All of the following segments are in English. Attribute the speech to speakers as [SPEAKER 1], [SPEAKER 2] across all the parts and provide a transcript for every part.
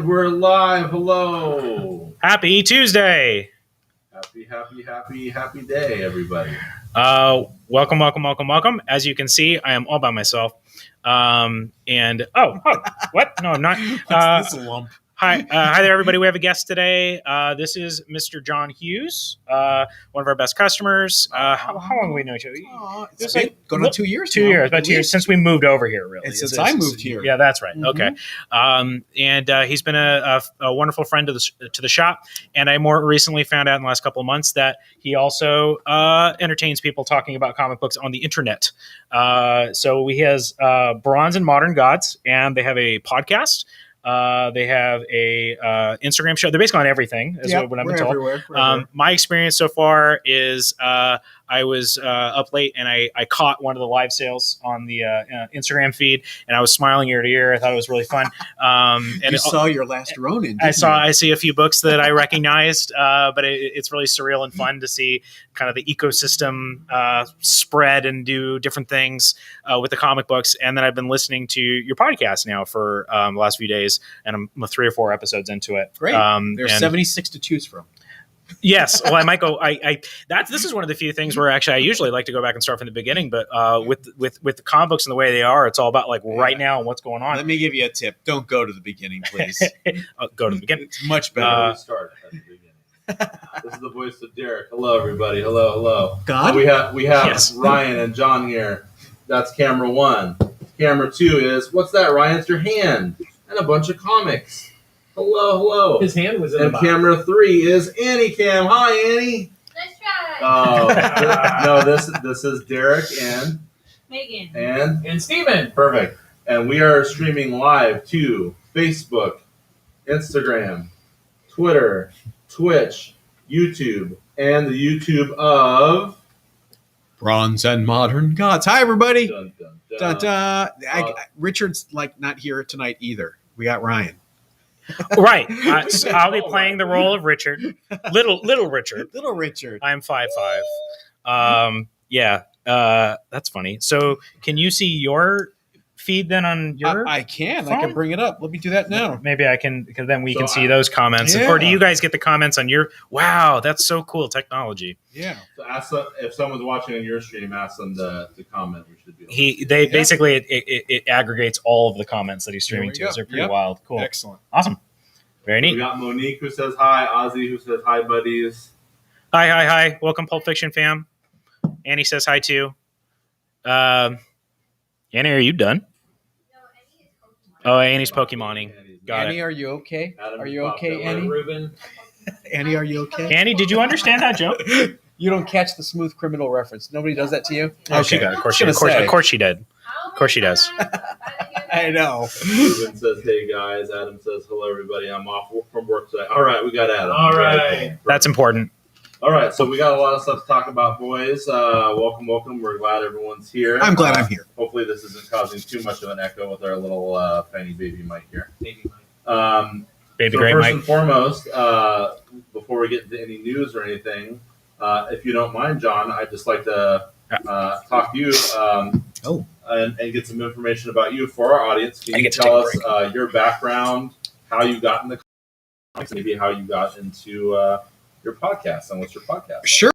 [SPEAKER 1] And we're live. Hello.
[SPEAKER 2] Happy Tuesday.
[SPEAKER 1] Happy day, everybody.
[SPEAKER 2] Welcome. As you can see, I am all by myself. What? No, I'm not.
[SPEAKER 3] What's this lump?
[SPEAKER 2] Hi there, everybody. We have a guest today. This is Mr. John Hughes, one of our best customers. How long have we known each other?
[SPEAKER 3] It's like going on 2 years.
[SPEAKER 2] 2 years, about 2 years since we moved over here. Really,
[SPEAKER 3] and since I moved here.
[SPEAKER 2] Yeah, that's right.
[SPEAKER 3] Mm-hmm.
[SPEAKER 2] Okay, and he's been a wonderful friend to the shop. And I more recently found out in the last couple of months that he also entertains people talking about comic books on the internet. So he has Bronze and Modern Gods, and they have a podcast. They have a Instagram show. They're basically on everything, is what I've been told.
[SPEAKER 3] Everywhere.
[SPEAKER 2] My experience so far is I was up late and I caught one of the live sales on the Instagram feed, and I was smiling ear to ear. I thought it was really fun. And
[SPEAKER 3] you saw your last Ronin.
[SPEAKER 2] I see a few books that I recognized, but it's really surreal and fun to see kind of the ecosystem spread and do different things with the comic books. And then I've been listening to your podcast now for the last few days, and I'm 3 or 4 episodes into it.
[SPEAKER 3] Great. There's 76 to choose from.
[SPEAKER 2] Yes. Well, I might go. This is one of the few things where actually I usually like to go back and start from the beginning. But with the comic books and the way they are, it's all about like right now and what's going on.
[SPEAKER 3] Let me give you a tip. Don't go to the beginning, please.
[SPEAKER 2] Go to the beginning.
[SPEAKER 3] It's much better.
[SPEAKER 1] To start at the beginning. This is the voice of Derek. Hello, everybody. Hello.
[SPEAKER 3] God?
[SPEAKER 1] We have
[SPEAKER 2] Yes.
[SPEAKER 1] Ryan and John here. That's camera 1. Camera 2 is, what's that, Ryan? It's your hand and a bunch of comics. Hello.
[SPEAKER 4] His hand was in
[SPEAKER 1] And
[SPEAKER 4] the box.
[SPEAKER 1] camera 3 is Annie Cam. Hi, Annie.
[SPEAKER 5] Nice try.
[SPEAKER 1] Oh, no, this is Derek and
[SPEAKER 5] Megan.
[SPEAKER 1] and
[SPEAKER 4] Steven.
[SPEAKER 1] perfect. And we are streaming live to Facebook, Instagram, Twitter, Twitch, YouTube, and the YouTube of
[SPEAKER 3] Bronze and Modern Gods. Hi, everybody.
[SPEAKER 1] Dun, dun, dun.
[SPEAKER 3] Da-da. Richard's not here tonight either. We got Ryan.
[SPEAKER 2] Right. So I'll be playing the role of Richard, little Richard.
[SPEAKER 3] Little Richard.
[SPEAKER 2] I'm 5'5". Yeah. That's funny. So can you see your feed then on your?
[SPEAKER 3] I can.
[SPEAKER 2] phone?
[SPEAKER 3] I can bring it up. Let me do that now.
[SPEAKER 2] Maybe I can, because then we
[SPEAKER 1] So
[SPEAKER 2] can see those comments.
[SPEAKER 3] Yeah.
[SPEAKER 2] Or do you guys get the comments on your? Wow, that's so cool technology.
[SPEAKER 3] Yeah.
[SPEAKER 1] So ask them, if someone's watching on your stream, ask them to comment. We should be.
[SPEAKER 2] Basically it aggregates all of the comments that he's streaming
[SPEAKER 3] There we
[SPEAKER 2] to.
[SPEAKER 3] go.
[SPEAKER 2] So they're pretty
[SPEAKER 3] Yep.
[SPEAKER 2] wild. Cool.
[SPEAKER 3] Excellent.
[SPEAKER 2] Awesome. Very
[SPEAKER 1] We
[SPEAKER 2] neat.
[SPEAKER 1] got Monique who says hi. Ozzy who says hi, buddies.
[SPEAKER 2] Hi. Welcome, Pulp Fiction fam. Annie says hi too. Annie, are you done? Oh, Annie's Pokemoning. Got
[SPEAKER 3] Annie,
[SPEAKER 2] it.
[SPEAKER 3] are you okay?
[SPEAKER 1] Adam
[SPEAKER 3] Are you
[SPEAKER 1] popped
[SPEAKER 3] okay,
[SPEAKER 1] up.
[SPEAKER 3] Annie?
[SPEAKER 4] Ruben.
[SPEAKER 3] Annie, are you okay?
[SPEAKER 2] Annie, did you understand that joke?
[SPEAKER 3] You don't catch the smooth criminal reference. Nobody does that to you?
[SPEAKER 2] Oh, she got it. Of course she did. Of course she does.
[SPEAKER 3] I know.
[SPEAKER 1] Ruben says, hey guys. Adam says, hello everybody. I'm off from work today. All right, we got Adam.
[SPEAKER 4] All right.
[SPEAKER 2] That's important.
[SPEAKER 1] All right, so we got a lot of stuff to talk about, boys. Welcome. We're glad everyone's here.
[SPEAKER 3] I'm glad I'm here.
[SPEAKER 1] Hopefully this isn't causing too much of an echo with our little fanny baby mic here.
[SPEAKER 4] Baby Mike.
[SPEAKER 2] Baby
[SPEAKER 1] So
[SPEAKER 2] great
[SPEAKER 1] first
[SPEAKER 2] Mike.
[SPEAKER 1] and foremost, before we get into any news or anything, if you don't mind, John, I'd just like to talk to you and get some information about you for our audience. Can
[SPEAKER 2] I
[SPEAKER 1] you
[SPEAKER 2] get to
[SPEAKER 1] tell
[SPEAKER 2] take
[SPEAKER 1] us your background, how you got in the comics, maybe how you got into your podcast, and what's your podcast?
[SPEAKER 3] Sure.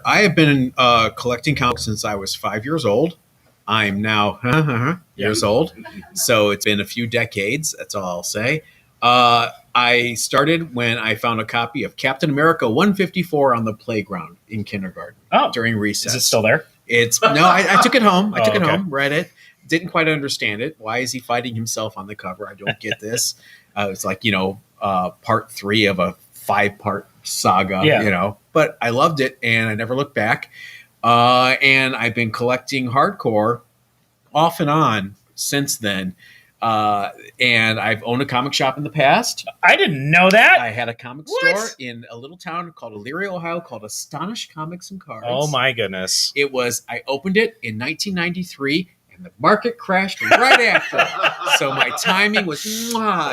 [SPEAKER 3] I have been collecting comics since I was 5 years old. I'm now years old. So it's been a few decades. That's all I'll say. I started when I found a copy of Captain America 154 on the playground in kindergarten during recess.
[SPEAKER 2] Is it still there?
[SPEAKER 3] I took it home. I took it
[SPEAKER 2] okay.
[SPEAKER 3] home, read it. Didn't quite understand it. Why is he fighting himself on the cover? I don't get this. It's like, part 3 of a 5-part saga, but I loved it and I never looked back. And I've been collecting hardcore off and on since then. And I've owned a comic shop in the past.
[SPEAKER 2] I didn't know that.
[SPEAKER 3] I had a comic
[SPEAKER 2] What?
[SPEAKER 3] store in a little town called Elyria, Ohio, called Astonish Comics and Cards.
[SPEAKER 2] Oh my goodness.
[SPEAKER 3] I opened it in 1993 and the market crashed right after. So my timing was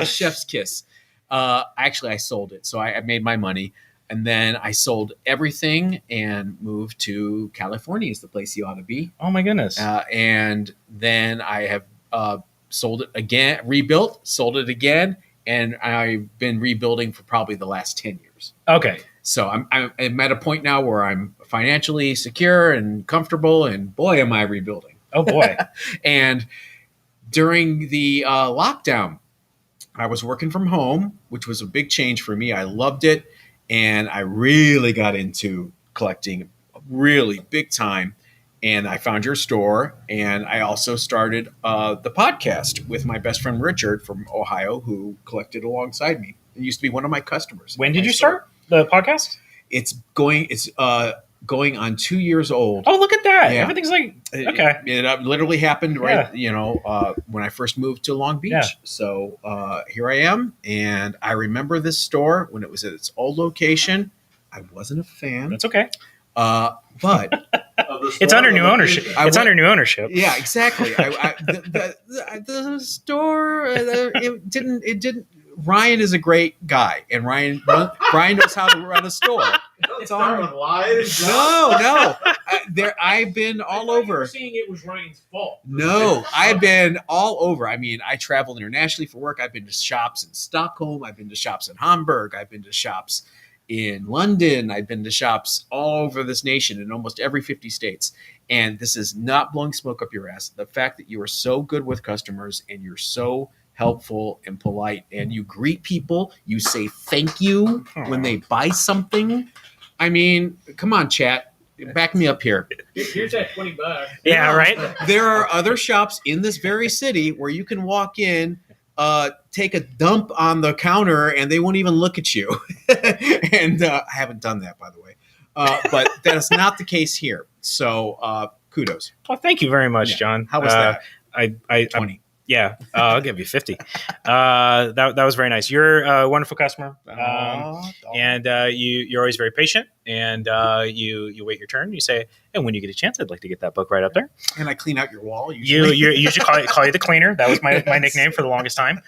[SPEAKER 3] chef's kiss. Actually, I sold it. So I made my money. And then I sold everything and moved to California is the place you ought to be.
[SPEAKER 2] Oh my goodness.
[SPEAKER 3] And then I have sold it again, rebuilt, sold it again, and I've been rebuilding for probably the last 10 years.
[SPEAKER 2] Okay.
[SPEAKER 3] So I'm at a point now where I'm financially secure and comfortable, and boy, am I rebuilding.
[SPEAKER 2] Oh boy.
[SPEAKER 3] And during the lockdown, I was working from home, which was a big change for me. I loved it, and I really got into collecting really big time. And I found your store, and I also started the podcast with my best friend Richard from Ohio, who collected alongside me. He used to be one of my customers.
[SPEAKER 2] When did you start the podcast?
[SPEAKER 3] It's going on 2 years old.
[SPEAKER 2] Oh, look at that!
[SPEAKER 3] Yeah.
[SPEAKER 2] Everything's like okay.
[SPEAKER 3] It literally happened right, when I first moved to Long Beach.
[SPEAKER 2] Yeah.
[SPEAKER 3] So here I am, and I remember this store when it was at its old location. I wasn't a fan.
[SPEAKER 2] That's okay.
[SPEAKER 3] But
[SPEAKER 2] it's under new ownership. Under new ownership.
[SPEAKER 3] Yeah, exactly. The store it didn't. Ryan is a great guy, and Ryan knows how to run a store.
[SPEAKER 1] It's all lies.
[SPEAKER 3] No. I've been all over.
[SPEAKER 2] Saying it was Ryan's fault.
[SPEAKER 3] No, I've been all over. I mean, I travel internationally for work. I've been to shops in Stockholm. I've been to shops in Hamburg. I've been to shops in London. I've been to shops all over this nation in almost every 50 states. And this is not blowing smoke up your ass. The fact that you are so good with customers and you're so helpful and polite, and you greet people, you say thank you when they buy something. I mean, come on, chat. Back me up here.
[SPEAKER 4] Here's that $20.
[SPEAKER 2] Yeah, right.
[SPEAKER 3] There are other shops in this very city where you can walk in, take a dump on the counter, and they won't even look at you. And I haven't done that, by the way. But that is not the case here. So kudos.
[SPEAKER 2] Well, thank you very much, John.
[SPEAKER 3] How was that?
[SPEAKER 2] I
[SPEAKER 3] 20.
[SPEAKER 2] Yeah, I'll give you 50. That was very nice. You're a wonderful customer, and you're always very patient. And you wait your turn. You say, and when you get a chance, I'd like to get that book right up there.
[SPEAKER 3] And I clean out your wall. Usually.
[SPEAKER 2] You should call you the cleaner. That was my nickname for the longest time.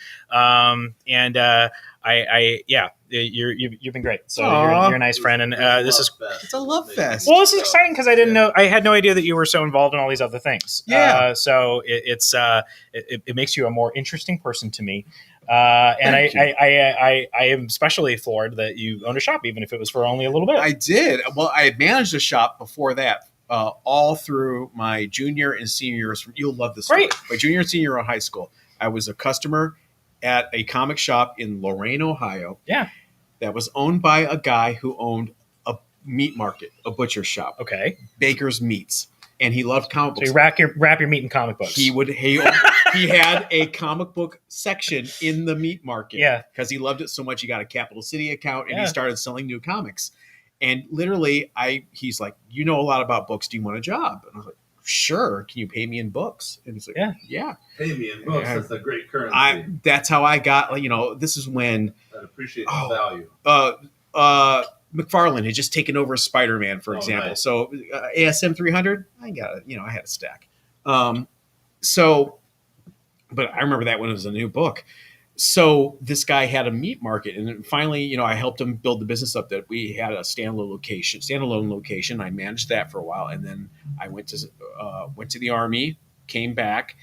[SPEAKER 2] You've been great. So you're a nice friend, and
[SPEAKER 3] it's a love fest.
[SPEAKER 2] Well, this is exciting because I had no idea that you were so involved in all these other things.
[SPEAKER 3] Yeah.
[SPEAKER 2] So it makes you a more interesting person to me. And I am especially floored that you owned a shop, even if it was for only a little bit.
[SPEAKER 3] I did. Well, I had managed a shop before that, all through my junior and senior years. You'll love this story.
[SPEAKER 2] Great.
[SPEAKER 3] My junior and senior year in high school, I was a customer at a comic shop in Lorain, Ohio.
[SPEAKER 2] Yeah.
[SPEAKER 3] That was owned by a guy who owned a meat market, a butcher shop.
[SPEAKER 2] Okay.
[SPEAKER 3] Baker's Meats. And he loved comic books.
[SPEAKER 2] So you wrap your meat in comic books.
[SPEAKER 3] He had a comic book section in the meat market.
[SPEAKER 2] Yeah.
[SPEAKER 3] Because he loved it so much, he got a Capital City account and he started selling new comics. And literally, he's like, you know a lot about books. Do you want a job? And I was like, sure. Can you pay me in books? And he's like, yeah.
[SPEAKER 1] Pay me in books. That's a great currency.
[SPEAKER 3] That's how I got, this is when.
[SPEAKER 1] I appreciate the value.
[SPEAKER 3] McFarlane had just taken over Spider-Man, for example.
[SPEAKER 1] Nice.
[SPEAKER 3] So ASM 300, I got it. I had a stack. But I remember that when it was a new book. So this guy had a meat market, and finally, I helped him build the business up. That we had a standalone location. I managed that for a while, and then I went to the Army, came back,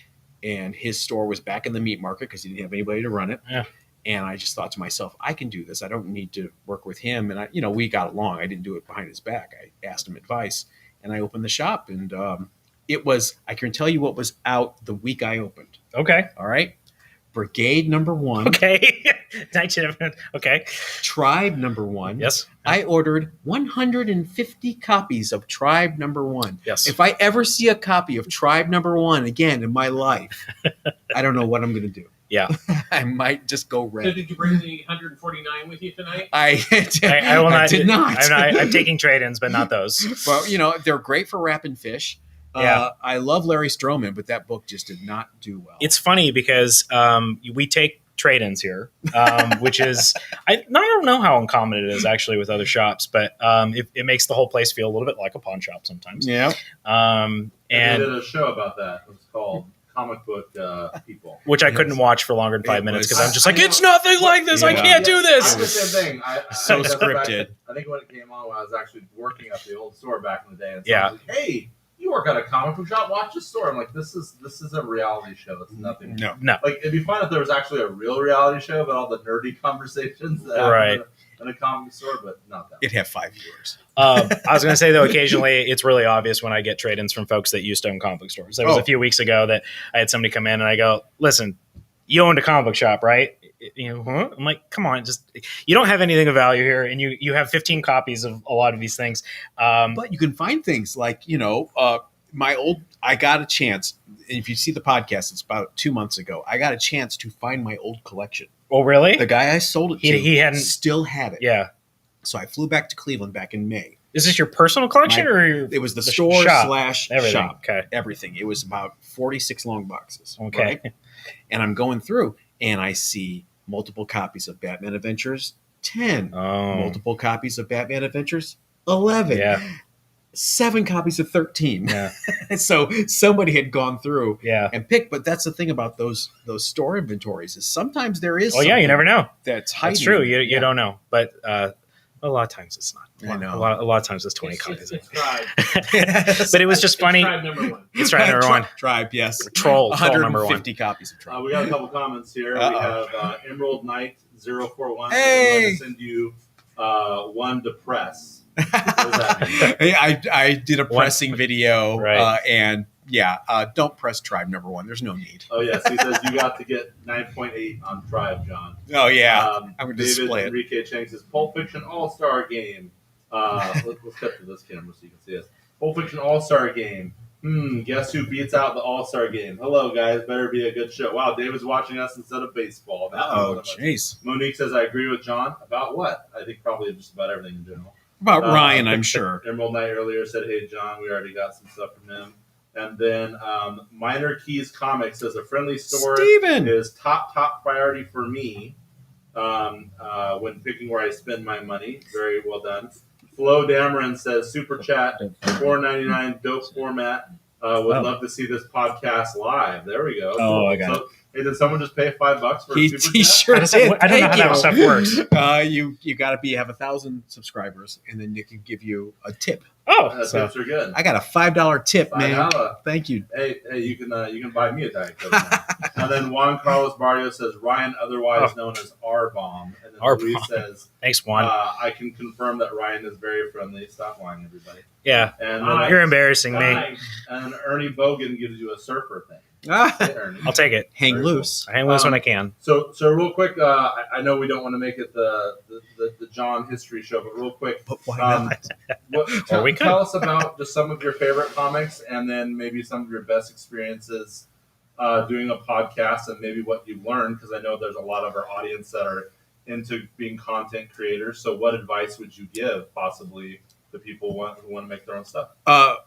[SPEAKER 3] and his store was back in the meat market because he didn't have anybody to run it.
[SPEAKER 2] Yeah.
[SPEAKER 3] And I just thought to myself, I can do this. I don't need to work with him. And we got along. I didn't do it behind his back. I asked him advice, and I opened the shop, and I can tell you what was out the week I opened.
[SPEAKER 2] Okay.
[SPEAKER 3] All right. Brigade number 1.
[SPEAKER 2] Okay. Okay.
[SPEAKER 3] Tribe number 1.
[SPEAKER 2] Yes.
[SPEAKER 3] I ordered 150 copies of Tribe number 1.
[SPEAKER 2] Yes.
[SPEAKER 3] If I ever see a copy of Tribe number 1 again in my life, I don't know what I'm going to do.
[SPEAKER 2] Yeah.
[SPEAKER 3] I might just go
[SPEAKER 4] So
[SPEAKER 3] red.
[SPEAKER 4] did you bring the 149 with you tonight?
[SPEAKER 3] I
[SPEAKER 2] will not.
[SPEAKER 3] I did not.
[SPEAKER 2] I'm taking trade-ins, but not those.
[SPEAKER 3] Well, they're great for wrapping fish.
[SPEAKER 2] Yeah.
[SPEAKER 3] I love Larry Stroman, but that book just did not do well.
[SPEAKER 2] It's funny because we take trade-ins here, which is I don't know how uncommon it is actually with other shops, but it makes the whole place feel a little bit like a pawn shop sometimes.
[SPEAKER 3] Yeah.
[SPEAKER 1] And they did a show about that. It was called Comic Book People,
[SPEAKER 2] which I couldn't watch for longer than 5 minutes because I'm just like, it's nothing like this. I can't do
[SPEAKER 1] I'm
[SPEAKER 2] this.
[SPEAKER 1] the same thing.
[SPEAKER 3] So scripted.
[SPEAKER 1] I think when it came on, when I was actually working at the old store back in the day, and so
[SPEAKER 2] Yeah.
[SPEAKER 1] I was like, hey, you work at a comic book shop, watch the store. I'm like, this is a reality show. It's nothing.
[SPEAKER 2] No.
[SPEAKER 1] Like, it'd be fun if there was actually a real reality show about all the nerdy conversations that happen in a comic store, but not that.
[SPEAKER 3] It'd have 5 viewers.
[SPEAKER 2] I was going to say, though, occasionally it's really obvious when I get trade-ins from folks that used to own comic book stores. There was a few weeks ago that I had somebody come in and I go, listen, you owned a comic book shop, right? Huh? I'm like, come on, just you don't have anything of value here, and you have 15 copies of a lot of these things.
[SPEAKER 3] But you can find things like, I got a chance. If you see the podcast, it's about 2 months ago. I got a chance to find my old collection.
[SPEAKER 2] Oh, really?
[SPEAKER 3] The guy I sold it to,
[SPEAKER 2] he hadn't
[SPEAKER 3] still had it.
[SPEAKER 2] Yeah.
[SPEAKER 3] So I flew back to Cleveland back in May.
[SPEAKER 2] Is this your personal collection
[SPEAKER 3] it was the store
[SPEAKER 2] shop?
[SPEAKER 3] /
[SPEAKER 2] Everything.
[SPEAKER 3] shop?
[SPEAKER 2] Okay.
[SPEAKER 3] Everything. It was about 46 long boxes.
[SPEAKER 2] Okay.
[SPEAKER 3] Right? And I'm going through, and I see multiple copies of Batman Adventures 10, multiple copies of Batman Adventures 11, 7 copies of 13.
[SPEAKER 2] Yeah.
[SPEAKER 3] So somebody had gone through and picked. But that's the thing about those store inventories is sometimes there is.
[SPEAKER 2] Oh yeah, you never know.
[SPEAKER 3] That's hiding.
[SPEAKER 2] That's true. You don't know, but a lot of times it's not.
[SPEAKER 3] I know.
[SPEAKER 2] A lot of times it's 20 copies.
[SPEAKER 4] It's Tribe.
[SPEAKER 2] But it was just funny.
[SPEAKER 4] Tribe number 1.
[SPEAKER 2] It's Tribe number 1.
[SPEAKER 3] Tribe, yes.
[SPEAKER 2] Troll number 1.
[SPEAKER 3] 150 copies of Tribe.
[SPEAKER 1] We got a couple comments here. We have Emerald Knight 041.
[SPEAKER 3] Hey!
[SPEAKER 1] I'm going to send you one to press. What does that mean?
[SPEAKER 3] I did a pressing video,
[SPEAKER 2] Right.
[SPEAKER 3] and don't press Tribe number 1. There's no need.
[SPEAKER 1] Oh, yes. He says you got to get 9.8 on Tribe, John.
[SPEAKER 3] Oh, yeah. I'm going to
[SPEAKER 1] David
[SPEAKER 3] display it.
[SPEAKER 1] Enrique Chang says Pulp Fiction All-Star Game. Let's cut to this camera so you can see us. Pulp Fiction All-Star Game. Guess who beats out the All-Star Game? Hello, guys. Better be a good show. Wow, David's watching us instead of baseball.
[SPEAKER 3] Oh, jeez.
[SPEAKER 1] Monique says, I agree with John. About what? I think probably just about everything in general.
[SPEAKER 3] About Ryan, I'm sure.
[SPEAKER 1] Emerald Knight earlier said, hey, John, we already got some stuff from him. And then Minor Keys Comics says, a friendly store
[SPEAKER 3] Steven!
[SPEAKER 1] is top priority for me when picking where I spend my money. Very well done. Flo Dameron says, super chat, $4.99, dope format. Would love to see this podcast live. There we go.
[SPEAKER 2] Oh, I got it.
[SPEAKER 1] Hey, did someone just pay $5 for a
[SPEAKER 3] He
[SPEAKER 1] super chat?
[SPEAKER 3] sure
[SPEAKER 2] I
[SPEAKER 3] did.
[SPEAKER 2] don't know how that stuff works.
[SPEAKER 3] You got to have 1,000 subscribers, and then they can give you a tip.
[SPEAKER 2] Oh,
[SPEAKER 1] Tips are good.
[SPEAKER 3] I got a $5 tip, man.
[SPEAKER 1] $5.
[SPEAKER 3] Thank you.
[SPEAKER 1] Hey, you can buy me a Diet Coke now. And then Juan Carlos Barrio says Ryan, otherwise known as R Bomb. And then
[SPEAKER 2] R-Bomb.
[SPEAKER 1] Luis says,
[SPEAKER 2] thanks, Juan.
[SPEAKER 1] I can confirm that Ryan is very friendly. Stop lying, everybody.
[SPEAKER 2] Yeah,
[SPEAKER 1] And then
[SPEAKER 2] you're embarrassing me.
[SPEAKER 1] and Ernie Bogan gives you a surfer thing. Hey, Ernie.
[SPEAKER 2] I'll take it.
[SPEAKER 3] Hang
[SPEAKER 1] Very
[SPEAKER 3] loose.
[SPEAKER 2] I hang loose when I can.
[SPEAKER 1] So real quick, I know we don't want to make it the John history show, but real quick,
[SPEAKER 3] But why not?
[SPEAKER 1] tell us about just some of your favorite comics, and then maybe some of your best experiences doing a podcast, and maybe what you've learned, because I know there's a lot of our audience that are into being content creators. So what advice would you give possibly to people who want to make their own stuff?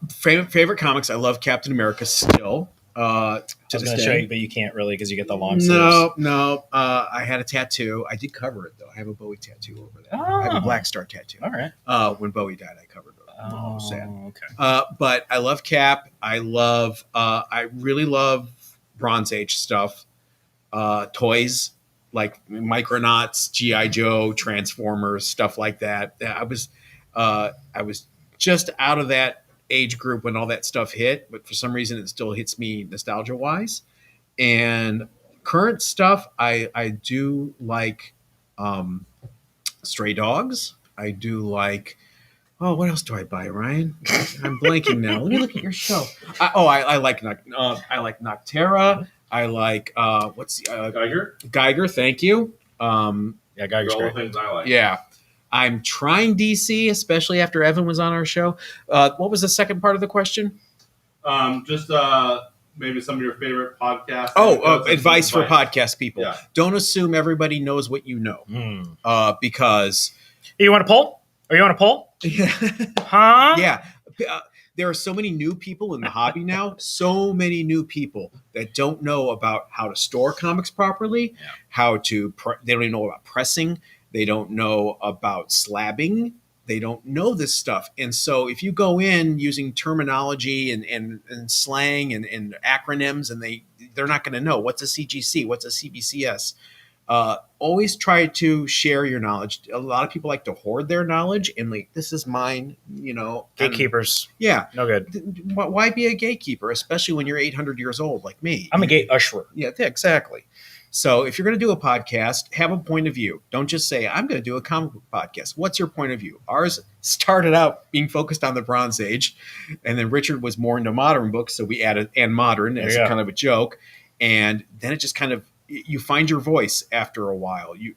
[SPEAKER 3] Favorite comics. I love Captain America still.
[SPEAKER 2] I was going to show you, but you can't really because you get the long sleeves.
[SPEAKER 3] No. I had a tattoo. I did cover it, though. I have a Bowie tattoo over there. I have a Black Star tattoo.
[SPEAKER 2] All right.
[SPEAKER 3] When Bowie died, I covered it.
[SPEAKER 2] Oh,
[SPEAKER 3] Sad.
[SPEAKER 2] okay.
[SPEAKER 3] But I love Cap. I really love Bronze Age stuff. Toys like Micronauts, G.I. Joe, Transformers, stuff like that. I was just out of that age group when all that stuff hit, but for some reason it still hits me nostalgia wise. And current stuff, I do like Stray Dogs. I do like what else do I buy, Ryan? I'm blanking now. Let me look at your shelf. I like Noctera. I like Geiger, thank you.
[SPEAKER 2] Yeah, Geiger's
[SPEAKER 1] all the
[SPEAKER 2] great.
[SPEAKER 1] things I like.
[SPEAKER 3] Yeah. I'm trying DC, especially after Evan was on our show. What was the second part of the question?
[SPEAKER 1] Just maybe some of your favorite podcasts.
[SPEAKER 3] Advice for podcast people.
[SPEAKER 1] Yeah.
[SPEAKER 3] Don't assume everybody knows what you know. Because...
[SPEAKER 2] You want a poll? Or you want a poll? Huh?
[SPEAKER 3] Yeah. There are so many new people in the hobby now, so many new people that don't know about how to store comics properly, how to they don't even know about pressing. They don't know about slabbing. They don't know this stuff. And so if you go in using terminology and slang and acronyms, and they're not going to know what's a CGC, what's a CBCS. always try to share your knowledge. A lot of people like to hoard their knowledge and like, this is mine,
[SPEAKER 2] Gatekeepers.
[SPEAKER 3] Yeah.
[SPEAKER 2] No good.
[SPEAKER 3] Why be a gatekeeper, especially when you're 800 years old like me?
[SPEAKER 2] I'm a gate usherer.
[SPEAKER 3] Yeah, exactly. So if you're going to do a podcast, have a point of view. Don't just say, I'm going to do a comic book podcast. What's your point of view? Ours started out being focused on the Bronze Age, and then Richard was more into modern books, so we added and modern as kind of a joke. And then it just kind of, you find your voice after a while. You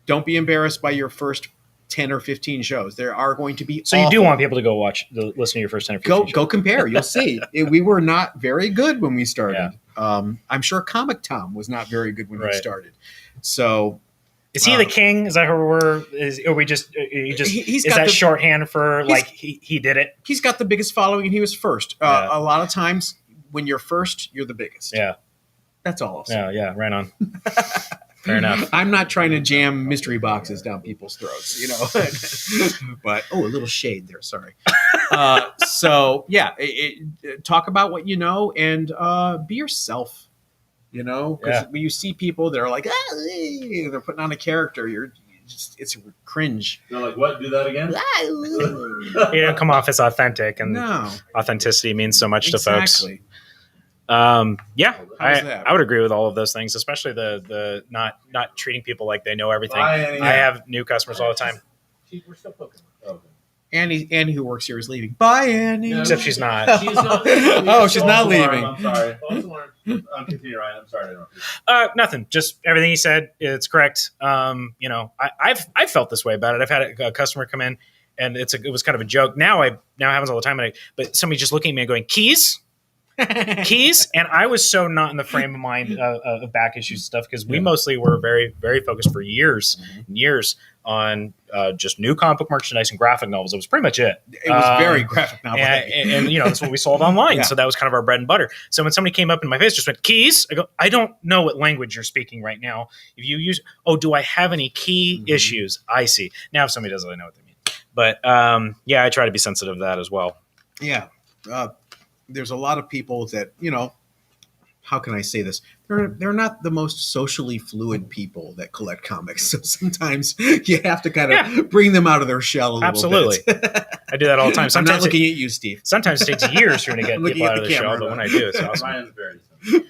[SPEAKER 3] don't be embarrassed by your first 10 or 15 shows. There are going to be
[SPEAKER 2] you do want people to go listen to your first 10 or 15 shows.
[SPEAKER 3] Go compare. You'll see. We were not very good when we started. Yeah. I'm sure Comic Tom was not very good when he started. So
[SPEAKER 2] is he the king? Is that who we're? Is that shorthand for like he did it?
[SPEAKER 3] He's got the biggest following and he was first. A lot of times when you're first, you're the biggest.
[SPEAKER 2] Yeah.
[SPEAKER 3] That's all I'll say.
[SPEAKER 2] Yeah, right on. Fair enough.
[SPEAKER 3] I'm not trying to jam mystery boxes down people's throats, but a little shade there. Sorry. So yeah, talk about what you know and be yourself. Because when you see people that are like, they're putting on a character, it's cringe.
[SPEAKER 1] They're like, what? Do that again?
[SPEAKER 2] You don't come off as authentic, and authenticity means so much to folks. I would agree with all of those things, especially the not treating people like they know everything. I have new customers all the time.
[SPEAKER 4] We're still poking.
[SPEAKER 3] Annie who works here is leaving. Bye, Annie.
[SPEAKER 2] No, except she's not.
[SPEAKER 4] She's not
[SPEAKER 3] she's not leaving.
[SPEAKER 1] I'm sorry. I'm continuing, Ryan. I'm sorry to interrupt you.
[SPEAKER 2] Nothing. Just everything he said. It's correct. I've felt this way about it. I've had a customer come in, and it was kind of a joke. Now happens all the time. But somebody just looking at me and going, keys. And I was so not in the frame of mind of back issue stuff because we mostly were very, very focused for years and years on just new comic book merchandise and graphic novels. It was pretty much it.
[SPEAKER 3] It was very graphic novel.
[SPEAKER 2] And that's what we sold online. So that was kind of our bread and butter. So when somebody came up in my face, just went, keys? I go, I don't know what language you're speaking right now. If you use, do I have any key issues? I see. Now if somebody doesn't, I know what they mean. But I try to be sensitive to that as well.
[SPEAKER 3] Yeah. There's a lot of people that, how can I say this? They're not the most socially fluid people that collect comics. So sometimes you have to kind of bring them out of their shell a little
[SPEAKER 2] Absolutely.
[SPEAKER 3] bit.
[SPEAKER 2] I do that all the time.
[SPEAKER 3] Sometimes I'm not looking at you, Steve.
[SPEAKER 2] Sometimes it takes years for me to get people out of their shell, but when I do, it's awesome.
[SPEAKER 1] Ryan's very simple.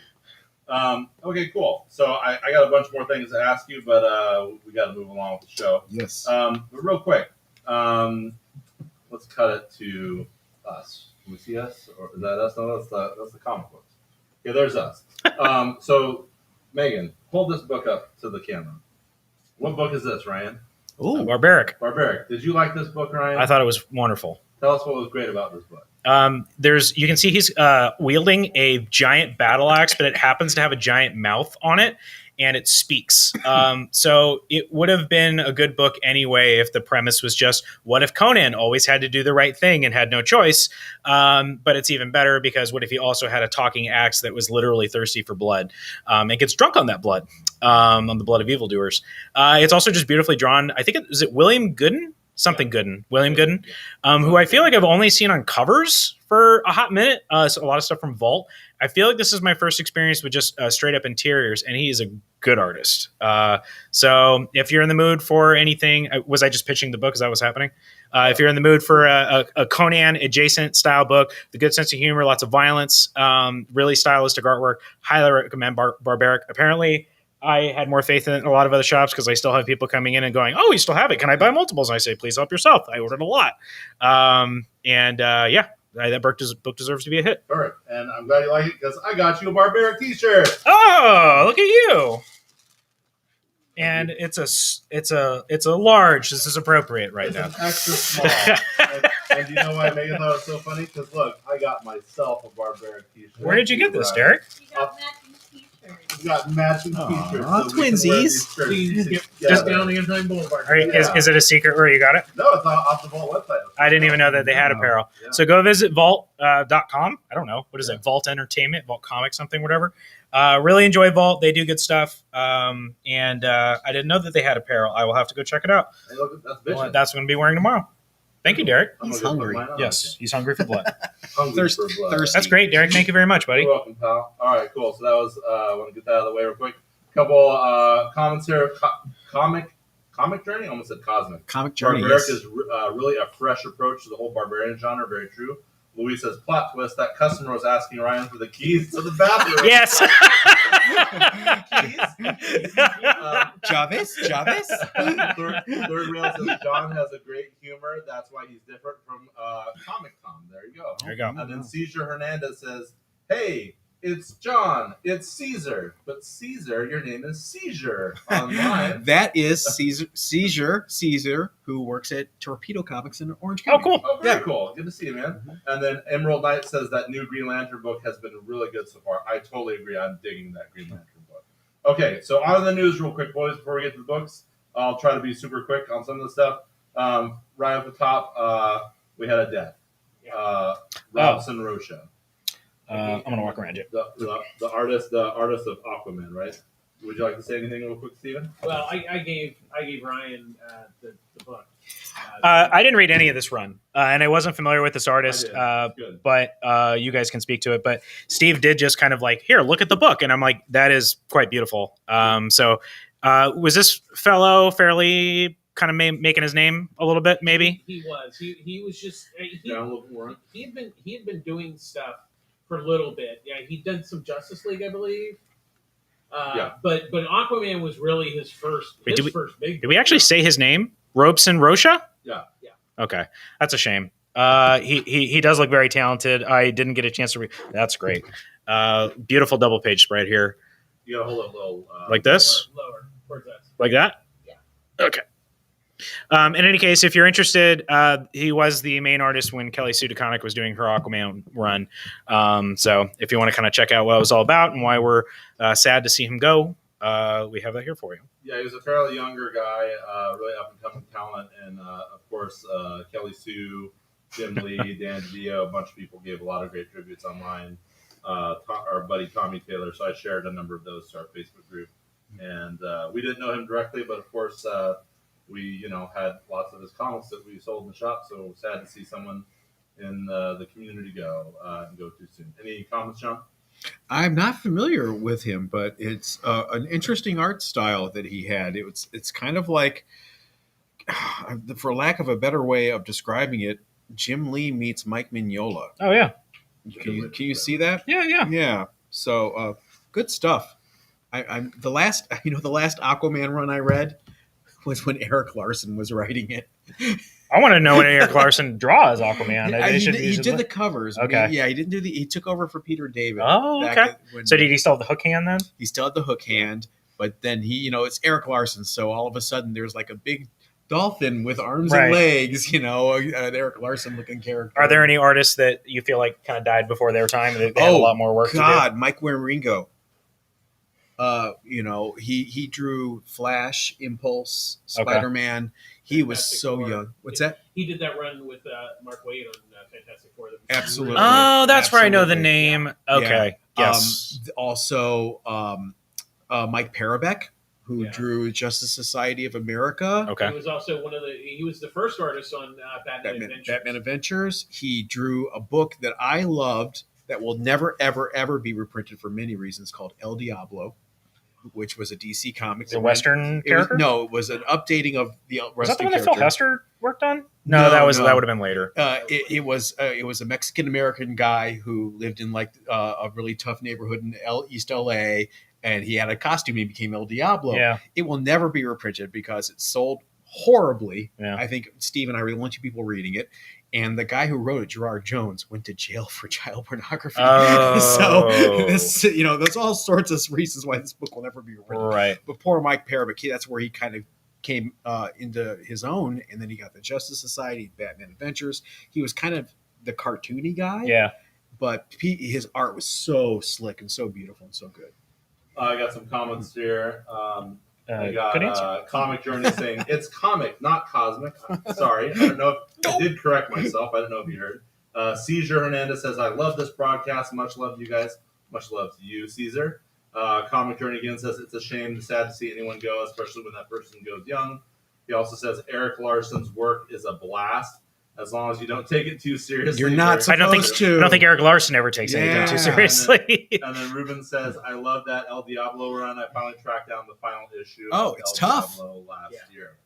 [SPEAKER 1] Okay, cool. So I got a bunch more things to ask you, but we got to move along with the show.
[SPEAKER 3] Yes.
[SPEAKER 1] But real quick, let's cut it to us. Can we see us? Or is that us? No, that's the comic books. Yeah, there's us. So, Megan, hold this book up to the camera. What book is this, Ryan?
[SPEAKER 2] Ooh, Barbaric.
[SPEAKER 1] Did you like this book, Ryan?
[SPEAKER 2] I thought it was wonderful.
[SPEAKER 1] Tell us what was great about this book.
[SPEAKER 2] You can see he's wielding a giant battle axe, but it happens to have a giant mouth on it, and it speaks. So it would have been a good book anyway if the premise was just, what if Conan always had to do the right thing and had no choice? But it's even better because what if he also had a talking axe that was literally thirsty for blood and gets drunk on that blood, on the blood of evildoers? It's also just beautifully drawn. I think is it William Gooden? William Gooden, who I feel like I've only seen on covers for a hot minute. So a lot of stuff from Vault. I feel like this is my first experience with just straight up interiors, and he is a good artist. So if you're in the mood for anything, was I just pitching the book? Is that what's happening? If you're in the mood for a Conan adjacent style book, the good sense of humor, lots of violence, really stylistic artwork, highly recommend Barbaric. Apparently, I had more faith in a lot of other shops because I still have people coming in and going, "Oh, you still have it? Can I buy multiples?" And I say, "Please help yourself." I ordered a lot, that book deserves to be a hit.
[SPEAKER 1] All right, and I'm glad you like it because I got you a Barbaric T-shirt.
[SPEAKER 2] Oh, look at you! And it's a large. This is appropriate right now.
[SPEAKER 1] Extra small. and you know why Megan thought it was so funny? Because look, I got myself a Barbaric T-shirt.
[SPEAKER 2] Where did you get this, Derek?
[SPEAKER 1] We got matching T-shirts. So
[SPEAKER 3] twinsies.
[SPEAKER 4] Just down the Ensign Boulevard.
[SPEAKER 2] Is it a secret where you got it?
[SPEAKER 1] No, it's off the Vault website.
[SPEAKER 2] I didn't even know that they had apparel. Yeah. So go visit vault.com. I don't know. What is it? Vault Entertainment, Vault Comics, something, whatever. Really enjoy Vault. They do good stuff. And I didn't know that they had apparel. I will have to go check it out.
[SPEAKER 1] Hey, look, that's
[SPEAKER 2] that's what I'm going to be wearing tomorrow. Thank you, Derek.
[SPEAKER 3] He's hungry.
[SPEAKER 2] Yes, he's hungry for blood.
[SPEAKER 1] Hungry for blood.
[SPEAKER 2] That's great, Derek. Thank you very much, buddy.
[SPEAKER 1] You're welcome, pal. All right, cool. So that was, I want to get that out of the way real quick. couple comments here. Comic Journey? I almost said Cosmic.
[SPEAKER 3] Comic Journey.
[SPEAKER 1] Barbaric is really a fresh approach to the whole barbarian genre. Very true. Louis says, plot twist, that customer was asking Ryan for the keys to the bathroom.
[SPEAKER 2] Yes.
[SPEAKER 3] Chavez?
[SPEAKER 1] Third rail says, John has a great humor. That's why he's different from Comic Con. There you go.
[SPEAKER 2] There you go.
[SPEAKER 1] And then Seizure Hernandez says, hey, it's John. It's Caesar. But Caesar, your name is Seizure online.
[SPEAKER 3] That is Caesar, who works at Torpedo Comics in Orange County.
[SPEAKER 2] Oh, cool.
[SPEAKER 1] Oh, very cool. Good to see you, man. And then Emerald Knight says that new Green Lantern book has been really good so far. I totally agree. I'm digging that Green Lantern book. Okay, so on to the news real quick, boys, before we get to the books. I'll try to be super quick on some of the stuff. Right at the top, we had a death. Robson Rocha.
[SPEAKER 2] I'm gonna walk around you.
[SPEAKER 1] The artist of Aquaman, right? Would you like to say anything real quick, Steven?
[SPEAKER 4] Well, I gave Ryan the book.
[SPEAKER 2] I didn't read any of this run, and I wasn't familiar with this artist,
[SPEAKER 1] Good.
[SPEAKER 2] but you guys can speak to it. But Steve did just kind of like, here, look at the book. And I'm like, that is quite beautiful. So was this fellow fairly kind of making his name a little bit, maybe?
[SPEAKER 4] He was. He was just
[SPEAKER 1] Down a little more.
[SPEAKER 4] he had been doing stuff for a little bit. Yeah, he'd done some Justice League, I believe. But Aquaman was really his first first big.
[SPEAKER 2] Did we actually say his name? Robson Rocha?
[SPEAKER 1] Yeah.
[SPEAKER 2] Okay, that's a shame. He does look very talented. I didn't get a chance to read. That's great. Beautiful double page spread here.
[SPEAKER 1] You gotta hold it a little
[SPEAKER 2] like this,
[SPEAKER 4] lower towards us.
[SPEAKER 2] like that.
[SPEAKER 4] Yeah.
[SPEAKER 2] Okay. In any case, if you're interested, he was the main artist when Kelly Sue DeConnick was doing her Aquaman run. So if you want to kind of check out what it was all about and why we're sad to see him go, we have that here for you.
[SPEAKER 1] Yeah, he was a fairly younger guy, really up and coming talent, and of course Kelly Sue, Jim Lee, Dan DiDio, a bunch of people gave a lot of great tributes online. Our buddy Tommy Taylor, so I shared a number of those to our Facebook group, and we didn't know him directly, but of course we had lots of his comics that we sold in the shop. So sad to see someone in the community go too soon. Any comments, John?
[SPEAKER 3] I'm not familiar with him, but it's an interesting art style that he had. It's kind of like, for lack of a better way of describing it, Jim Lee meets Mike Mignola.
[SPEAKER 2] Oh yeah,
[SPEAKER 3] can you see that?
[SPEAKER 2] Yeah.
[SPEAKER 3] So good stuff. I'm the last Aquaman run I read was when Eric Larson was writing it.
[SPEAKER 2] I want to know when Eric Larson draws Aquaman.
[SPEAKER 3] He did the covers.
[SPEAKER 2] Okay.
[SPEAKER 3] He didn't do he took over for Peter David.
[SPEAKER 2] Oh, okay. So did he still have the hook hand then?
[SPEAKER 3] He still had the hook hand, but then it's Eric Larson. So all of a sudden there's like a big dolphin with arms and legs, an Eric Larson looking character.
[SPEAKER 2] Are there any artists that you feel like kind of died before their time? They had a lot more work to do?
[SPEAKER 3] Mike Wieringo. He drew Flash, Impulse, Spider-Man. He was so young. What's that?
[SPEAKER 4] He did that run with Mark Waid on Fantastic Four.
[SPEAKER 3] Absolutely.
[SPEAKER 2] Oh, that's where I know the name. Okay.
[SPEAKER 3] Yeah.
[SPEAKER 2] Yes.
[SPEAKER 3] Also, Mike Parabeck, who drew Justice Society of America.
[SPEAKER 2] Okay.
[SPEAKER 4] He was also he was the first artist on Batman
[SPEAKER 3] Adventures. He drew a book that I loved that will never, ever, ever be reprinted for many reasons, called El Diablo, which was a DC comic.
[SPEAKER 2] It's a Western character?
[SPEAKER 3] It was an updating of the Western character.
[SPEAKER 2] Was that the one that Phil Hester worked on? No, that would have been later.
[SPEAKER 3] It was a Mexican American guy who lived in like a really tough neighborhood in East LA, and he had a costume. He became El Diablo.
[SPEAKER 2] Yeah.
[SPEAKER 3] It will never be reprinted because it sold horribly.
[SPEAKER 2] Yeah.
[SPEAKER 3] I think Steve and I were the only two people reading it. And the guy who wrote it, Gerard Jones, went to jail for child pornography.
[SPEAKER 2] Oh.
[SPEAKER 3] So there's all sorts of reasons why this book will never be reprinted.
[SPEAKER 2] Right.
[SPEAKER 3] But poor Mike Parabeck, that's where he kind of came into his own, and then he got the Justice Society, Batman Adventures. He was kind of the cartoony guy.
[SPEAKER 2] Yeah.
[SPEAKER 3] But his art was so slick and so beautiful and so good.
[SPEAKER 1] I got some comments here. I
[SPEAKER 2] good answer.
[SPEAKER 1] got Comic Journey saying, it's comic, not cosmic. Sorry. I don't know if I did correct myself. I don't know if you heard. Caesar Hernandez says, I love this broadcast. Much love to you guys. Much love to you, Caesar. Comic Journey again says, it's a shame and sad to see anyone go, especially when that person goes young. He also says, Eric Larson's work is a blast. as long as you don't take it too seriously.
[SPEAKER 3] You're not
[SPEAKER 2] I don't
[SPEAKER 3] supposed to.
[SPEAKER 2] I don't think Eric Larson ever takes anything too seriously.
[SPEAKER 1] And then Ruben says, I love that El Diablo run. I finally tracked down the final issue.
[SPEAKER 3] Oh,
[SPEAKER 1] of
[SPEAKER 3] it's
[SPEAKER 1] El
[SPEAKER 3] tough.
[SPEAKER 1] Diablo last year.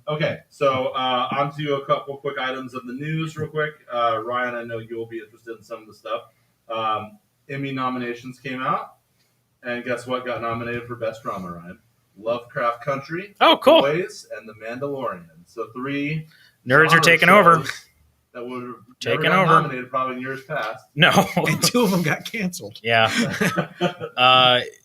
[SPEAKER 1] Okay, so on to a couple quick items of the news real quick. Ryan, I know you'll be interested in some of the stuff. Emmy nominations came out, and guess what got nominated for Best Drama, Ryan? Lovecraft Country,
[SPEAKER 2] Oh, cool.
[SPEAKER 1] Boys, and The Mandalorian. So 3
[SPEAKER 2] Nerds are taking
[SPEAKER 1] genre
[SPEAKER 2] over.
[SPEAKER 1] shows that would have
[SPEAKER 2] Taking
[SPEAKER 1] never got
[SPEAKER 2] over.
[SPEAKER 1] nominated probably in years past.
[SPEAKER 2] No.
[SPEAKER 3] And 2 of them got canceled.
[SPEAKER 2] Yeah.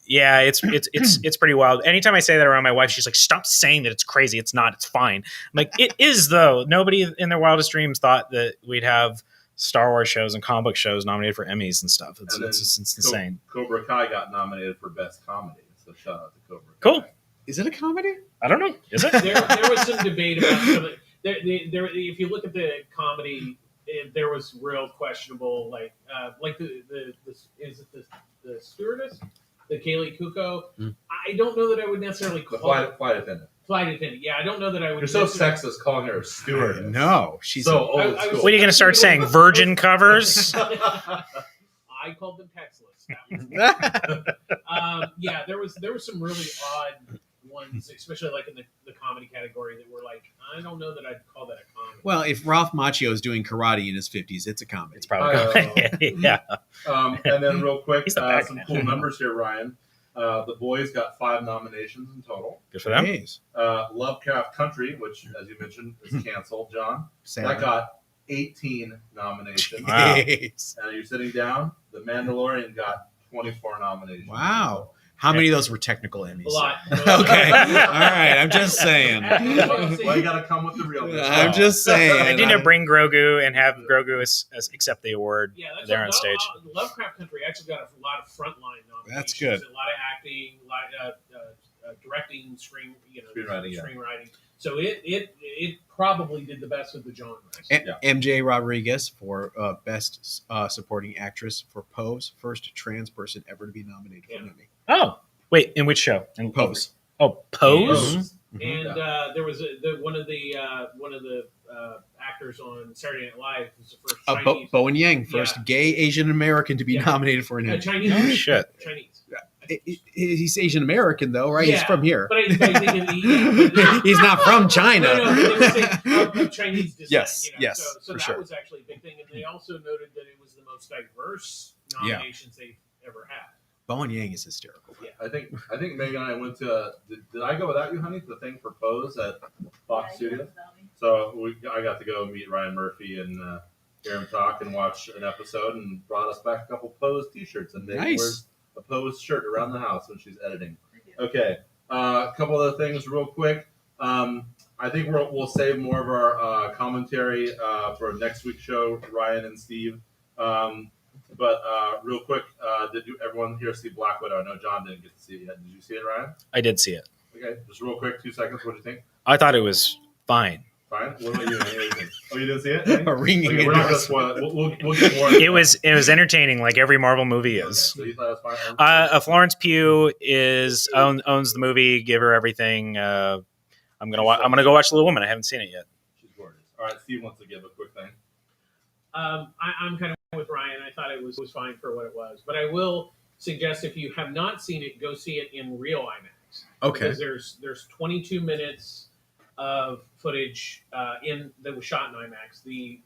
[SPEAKER 2] Yeah, it's pretty wild. Anytime I say that around my wife, she's like, "Stop saying that it's crazy. It's not. It's fine." I'm like, it is though. Nobody in their wildest dreams thought that we'd have Star Wars shows and comic book shows nominated for Emmys and stuff. It's insane.
[SPEAKER 1] Cobra Kai got nominated for Best Comedy. So shout out to Cobra Kai.
[SPEAKER 2] Cool.
[SPEAKER 3] Is it a comedy?
[SPEAKER 2] I don't know. Is it?
[SPEAKER 4] There was some debate about some of there. If you look at the comedy, there was real questionable, like the is it the stewardess, the Kaylee Kuko. I don't know that I would necessarily call
[SPEAKER 1] flight attendant.
[SPEAKER 4] Flight attendant. Yeah, I don't know that I would.
[SPEAKER 1] You're so sexist calling her a stewardess.
[SPEAKER 3] No, she's
[SPEAKER 1] so old school.
[SPEAKER 2] What are you going to start saying? Virgin covers?
[SPEAKER 4] I called them textless. Yeah, there was some really odd ones, especially like in the comedy category, that were like, I don't know that I'd call that a comedy.
[SPEAKER 3] Well, if Ralph Macchio is doing karate in his 50s, it's a comedy.
[SPEAKER 2] It's probably yeah.
[SPEAKER 1] And then real quick,
[SPEAKER 2] He's the bad
[SPEAKER 1] some
[SPEAKER 2] man.
[SPEAKER 1] cool numbers here, Ryan. The Boys got 5 nominations in total.
[SPEAKER 2] Good for them.
[SPEAKER 3] Jeez.
[SPEAKER 1] Lovecraft Country, which, as you mentioned, is canceled, John.
[SPEAKER 3] Sad.
[SPEAKER 1] That got 18 nominations.
[SPEAKER 2] Wow.
[SPEAKER 3] Jeez.
[SPEAKER 1] And you're sitting down. The Mandalorian got 24 nominations.
[SPEAKER 3] Wow. How many of those were technical Emmys?
[SPEAKER 4] A lot.
[SPEAKER 3] Okay. All right. I'm just saying.
[SPEAKER 1] Well, you got to come with the real.
[SPEAKER 3] I'm just saying.
[SPEAKER 2] I need to bring Grogu and have Grogu accept the award there on stage.
[SPEAKER 4] Lovecraft Country actually got a lot of frontline nominations.
[SPEAKER 3] That's good.
[SPEAKER 4] A lot of acting, a lot of directing,
[SPEAKER 1] Screenwriting.
[SPEAKER 4] screenwriting. So it probably did the best of the genres.
[SPEAKER 3] MJ Rodriguez for Best Supporting Actress for Pose, first trans person ever to be nominated for an Emmy.
[SPEAKER 2] Oh, wait, in which show? In
[SPEAKER 3] Pose.
[SPEAKER 2] Oh, Pose.
[SPEAKER 1] Pose.
[SPEAKER 4] And there was one of the actors on Saturday Night Live was the first Chinese.
[SPEAKER 3] Bowen Yang, first gay Asian American to be nominated for an Emmy.
[SPEAKER 4] Chinese.
[SPEAKER 2] Oh, shit.
[SPEAKER 4] Chinese.
[SPEAKER 3] He's Asian American though, right?
[SPEAKER 4] Yeah,
[SPEAKER 3] he's from here.
[SPEAKER 4] But I think
[SPEAKER 3] He's not from China.
[SPEAKER 4] No, they were saying of Chinese descent.
[SPEAKER 3] Yes,
[SPEAKER 4] you know?
[SPEAKER 3] yes,
[SPEAKER 4] So
[SPEAKER 3] for
[SPEAKER 4] that
[SPEAKER 3] sure.
[SPEAKER 4] was actually a big thing, and they also noted that it was the most diverse nominations they've ever had.
[SPEAKER 3] Bowen Yang is hysterical.
[SPEAKER 4] Yeah.
[SPEAKER 1] I think Megan and I went to. Did I go without you, honey? The thing for Pose at Fox Studios. So I got to go meet Ryan Murphy and hear him talk and watch an episode, and brought us back a couple Pose T-shirts, and Megan wears a Pose shirt around the house when she's editing. Okay, a couple other things real quick. I think we'll save more of our commentary for next week's show, Ryan and Steve. But real quick, did everyone here see Black Widow? I know John didn't get to see it yet. Did you see it, Ryan?
[SPEAKER 2] I did see it.
[SPEAKER 1] Okay, just real quick, 2 seconds. What do you think?
[SPEAKER 2] I thought it was fine.
[SPEAKER 1] Fine. What about you? What do you think? Oh, you didn't see it?
[SPEAKER 3] A ringing
[SPEAKER 1] Okay, we're not going to spoil it. We'll get more.
[SPEAKER 2] It was entertaining, like every Marvel movie is.
[SPEAKER 1] Okay, so you thought it was fine?
[SPEAKER 2] Florence Pugh owns the movie. Give her everything. I'm gonna go watch Little Woman. I haven't seen it yet.
[SPEAKER 1] She's gorgeous. All right, Steve wants to give a quick thing.
[SPEAKER 4] I'm kind of with Ryan. I thought it was fine for what it was, but I will suggest if you have not seen it, go see it in real IMAX.
[SPEAKER 3] Okay.
[SPEAKER 4] Because there's 22 minutes of footage that was shot in IMAX. The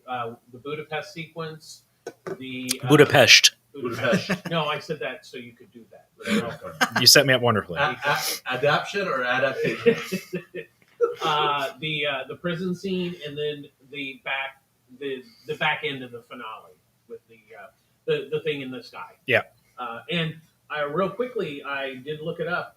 [SPEAKER 4] Budapest sequence, the
[SPEAKER 2] Budapest.
[SPEAKER 4] No, I said that so you could do that.
[SPEAKER 2] You set me up wonderfully.
[SPEAKER 1] Adaption or adaptation?
[SPEAKER 4] The prison scene, and then the back end of the finale with the thing in the sky.
[SPEAKER 2] Yeah.
[SPEAKER 4] And real quickly, I did look it up.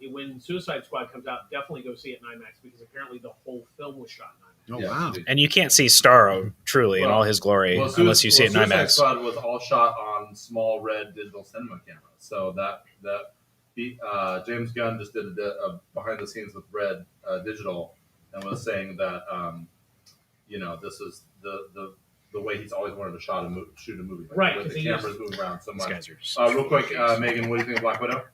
[SPEAKER 4] When Suicide Squad comes out, definitely go see it in IMAX, because apparently the whole film was shot in IMAX.
[SPEAKER 3] Oh, wow.
[SPEAKER 2] And you can't see Starro truly in all his glory unless you see it in
[SPEAKER 1] Suicide
[SPEAKER 2] IMAX.
[SPEAKER 1] Squad was all shot on small red digital cinema cameras. So James Gunn just did a behind the scenes with red digital, and was saying that this is the way he's always wanted to shoot a movie. Like,
[SPEAKER 4] right.
[SPEAKER 1] With the cameras moving around so much.
[SPEAKER 2] These guys are
[SPEAKER 1] real quick, Megan, what do you think of Black Widow?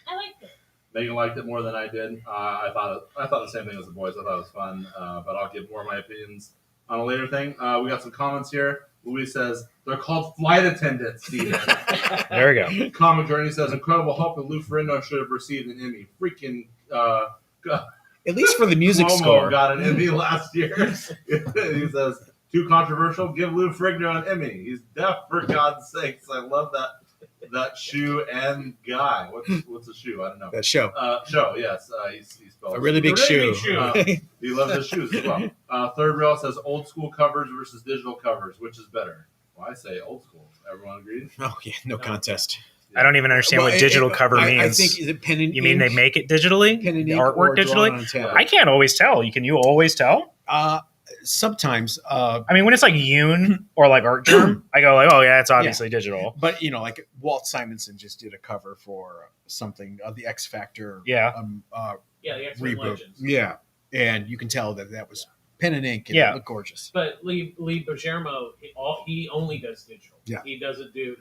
[SPEAKER 5] I liked it.
[SPEAKER 1] Megan liked it more than I did. I thought the same thing as the boys. I thought it was fun, but I'll give more of my opinions on a later thing. We got some comments here. Louis says they're called flight attendants, Steven.
[SPEAKER 2] There we go.
[SPEAKER 1] Comic Journey says incredible help and Lou Ferrigno should have received an Emmy. Freaking
[SPEAKER 3] At least for the music
[SPEAKER 1] Cuomo
[SPEAKER 3] score.
[SPEAKER 1] got an Emmy last year. He says too controversial. Give Lou Ferrigno an Emmy. He's deaf for God's sakes. I love that shoe and guy. What's a shoe? I don't know.
[SPEAKER 3] That show.
[SPEAKER 1] Show. Yes. He spelled
[SPEAKER 3] A really big shoe.
[SPEAKER 1] he loves his shoes as well. Third rail says old school covers versus digital covers. Which is better? Well, I say old school. Everyone agrees?
[SPEAKER 3] Oh, yeah. No contest.
[SPEAKER 2] I don't even understand what digital cover means.
[SPEAKER 3] I think is it pen and
[SPEAKER 2] you mean they make it digitally?
[SPEAKER 3] Pen and
[SPEAKER 2] The
[SPEAKER 3] ink
[SPEAKER 2] artwork
[SPEAKER 3] or drawn on
[SPEAKER 2] digitally?
[SPEAKER 3] tablet?
[SPEAKER 2] I can't always tell. Can you always tell?
[SPEAKER 3] Sometimes.
[SPEAKER 2] I mean, when it's like Yoon or like Art Germ, I go like, oh yeah, it's obviously digital.
[SPEAKER 3] But like Walt Simonson just did a cover for something of the X Factor.
[SPEAKER 2] Yeah.
[SPEAKER 4] The X-Men
[SPEAKER 3] reboot.
[SPEAKER 4] Legends.
[SPEAKER 3] Yeah, and you can tell that was pen and ink. And
[SPEAKER 2] Yeah.
[SPEAKER 3] it looked gorgeous.
[SPEAKER 4] But Lee Bergermo, he only does digital.
[SPEAKER 3] Yeah.
[SPEAKER 4] He doesn't do.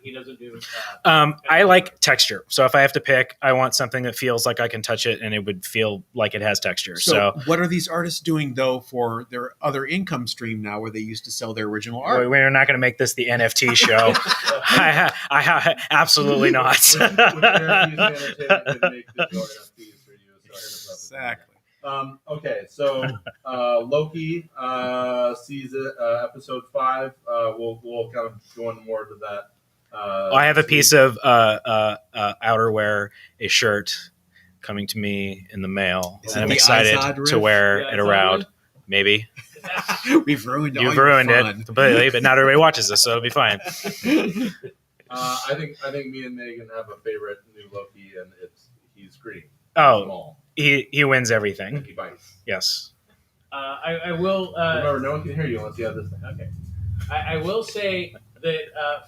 [SPEAKER 2] I like texture. So if I have to pick, I want something that feels like I can touch it and it would feel like it has texture. So
[SPEAKER 3] what are these artists doing though for their other income stream now, where they used to sell their original art?
[SPEAKER 2] we're not going to make this the NFT show. I absolutely not.
[SPEAKER 3] Exactly.
[SPEAKER 1] Okay, so Loki season episode 5. We'll kind of go into more to that.
[SPEAKER 2] I have a piece of outerwear, a shirt coming to me in the mail,
[SPEAKER 3] Is
[SPEAKER 2] and
[SPEAKER 3] it
[SPEAKER 2] I'm
[SPEAKER 3] the
[SPEAKER 2] excited
[SPEAKER 3] Izod riff?
[SPEAKER 2] to wear
[SPEAKER 4] Yeah,
[SPEAKER 2] it
[SPEAKER 4] Izod
[SPEAKER 2] around.
[SPEAKER 4] riff?
[SPEAKER 2] Maybe
[SPEAKER 3] We've ruined. all
[SPEAKER 2] you've
[SPEAKER 3] your
[SPEAKER 2] ruined
[SPEAKER 3] fun.
[SPEAKER 2] it completely, but not everybody watches this, so it'll be fine.
[SPEAKER 1] I think me and Megan have a favorite new Loki, and he's green.
[SPEAKER 2] Oh,
[SPEAKER 1] Small.
[SPEAKER 2] he wins everything.
[SPEAKER 1] He bites.
[SPEAKER 2] Yes.
[SPEAKER 4] I will.
[SPEAKER 1] Remember, no one can hear you unless you have this thing.
[SPEAKER 4] Okay. I will say that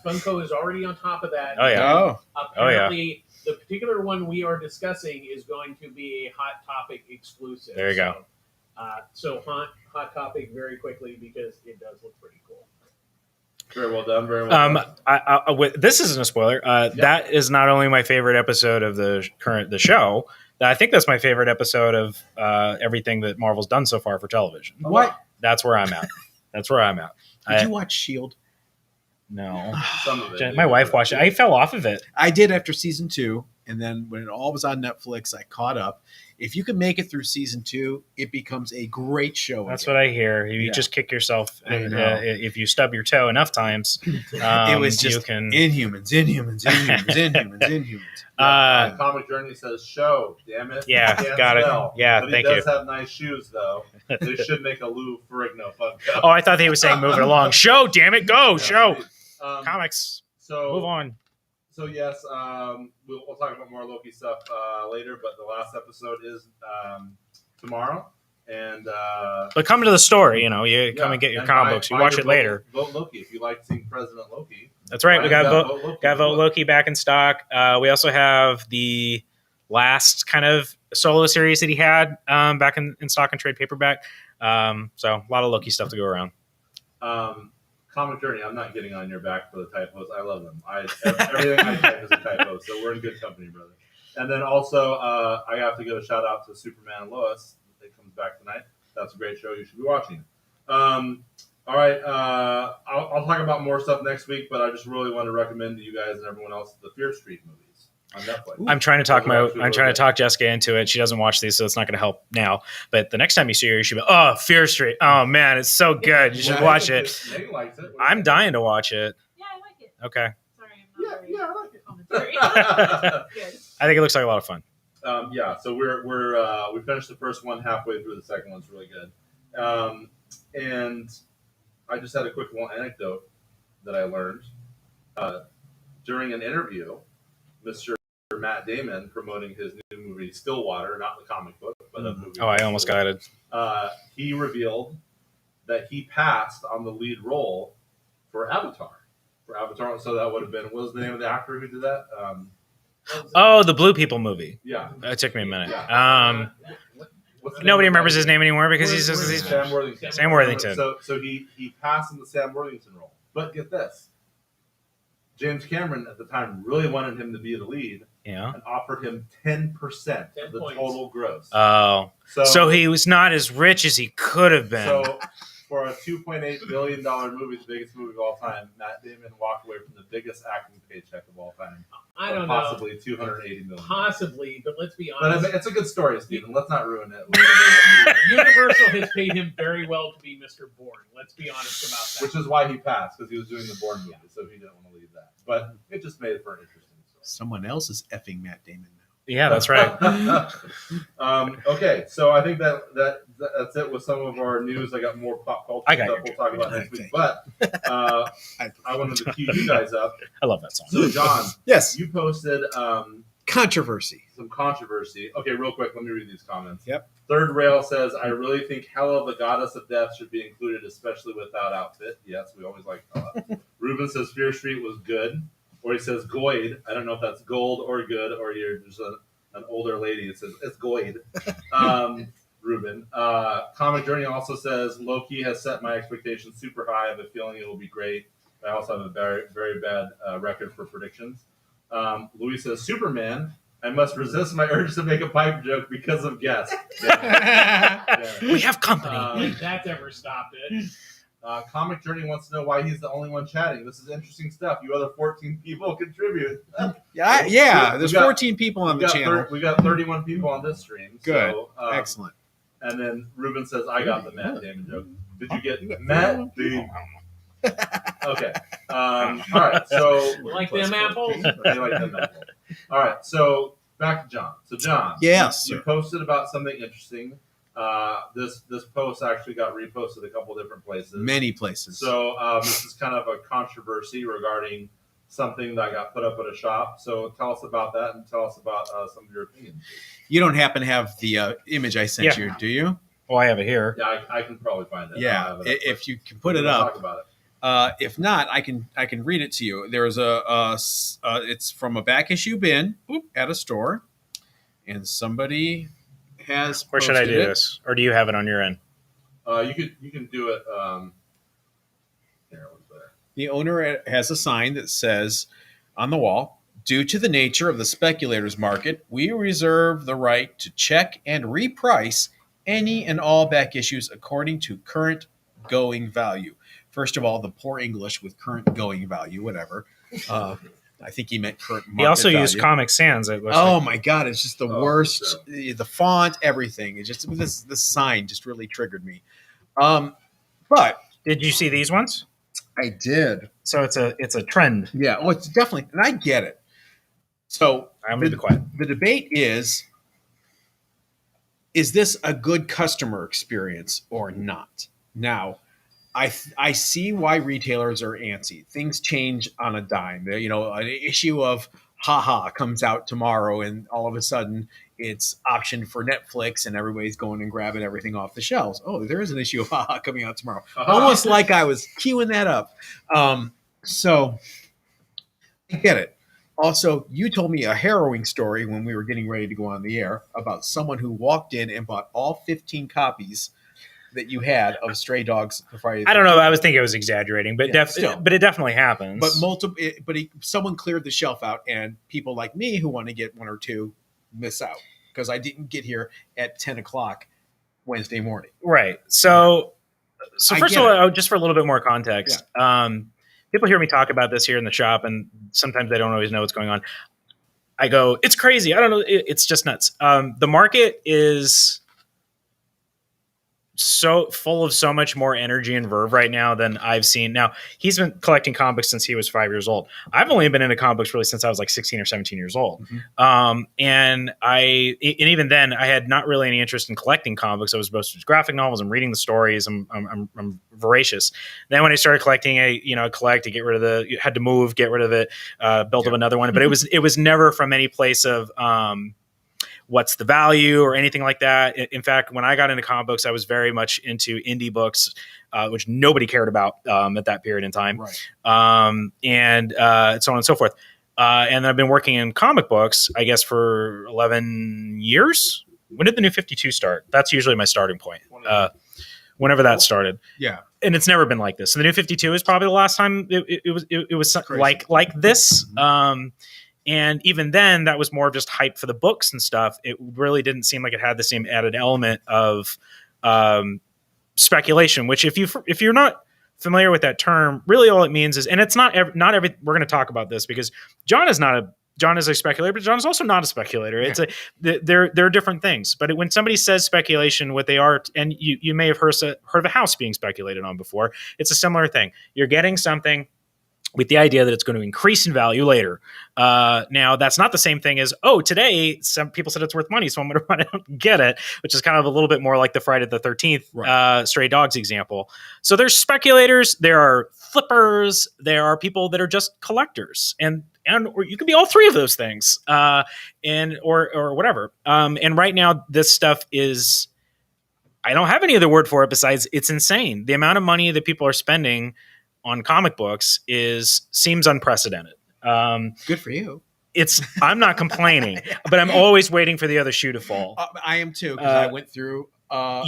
[SPEAKER 4] Funko is already on top of that.
[SPEAKER 2] Oh yeah.
[SPEAKER 3] Oh,
[SPEAKER 4] Apparently, the particular one we are discussing is going to be a Hot Topic exclusive.
[SPEAKER 2] There you go.
[SPEAKER 4] So hot topic very quickly because it does look pretty cool.
[SPEAKER 1] Very well done. Very well done.
[SPEAKER 2] This isn't a spoiler. That is not only my favorite episode of the show. I think that's my favorite episode of everything that Marvel's done so far for television.
[SPEAKER 3] what?
[SPEAKER 2] That's where I'm at. That's where I'm at.
[SPEAKER 3] Did you watch Shield?
[SPEAKER 2] No.
[SPEAKER 1] Some of it.
[SPEAKER 2] My wife watched it. I fell off of it.
[SPEAKER 3] I did after season 2, and then when it all was on Netflix, I caught up. If you can make it through season 2, it becomes a great show.
[SPEAKER 2] That's what I hear. You just kick yourself.
[SPEAKER 3] I know.
[SPEAKER 2] If you stub your toe enough times,
[SPEAKER 3] it was just
[SPEAKER 2] you can.
[SPEAKER 3] Inhumans.
[SPEAKER 1] Comic Journey says show. Damn it.
[SPEAKER 2] Yeah,
[SPEAKER 1] Can't
[SPEAKER 2] got it.
[SPEAKER 1] spell.
[SPEAKER 2] Yeah,
[SPEAKER 1] but
[SPEAKER 2] thank
[SPEAKER 1] he
[SPEAKER 2] you.
[SPEAKER 1] does have nice shoes, though. They should make a Lou Ferrigno Funko.
[SPEAKER 2] Oh, I thought he was saying move it along. Show, damn it, go, show.
[SPEAKER 1] Um,
[SPEAKER 2] Comics,
[SPEAKER 1] So
[SPEAKER 2] move on.
[SPEAKER 1] So yes, we'll talk about more Loki stuff later. But the last episode is tomorrow, and
[SPEAKER 2] But come to the store. You come and get your comic books. You watch it later.
[SPEAKER 1] Vote Loki if you like seeing President Loki.
[SPEAKER 2] That's right. We got Vote
[SPEAKER 1] Loki.
[SPEAKER 2] Loki back in stock. We also have the last kind of solo series that he had back in stock and trade paperback. So a lot of Loki stuff to go around.
[SPEAKER 1] Comic Journey, I'm not getting on your back for the typos. I love them. Everything I type is a typo, so we're in good company, brother. And then also, I have to give a shout out to Superman and Lois. It comes back tonight. That's a great show. You should be watching. All right. I'll talk about more stuff next week, but I just really want to recommend to you guys and everyone else the Fear Street movies on Netflix.
[SPEAKER 2] I'm trying to talk Jessica into it. She doesn't watch these, so it's not going to help now. But the next time you see her, you should be, Fear Street. Oh man, it's so good. You should watch it.
[SPEAKER 1] Megan likes it.
[SPEAKER 2] I'm dying to watch it.
[SPEAKER 5] Yeah, I like it.
[SPEAKER 2] Okay.
[SPEAKER 5] Sorry, I'm not very
[SPEAKER 1] I like it.
[SPEAKER 5] commentary. Good.
[SPEAKER 2] I think it looks like a lot of fun.
[SPEAKER 1] So we finished the first one halfway through. The second one's really good. And I just had a quick little anecdote that I learned during an interview. Mr. Matt Damon promoting his new movie Stillwater, not the comic book, but a movie.
[SPEAKER 2] Oh, I almost got it.
[SPEAKER 1] He revealed that he passed on the lead role for Avatar. So that would have been, what was the name of the actor who did that?
[SPEAKER 2] Oh, the Blue People movie.
[SPEAKER 1] Yeah.
[SPEAKER 2] That took me a minute.
[SPEAKER 1] Yeah. What's the name
[SPEAKER 2] Nobody
[SPEAKER 1] of
[SPEAKER 2] remembers
[SPEAKER 1] that?
[SPEAKER 2] his name anymore because he's
[SPEAKER 1] Sam Worthington.
[SPEAKER 2] Sam Worthington.
[SPEAKER 1] So he passed in the Sam Worthington role. But get this. James Cameron at the time really wanted him to be the lead
[SPEAKER 2] Yeah.
[SPEAKER 1] and offered him 10% of the
[SPEAKER 4] points.
[SPEAKER 1] total gross.
[SPEAKER 2] Oh. So he was not as rich as he could have been.
[SPEAKER 1] So for a $2.8 billion movie, the biggest movie of all time, Matt Damon walked away from the biggest acting paycheck of all time.
[SPEAKER 4] I don't know.
[SPEAKER 1] Possibly $280 million.
[SPEAKER 4] Possibly, but let's be
[SPEAKER 1] But
[SPEAKER 4] honest.
[SPEAKER 1] it's a good story, Stephen. Let's not ruin it.
[SPEAKER 4] Universal has paid him very well to be Mr. Bourne. Let's be honest about that.
[SPEAKER 1] Which is why he passed, because he was doing the Bourne movie, so he didn't want to leave that. But it just made it for an interesting story.
[SPEAKER 3] Someone else is effing Matt Damon now.
[SPEAKER 2] Yeah, that's right.
[SPEAKER 1] Okay, so I think that's it with some of our news. I got more pop culture
[SPEAKER 2] I got
[SPEAKER 1] stuff
[SPEAKER 2] your
[SPEAKER 1] we'll talk about next
[SPEAKER 3] Okay.
[SPEAKER 1] week. But I wanted to cue you guys up.
[SPEAKER 2] I love that song.
[SPEAKER 1] So, John,
[SPEAKER 3] Yes.
[SPEAKER 1] you posted
[SPEAKER 3] Controversy.
[SPEAKER 1] some controversy. Okay, real quick, let me read these comments.
[SPEAKER 3] Yep.
[SPEAKER 1] Third Rail says, I really think Hela, the goddess of death, should be included, especially without outfit. Yes, we always like Hela. Ruben says Fear Street was good. Or he says Goyd. I don't know if that's gold or good, or you're just an older lady that says it's Goyd. Ruben. Comic Journey also says Loki has set my expectations super high. I have a feeling it will be great. I also have a very, very bad record for predictions. Louis says Superman. I must resist my urge to make a pipe joke because of guests. Yeah.
[SPEAKER 2] We have company.
[SPEAKER 4] If that's ever stopped it.
[SPEAKER 1] Comic Journey wants to know why he's the only one chatting. This is interesting stuff. You other 14 people contribute.
[SPEAKER 3] Yeah. There's
[SPEAKER 1] We got-
[SPEAKER 3] 14 people on the channel.
[SPEAKER 1] We got 31 people on this stream.
[SPEAKER 3] Good.
[SPEAKER 1] So,
[SPEAKER 3] Excellent.
[SPEAKER 1] And then Ruben says, I got the Matt Damon joke. Did you get
[SPEAKER 3] You got
[SPEAKER 1] Matt Damon? Okay. All right. So
[SPEAKER 4] Like them apples?
[SPEAKER 1] They like them apples. All right. So back to John. So John,
[SPEAKER 3] Yes,
[SPEAKER 1] you
[SPEAKER 3] sir.
[SPEAKER 1] posted about something interesting. This post actually got reposted a couple different places.
[SPEAKER 3] Many places.
[SPEAKER 1] So this is kind of a controversy regarding something that got put up at a shop. So tell us about that and tell us about some of your opinions.
[SPEAKER 3] You don't happen to have the image I sent you, do you?
[SPEAKER 2] Oh, I have it here.
[SPEAKER 1] Yeah, I can probably find it.
[SPEAKER 3] Yeah.
[SPEAKER 1] I'll have it up
[SPEAKER 3] If you can put
[SPEAKER 1] first.
[SPEAKER 3] it
[SPEAKER 1] We'll
[SPEAKER 3] up.
[SPEAKER 1] Talk about it.
[SPEAKER 3] If not, I can read it to you. There's it's from a back issue bin at a store, and somebody has.
[SPEAKER 2] Where should I do
[SPEAKER 3] posted it.
[SPEAKER 2] this? Or do you have it on your end?
[SPEAKER 1] You can do it. Here, what's there?
[SPEAKER 3] The owner has a sign that says on the wall, "Due to the nature of the speculators market, we reserve the right to check and reprice any and all back issues according to current going value." First of all, the poor English with current going value, whatever. I think he meant current market
[SPEAKER 2] He also
[SPEAKER 3] value.
[SPEAKER 2] used Comic Sans. It looks
[SPEAKER 3] Oh
[SPEAKER 2] like.
[SPEAKER 3] my god, it's just the worst.
[SPEAKER 1] so.
[SPEAKER 3] The font, everything. It's just this sign just really triggered me. But
[SPEAKER 2] Did you see these ones?
[SPEAKER 3] I did.
[SPEAKER 2] So it's a trend.
[SPEAKER 3] Yeah. Oh, it's definitely, and I get it. So
[SPEAKER 2] I'm going to be quiet.
[SPEAKER 3] the debate is this a good customer experience or not? Now, I see why retailers are antsy. Things change on a dime. You know, an issue of Haha comes out tomorrow, and all of a sudden it's optioned for Netflix, and everybody's going and grabbing everything off the shelves. Oh, there is an issue of Haha coming out tomorrow. Almost like I was queuing that up. So I get it. Also, you told me a harrowing story when we were getting ready to go on the air about someone who walked in and bought all 15 copies that you had of Stray Dogs for Friday.
[SPEAKER 2] I don't know. I was thinking I was exaggerating, but
[SPEAKER 3] Yeah, still.
[SPEAKER 2] but it definitely happens.
[SPEAKER 3] But someone cleared the shelf out, and people like me who want to get one or two miss out because I didn't get here at 10 o'clock Wednesday morning.
[SPEAKER 2] Right. So
[SPEAKER 3] I
[SPEAKER 2] first
[SPEAKER 3] get
[SPEAKER 2] of all, just for a little bit more context,
[SPEAKER 3] Yeah.
[SPEAKER 2] People hear me talk about this here in the shop, and sometimes they don't always know what's going on. I go, it's crazy. I don't know. It's just nuts. The market is so full of so much more energy and verve right now than I've seen. Now, he's been collecting comic books since he was 5 years old. I've only been into comic books really since I was like 16 or 17 years old. And even then I had not really any interest in collecting comics. I was mostly graphic novels and reading the stories. I'm voracious. Then when I started collecting, to get rid of had to move, get rid of it, build up another one. But it was never from any place of, what's the value or anything like that. In fact, when I got into comic books, I was very much into indie books, which nobody cared about at that period in time,
[SPEAKER 3] Right.
[SPEAKER 2] and so on and so forth. And I've been working in comic books, I guess, for 11 years. When did the New 52 start? That's usually my starting point. Whenever that started.
[SPEAKER 3] Yeah.
[SPEAKER 2] And it's never been like this. So the New 52 is probably the last time it was
[SPEAKER 3] Crazy.
[SPEAKER 2] like this. And even then, that was more of just hype for the books and stuff. It really didn't seem like it had the same added element of speculation, which if you're not familiar with that term, really all it means is, and it's not every. We're going to talk about this because John is a speculator, but John is also not a speculator. It's they're different things. But when somebody says speculation, what they are, and you may have heard of a house being speculated on before, it's a similar thing. You're getting something with the idea that it's going to increase in value later. Now, that's not the same thing as, today some people said it's worth money, so I'm going to run out and get it, which is kind of a little bit more like the Friday the 13th Stray Dogs example. So there's speculators, there are flippers, there are people that are just collectors, and or you could be all three of those things, or whatever. And right now, this stuff is, I don't have any other word for it besides it's insane. The amount of money that people are spending on comic books seems unprecedented.
[SPEAKER 3] Good for you.
[SPEAKER 2] I'm not complaining, but I'm always waiting for the other shoe to fall.
[SPEAKER 3] I am too, because I went through a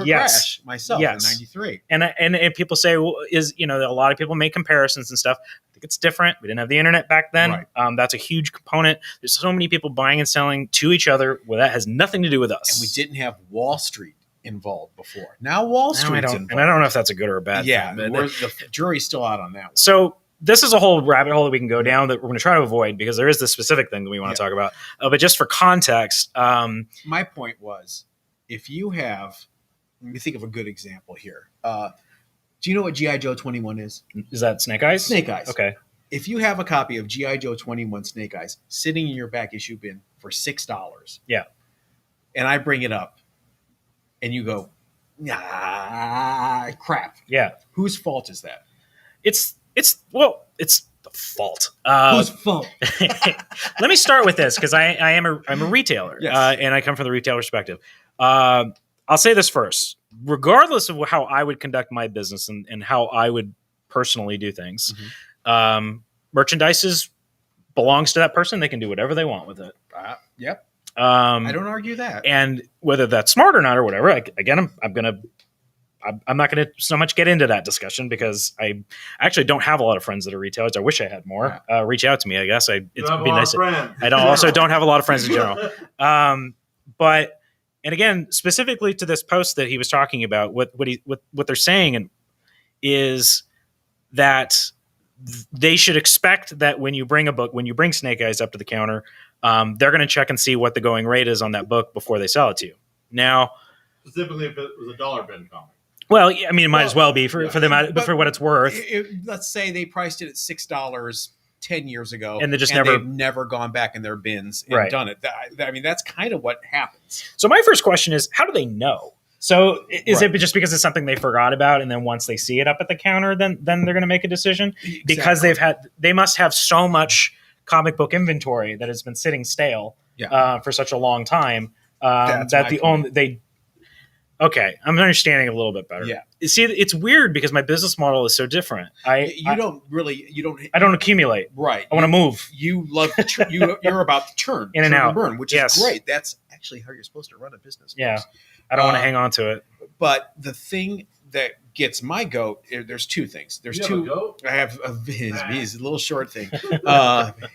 [SPEAKER 3] crash myself in '93.
[SPEAKER 2] And people say, well, a lot of people make comparisons and stuff. I think it's different. We didn't have the internet back then. Right. That's a huge component. There's so many people buying and selling to each other. Well, that has nothing to do with us.
[SPEAKER 3] And we didn't have Wall Street involved before. Now Wall Street's involved.
[SPEAKER 2] And I don't know if that's a good or a bad
[SPEAKER 3] thing.
[SPEAKER 2] But
[SPEAKER 3] the jury's still out on that one.
[SPEAKER 2] So this is a whole rabbit hole that we can go down that we're going to try to avoid because there is this specific thing that we want to talk about. But just for context.
[SPEAKER 3] My point was, if you have, let me think of a good example here. Do you know what G.I. Joe 21 is?
[SPEAKER 2] Is that Snake Eyes?
[SPEAKER 3] Snake Eyes.
[SPEAKER 2] Okay.
[SPEAKER 3] If you have a copy of G.I. Joe 21 Snake Eyes sitting in your back issue bin for $6.
[SPEAKER 2] Yeah.
[SPEAKER 3] And I bring it up. And you go, crap.
[SPEAKER 2] Yeah.
[SPEAKER 3] Whose fault is that?
[SPEAKER 2] It's the fault.
[SPEAKER 3] Whose fault?
[SPEAKER 2] Let me start with this because I'm a retailer,
[SPEAKER 3] yes.
[SPEAKER 2] And I come from the retail perspective. I'll say this first, regardless of how I would conduct my business and how I would personally do things. Mm-hmm. Merchandise belongs to that person. They can do whatever they want with it.
[SPEAKER 3] Yep. I don't argue that.
[SPEAKER 2] And whether that's smart or not or whatever, I'm not going to so much get into that discussion because I actually don't have a lot of friends that are retailers. I wish I had more. Reach out to me, I guess. It'd be nice. I don't have a lot of friends in general. But, and again, specifically to this post that he was talking about, what they're saying is that they should expect that when you bring Snake Eyes up to the counter, they're going to check and see what the going rate is on that book before they sell it to you. Now,
[SPEAKER 1] specifically if it was a dollar bin comic.
[SPEAKER 2] Well, I mean, it might as well be for them, but for what it's worth.
[SPEAKER 3] Let's say they priced it at $6 10 years ago,
[SPEAKER 2] and
[SPEAKER 3] they've never gone back in their bins and done it. I mean, that's kind of what happens.
[SPEAKER 2] So my first question is, how do they know? So is it just because it's something they forgot about, and then once they see it up at the counter, then they're going to make a decision? Exactly. Because they must have so much comic book inventory that has been sitting stale for such a long time Okay, I'm understanding a little bit better.
[SPEAKER 3] Yeah.
[SPEAKER 2] See, it's weird because my business model is so different. I don't accumulate.
[SPEAKER 3] Right.
[SPEAKER 2] I want to move.
[SPEAKER 3] You love you're about to turn
[SPEAKER 2] in and out,
[SPEAKER 3] burn, which is great. That's actually how you're supposed to run a business.
[SPEAKER 2] Yeah. I don't want to hang on to it.
[SPEAKER 3] But the thing that gets my goat, there's two things. There's
[SPEAKER 1] you
[SPEAKER 3] two.
[SPEAKER 1] Have a goat?
[SPEAKER 3] I have he's a little short thing.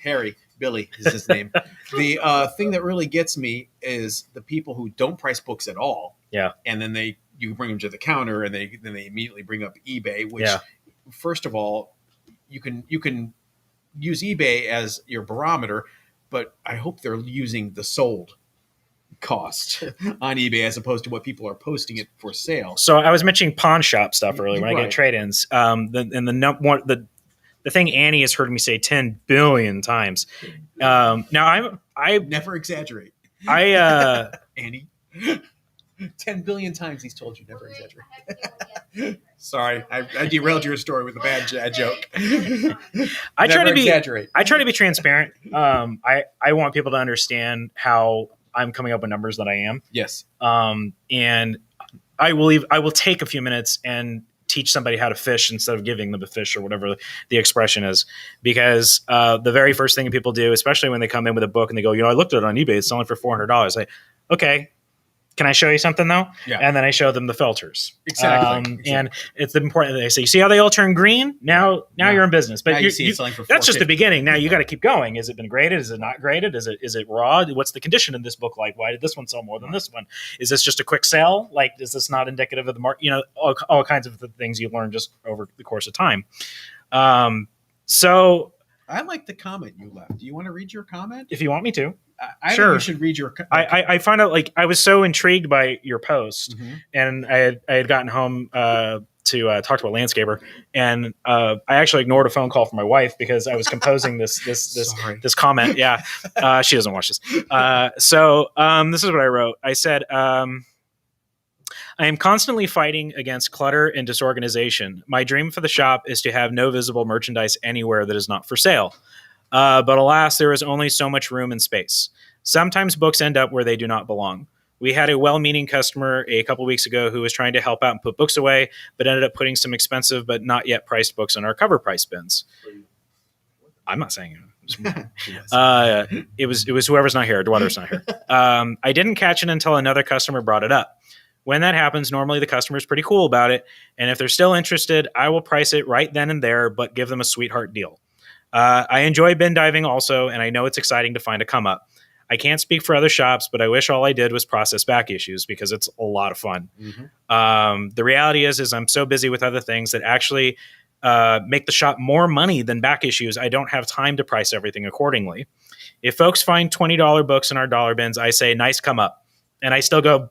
[SPEAKER 3] Harry. Billy is his name. The thing that really gets me is the people who don't price books at all.
[SPEAKER 2] Yeah.
[SPEAKER 3] And then you bring them to the counter and they immediately bring up eBay, which first of all, you can use eBay as your barometer, but I hope they're using the sold cost on eBay as opposed to what people are posting it for sale.
[SPEAKER 2] So I was mentioning pawn shop stuff earlier when I get trade-ins. The thing Annie has heard me say 10 billion times. Now I
[SPEAKER 3] never exaggerate. Annie, 10 billion times he's told you never exaggerate. Sorry, I derailed your story with a bad joke.
[SPEAKER 2] I try to be transparent. I want people to understand how I'm coming up with numbers that I am.
[SPEAKER 3] Yes.
[SPEAKER 2] And I will take a few minutes and teach somebody how to fish instead of giving them a fish or whatever the expression is, because the very first thing people do, especially when they come in with a book and they go, I looked at it on eBay, it's selling for $400. Okay, can I show you something though?
[SPEAKER 3] Yeah.
[SPEAKER 2] And then I show them the filters.
[SPEAKER 3] Exactly.
[SPEAKER 2] And it's important that they say, you see how they all turn green? Now you're in business. But
[SPEAKER 3] Now you see it selling for
[SPEAKER 2] that's just the
[SPEAKER 3] $4.50.
[SPEAKER 2] beginning. Now you got to keep going. Is it been graded? Is it not graded? Is it raw? What's the condition in this book like? Why did this one sell more than this one? Is this just a quick sale? Like, is this not indicative of the market? You know, all kinds of the things you learn just over the course of time. So
[SPEAKER 3] I like the comment you left. Do you want to read your comment?
[SPEAKER 2] if you want me to,
[SPEAKER 3] I
[SPEAKER 2] Sure.
[SPEAKER 3] think you should read your.
[SPEAKER 2] I found out, like, I was so intrigued by your post,
[SPEAKER 3] Mhm.
[SPEAKER 2] and I had gotten home to talk to a landscaper, and I actually ignored a phone call from my wife because I was composing this
[SPEAKER 3] Sorry.
[SPEAKER 2] this comment. Yeah, she doesn't watch this. So this is what I wrote. I said, I am constantly fighting against clutter and disorganization. My dream for the shop is to have no visible merchandise anywhere that is not for sale. But alas, there is only so much room and space. Sometimes books end up where they do not belong. We had a well-meaning customer a couple weeks ago who was trying to help out and put books away, but ended up putting some expensive but not yet priced books in our cover price bins. I'm not saying it. It was whoever's not here. Dweather's not here. I didn't catch it until another customer brought it up. When that happens, normally the customer is pretty cool about it, and if they're still interested, I will price it right then and there, but give them a sweetheart deal. I enjoy bin diving also, and I know it's exciting to find a come up. I can't speak for other shops, but I wish all I did was process back issues because it's a lot of fun.
[SPEAKER 3] Mhm.
[SPEAKER 2] The reality is I'm so busy with other things that actually make the shop more money than back issues. I don't have time to price everything accordingly. If folks find $20 books in our dollar bins, I say, nice come up. And I still go,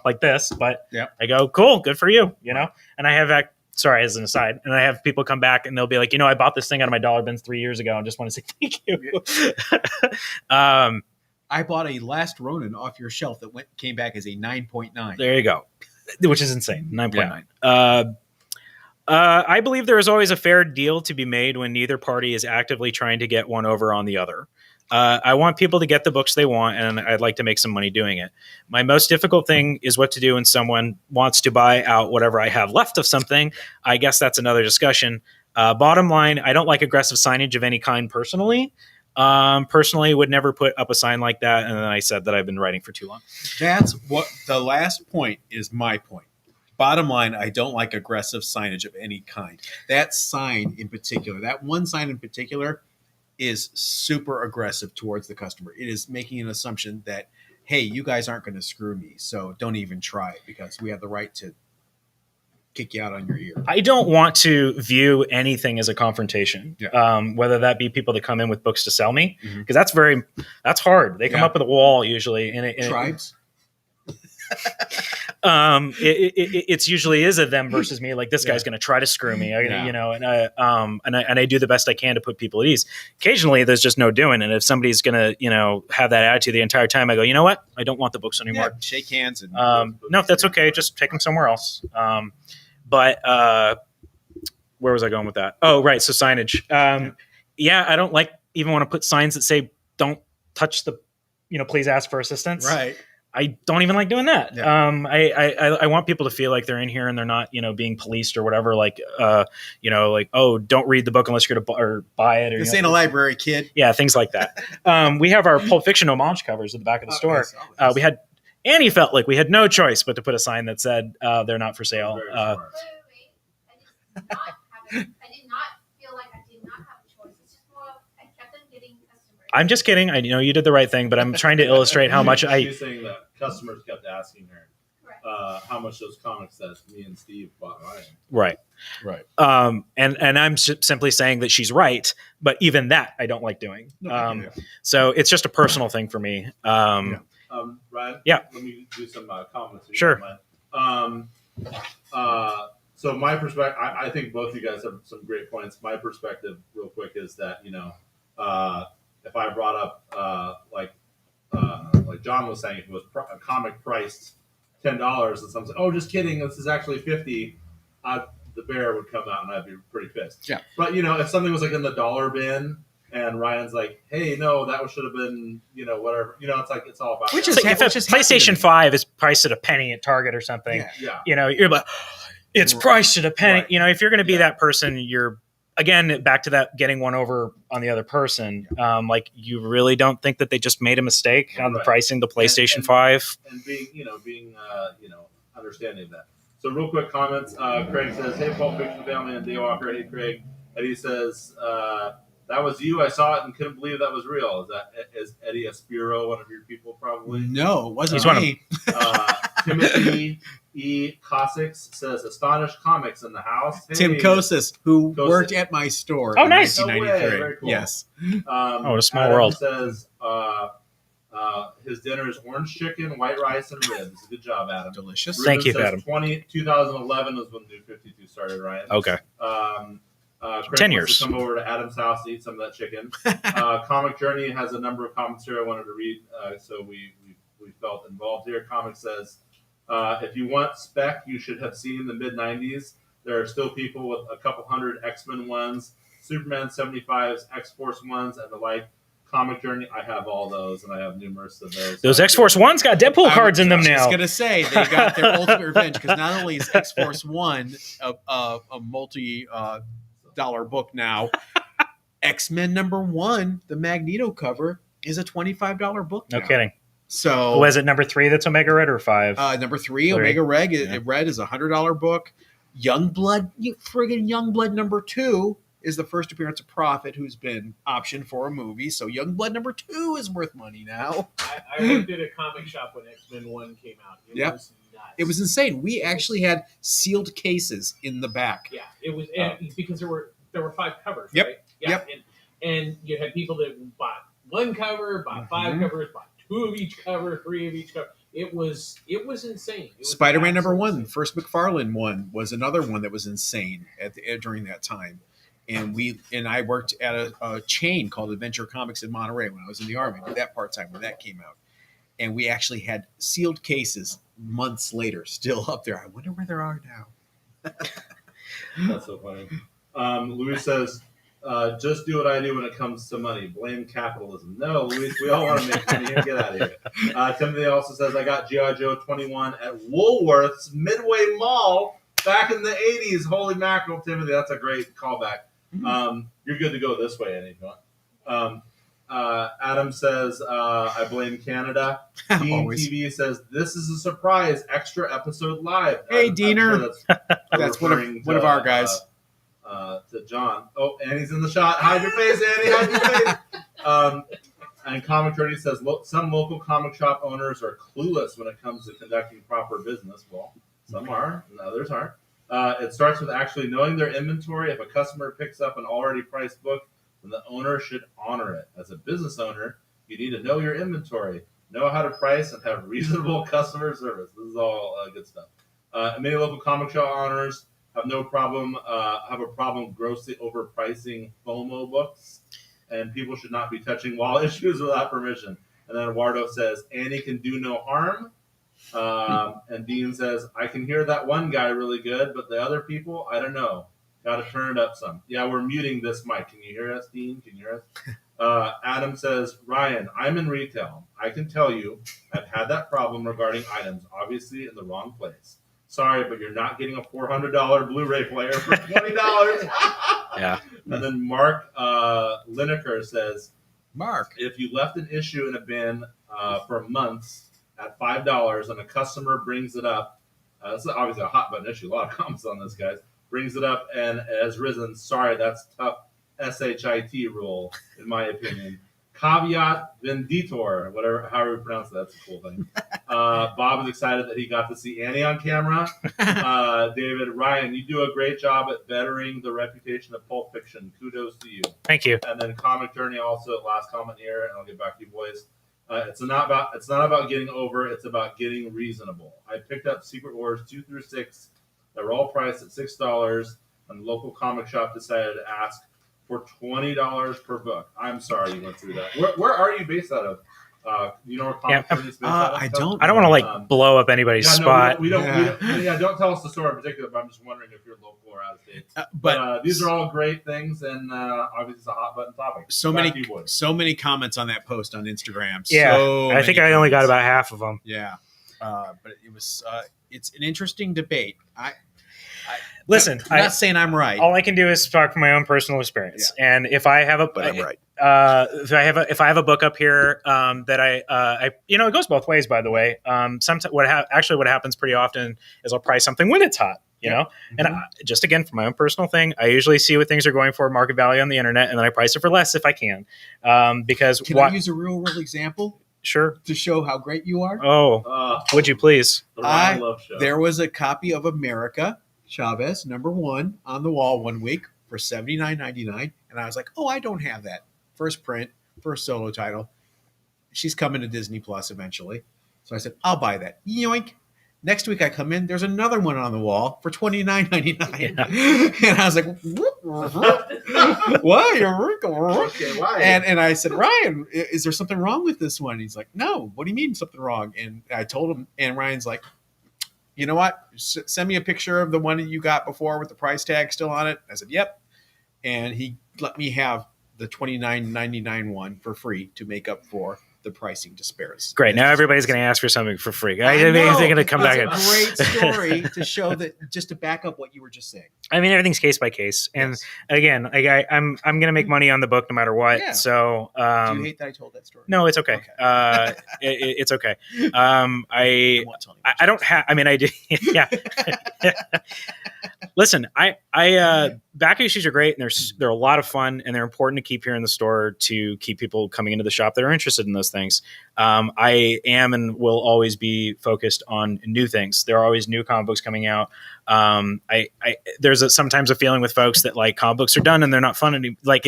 [SPEAKER 2] like this, but
[SPEAKER 3] Yep.
[SPEAKER 2] I go, cool, good for you, And I have sorry, as an aside, and I have people come back and they'll be like, I bought this thing out of my dollar bins 3 years ago and just want to say thank you.
[SPEAKER 3] I bought a Last Ronin off your shelf that came back as a 9.9.
[SPEAKER 2] There you go, which is insane, 9.9. I believe there is always a fair deal to be made when neither party is actively trying to get one over on the other. I want people to get the books they want, and I'd like to make some money doing it. My most difficult thing is what to do when someone wants to buy out whatever I have left of something. I guess that's another discussion. Bottom line, I don't like aggressive signage of any kind personally. Personally, would never put up a sign like that. And then I said that I've been writing for too long.
[SPEAKER 3] That's what the last point is. My point. Bottom line, I don't like aggressive signage of any kind. That sign in particular, that one sign in particular, is super aggressive towards the customer. It is making an assumption that, hey, you guys aren't going to screw me, so don't even try it because we have the right to kick you out on your ear.
[SPEAKER 2] I don't want to view anything as a confrontation, whether that be people that come in with books to sell me, because that's hard. They come up with a wall usually, and
[SPEAKER 3] Tribes.
[SPEAKER 2] It's usually is a them versus me. Like this guy's going to try to screw me, and I do the best I can to put people at ease. Occasionally, there's just no doing, and if somebody's going to have that attitude the entire time, I go, you know what? I don't want the books anymore.
[SPEAKER 3] Yeah, shake hands and
[SPEAKER 2] no, that's okay. Just take them somewhere else. But where was I going with that? Oh, right. So signage. I don't even want to put signs that say "Don't touch the," please ask for assistance.
[SPEAKER 3] right.
[SPEAKER 2] I don't even like doing that.
[SPEAKER 3] Yeah.
[SPEAKER 2] I want people to feel like they're in here and they're not, being policed or whatever. Like, oh, don't read the book unless you're going to buy it. Or
[SPEAKER 3] This ain't a library, kid.
[SPEAKER 2] Yeah, things like that. We have our Pulp Fiction homage covers at the back of the store.
[SPEAKER 3] Yes.
[SPEAKER 2] Annie felt like we had no choice but to put a sign that said they're not for sale.
[SPEAKER 5] Wait. I did not feel like I did not have a choice. It's just more I kept on getting customers.
[SPEAKER 2] I'm just kidding. I know you did the right thing, but I'm trying to illustrate how much
[SPEAKER 1] She's saying that customers kept asking her
[SPEAKER 5] Correct.
[SPEAKER 1] how much those comics that me and Steve bought.
[SPEAKER 2] right. And I'm simply saying that she's right, but even that I don't like doing. So it's just a personal thing for me.
[SPEAKER 1] Ryan?
[SPEAKER 2] Yeah.
[SPEAKER 1] Let me do some comments. If you
[SPEAKER 2] Sure.
[SPEAKER 1] don't mind. So my perspective, I think both you guys have some great points. My perspective, real quick, is that if I brought up like John was saying, if it was a comic priced $10, and someone said, "Oh, just kidding, this is actually $50," the bear would come out and I'd be pretty pissed.
[SPEAKER 3] Yeah.
[SPEAKER 1] But if something was like in the dollar bin and Ryan's like, "Hey, no, that should have been whatever," it's like it's all about.
[SPEAKER 3] Which
[SPEAKER 2] It's like if a
[SPEAKER 3] which is happening.
[SPEAKER 2] PlayStation 5 is priced at a penny at Target or something,
[SPEAKER 3] Yeah.
[SPEAKER 1] yeah.
[SPEAKER 2] you're like, it's priced at a penny.
[SPEAKER 1] Right.
[SPEAKER 2] If you're going to be that person, you're again, back to that getting one over on the other person. Like, you really don't think that they just made a mistake on the pricing, the PlayStation 5?
[SPEAKER 1] And being understanding of that. So real quick comments. Craig says, "Hey, Pulp Fiction family and Daywalker." Hey, Craig. Eddie says, "That was you. I saw it and couldn't believe that was real." Is Eddie Aspiro one of your people? Probably.
[SPEAKER 3] No, it wasn't
[SPEAKER 2] He's
[SPEAKER 3] me.
[SPEAKER 1] Timothy E. Cossix says, "Astonished Comics in the house." Hey,
[SPEAKER 3] Tim Kosis, who
[SPEAKER 1] Kosis.
[SPEAKER 3] worked at my store
[SPEAKER 2] Oh,
[SPEAKER 3] in
[SPEAKER 2] nice.
[SPEAKER 3] 1993.
[SPEAKER 1] No way. Very cool.
[SPEAKER 3] Yes.
[SPEAKER 2] What a small
[SPEAKER 1] Adam
[SPEAKER 2] world.
[SPEAKER 1] Says his dinner is orange chicken, white rice, and ribs. Good job, Adam.
[SPEAKER 3] Delicious.
[SPEAKER 2] Thank you,
[SPEAKER 1] says
[SPEAKER 2] Adam.
[SPEAKER 1] 2011 was when New 52 started, Ryan.
[SPEAKER 2] Okay.
[SPEAKER 1] Craig
[SPEAKER 2] 10
[SPEAKER 1] wants
[SPEAKER 2] years.
[SPEAKER 1] to come over to Adam's house to eat some of that chicken. Comic Journey has a number of comments here I wanted to read, so we felt involved here. Comic says, if you want spec, you should have seen the mid-90s. There are still people with a couple hundred X-Men ones, Superman 75s, X-Force ones, and the like. Comic Journey, I have all those, and I have numerous of those.
[SPEAKER 2] Those X-Force 1's got Deadpool cards in them now.
[SPEAKER 3] I was going to say, they got their ultimate revenge, because not only is X-Force 1 a multi-dollar book now, X-Men #1, the Magneto cover, is a $25 book now.
[SPEAKER 2] No kidding.
[SPEAKER 3] So,
[SPEAKER 2] Was it number 3 that's Omega Red or 5?
[SPEAKER 3] #3, Omega Red, Red is a $100 book. Youngblood, Youngblood #2 is the first appearance of Prophet, who's been optioned for a movie. So Youngblood #2 is worth money now.
[SPEAKER 4] I worked at a comic shop when X-Men 1 came out. It was nuts.
[SPEAKER 3] It was insane. We actually had sealed cases in the back.
[SPEAKER 4] Yeah, it was because there were 5 covers.
[SPEAKER 3] Yep.
[SPEAKER 4] Right? Yeah, and you had people that bought one cover, bought 5 covers, bought 2 of each cover, 3 of each cover. It was insane. It was
[SPEAKER 3] Spider-Man #1,
[SPEAKER 4] insane.
[SPEAKER 3] the first McFarlane one, was another one that was insane during that time. And I worked at a chain called Adventure Comics in Monterey when I was in the Army. I did that part-time when that came out. And we actually had sealed cases months later still up there. I wonder where they are now.
[SPEAKER 1] That's so funny. Luis says, just do what I do when it comes to money. Blame capitalism. No, Luis, we all want to make money. Get out of here. Timothy also says, I got G.I. Joe 21 at Woolworth's Midway Mall back in the 80s. Holy mackerel, Timothy. That's a great callback. You're good to go this way, Andy, if you want. Adam says, I blame Canada. Dean TV says, this is a surprise extra episode live.
[SPEAKER 3] Hey, Diener.
[SPEAKER 1] Sure
[SPEAKER 3] that's one of our guys.
[SPEAKER 1] To John. Oh, Annie's in the shot. Hide your face, Annie. Hide your face. And Comic Journey says, some local comic shop owners are clueless when it comes to conducting proper business. Well, some are, and others aren't. It starts with actually knowing their inventory. If a customer picks up an already priced book, then the owner should honor it. As a business owner, you need to know your inventory, know how to price, and have reasonable customer service. This is all good stuff. Many local comic shop owners have a problem grossly overpricing FOMO books, and people should not be touching wall issues without permission. And then Eduardo says, Annie can do no harm. And Dean says, I can hear that one guy really good, but the other people, I don't know. Got to turn it up some. Yeah, we're muting this mic. Can you hear us, Dean? Can you hear us? Adam says, Ryan, I'm in retail. I can tell you I've had that problem regarding items, obviously in the wrong place. Sorry, but you're not getting a $400 Blu-ray player for $20.
[SPEAKER 2] Yeah.
[SPEAKER 1] And then Mark Lineker says,
[SPEAKER 3] Mark,
[SPEAKER 1] if you left an issue in a bin for months at $5 and a customer brings it up, this is obviously a hot button issue. A lot of comments on this, guys. Brings it up and has risen. Sorry, that's tough SHIT rule, in my opinion. Caveat venditor, however you pronounce that. That's a cool thing. Bob is excited that he got to see Annie on camera. David, Ryan, you do a great job at bettering the reputation of Pulp Fiction. Kudos to you.
[SPEAKER 2] Thank you.
[SPEAKER 1] And then Comic Journey also, last comment here, and I'll get back to you boys. It's not about getting over, it's about getting reasonable. I picked up Secret Wars 2 through 6. They were all priced at $6, and the local comic shop decided to ask for $20 per book. I'm sorry you went through that. Where are you based out of? You know where Comic Journey is based out of?
[SPEAKER 3] I don't
[SPEAKER 2] want to blow up anybody's spot.
[SPEAKER 1] We don't don't tell us the store in particular, but I'm just wondering if you're local or out of state. But these are all great things, and obviously it's a hot button topic.
[SPEAKER 3] So many comments on that post on Instagram.
[SPEAKER 2] Yeah, I think I only got about half of them.
[SPEAKER 3] Yeah, but it was it's an interesting debate.
[SPEAKER 2] Listen,
[SPEAKER 3] I'm not saying I'm right.
[SPEAKER 2] all I can do is talk from my own personal experience.
[SPEAKER 3] Yeah.
[SPEAKER 2] And if I have a,
[SPEAKER 3] but I'm right.
[SPEAKER 2] if I have a book up here that I it goes both ways, by the way. Sometimes what happens pretty often is I'll price something when it's hot, you know. And just again, for my own personal thing, I usually see what things are going for market value on the internet, and then I price it for less if I can. Because
[SPEAKER 3] I use a real world example?
[SPEAKER 2] Sure.
[SPEAKER 3] To show how great you are?
[SPEAKER 2] Oh, would you please?
[SPEAKER 3] There was a copy of America Chavez #1 on the wall one week for $79.99, and I was like, I don't have that. First print, first solo title. She's coming to Disney Plus eventually. So I said, I'll buy that. Yoink. Next week I come in, there's another one on the wall for $29.99. Yeah. And I was like, why?
[SPEAKER 1] Okay, why?
[SPEAKER 3] And I said, Ryan, is there something wrong with this one? He's like, no, what do you mean something wrong? And I told him, and Ryan's like, you know what? Send me a picture of the one that you got before with the price tag still on it. I said, yep. And he let me have the $29.99 one for free to make up for the pricing disparities.
[SPEAKER 2] Great. Now everybody's going to ask for something for free.
[SPEAKER 3] I know.
[SPEAKER 2] They're going to come back.
[SPEAKER 3] It's a great story to show that, just to back up what you were just saying.
[SPEAKER 2] I mean, everything's case by case, and again, I'm going to make money on the book no matter what.
[SPEAKER 3] Yeah.
[SPEAKER 2] So,
[SPEAKER 3] do you hate that I told that story?
[SPEAKER 2] No, it's okay. It's okay. I don't have. I mean, I do. Yeah. Listen, I back issues are great, and they're a lot of fun, and they're important to keep here in the store to keep people coming into the shop that are interested in those things. I am and will always be focused on new things. There are always new comic books coming out. There's sometimes a feeling with folks that like comic books are done and they're not fun anymore. Like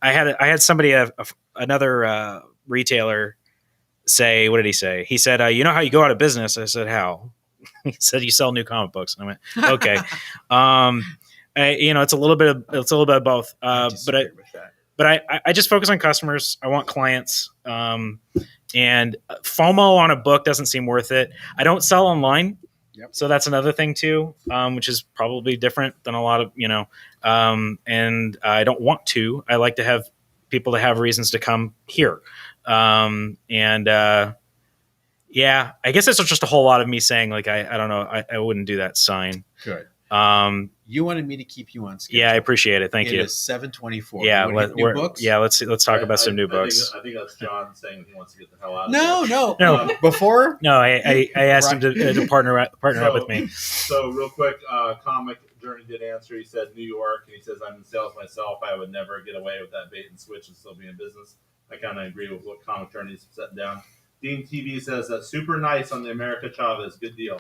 [SPEAKER 2] I had somebody another retailer say, what did he say? He said, you know how you go out of business? I said, how? He said, you sell new comic books. And I went, okay. It's a little bit of both. But I just focus on customers. I want clients. And FOMO on a book doesn't seem worth it. I don't sell online. Yep. So that's another thing too, which is probably different than a lot of, and I don't want to. I like to have people to have reasons to come here. Yeah, I guess it's just a whole lot of me saying like, I don't know. I wouldn't do that sign.
[SPEAKER 3] Good. You wanted me to keep you on schedule.
[SPEAKER 2] Yeah, I appreciate it. Thank you.
[SPEAKER 3] It is 7:24.
[SPEAKER 2] Yeah,
[SPEAKER 3] new books?
[SPEAKER 2] Yeah, let's talk about some new books.
[SPEAKER 1] I think that's John saying he wants to get the hell out of
[SPEAKER 3] No. Before?
[SPEAKER 2] No, I asked him to partner up with me.
[SPEAKER 1] So real quick, Comic Journey did answer. He said New York, and he says, I'm in sales myself. I would never get away with that bait and switch and still be in business. I kind of agree with what Comic Journey is setting down. Dean TV says that's super nice on the America Chavez. Good deal.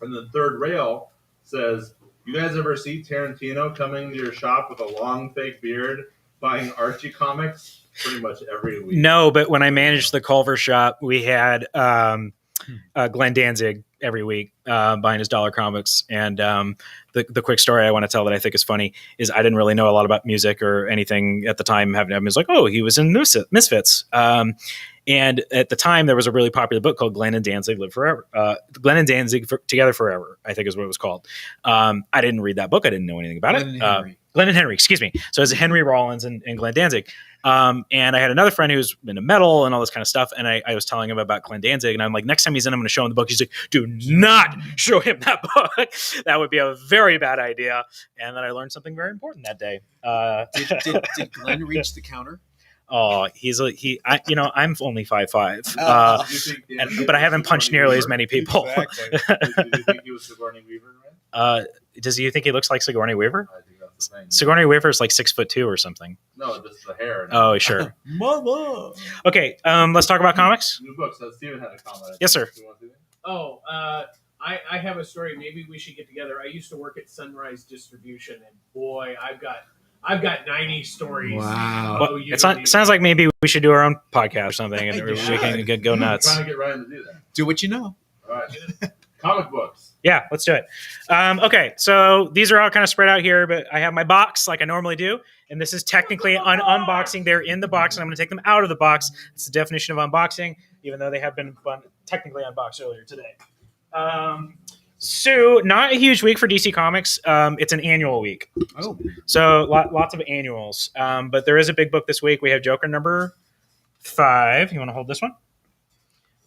[SPEAKER 1] And the Third Rail says, you guys ever see Tarantino coming to your shop with a long fake beard buying Archie comics pretty much every week?
[SPEAKER 2] No, but when I managed the Culver shop, we had Glenn Danzig every week buying his dollar comics. And the quick story I want to tell that I think is funny is I didn't really know a lot about music or anything at the time. I was like, he was in Misfits. And at the time, there was a really popular book called Glenn and Danzig Live Forever. Glenn and Danzig Together Forever, I think is what it was called. I didn't read that book. I didn't know anything about it. Glenn and Henry, excuse me. So it was Henry Rollins and Glenn Danzig. And I had another friend who's into metal and all this kind of stuff. And I was telling him about Glenn Danzig. And I'm like, next time he's in, I'm going to show him the book. He's like, do not show him that book. That would be a very bad idea. And then I learned something very important that day.
[SPEAKER 3] Did Glenn reach the counter?
[SPEAKER 2] Oh, I'm only 5'5", but I haven't punched nearly as many people.
[SPEAKER 1] Exactly. Do you think he was Sigourney Weaver, right?
[SPEAKER 2] Does you think he looks like Sigourney Weaver?
[SPEAKER 1] I think that's the thing.
[SPEAKER 2] Sigourney Weaver is like 6'2" or something.
[SPEAKER 1] No, just the hair.
[SPEAKER 2] Oh, sure.
[SPEAKER 3] Mama.
[SPEAKER 2] Okay, let's talk about comics.
[SPEAKER 1] New books. Steven had a comment.
[SPEAKER 2] Yes, sir.
[SPEAKER 4] I have a story. Maybe we should get together. I used to work at Sunrise Distribution, and boy, I've got 90 stories.
[SPEAKER 3] Wow.
[SPEAKER 2] Well, it sounds like maybe we should do our own podcast or something, and we can go nuts.
[SPEAKER 1] I'm trying to get Ryan to do that.
[SPEAKER 3] Do what you know.
[SPEAKER 1] All right. Comic books.
[SPEAKER 2] Yeah, let's do it. Okay, so these are all kind of spread out here, but I have my box like I normally do, and this is technically an unboxing. They're in the box, and I'm going to take them out of the box. It's the definition of unboxing, even though they have been technically unboxed earlier today. So not a huge week for DC Comics. It's an annual week.
[SPEAKER 3] Oh,
[SPEAKER 2] so lots of annuals. But there is a big book this week. We have Joker number 5. You want to hold this one?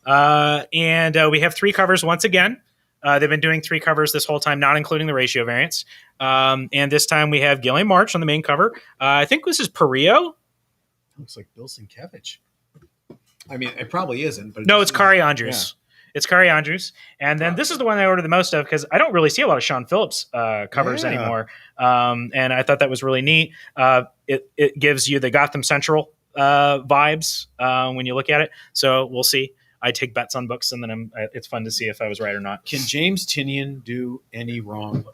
[SPEAKER 2] And we have 3 covers once again. They've been doing 3 covers this whole time, not including the ratio variants. And this time we have Gillian March on the main cover. I think this is Perio.
[SPEAKER 3] Looks like Bill Sienkiewicz. I mean, it probably isn't. But
[SPEAKER 2] No, it's Kari Andrews.
[SPEAKER 3] Yeah.
[SPEAKER 2] It's Kari Andrews. And then this is the one I ordered the most of because I don't really see a lot of Sean Phillips covers anymore. And I thought that was really neat. It gives you the Gotham Central vibes when you look at it. So we'll see. I take bets on books, and then it's fun to see if I was right or not.
[SPEAKER 3] Can James Tynion do any wrong?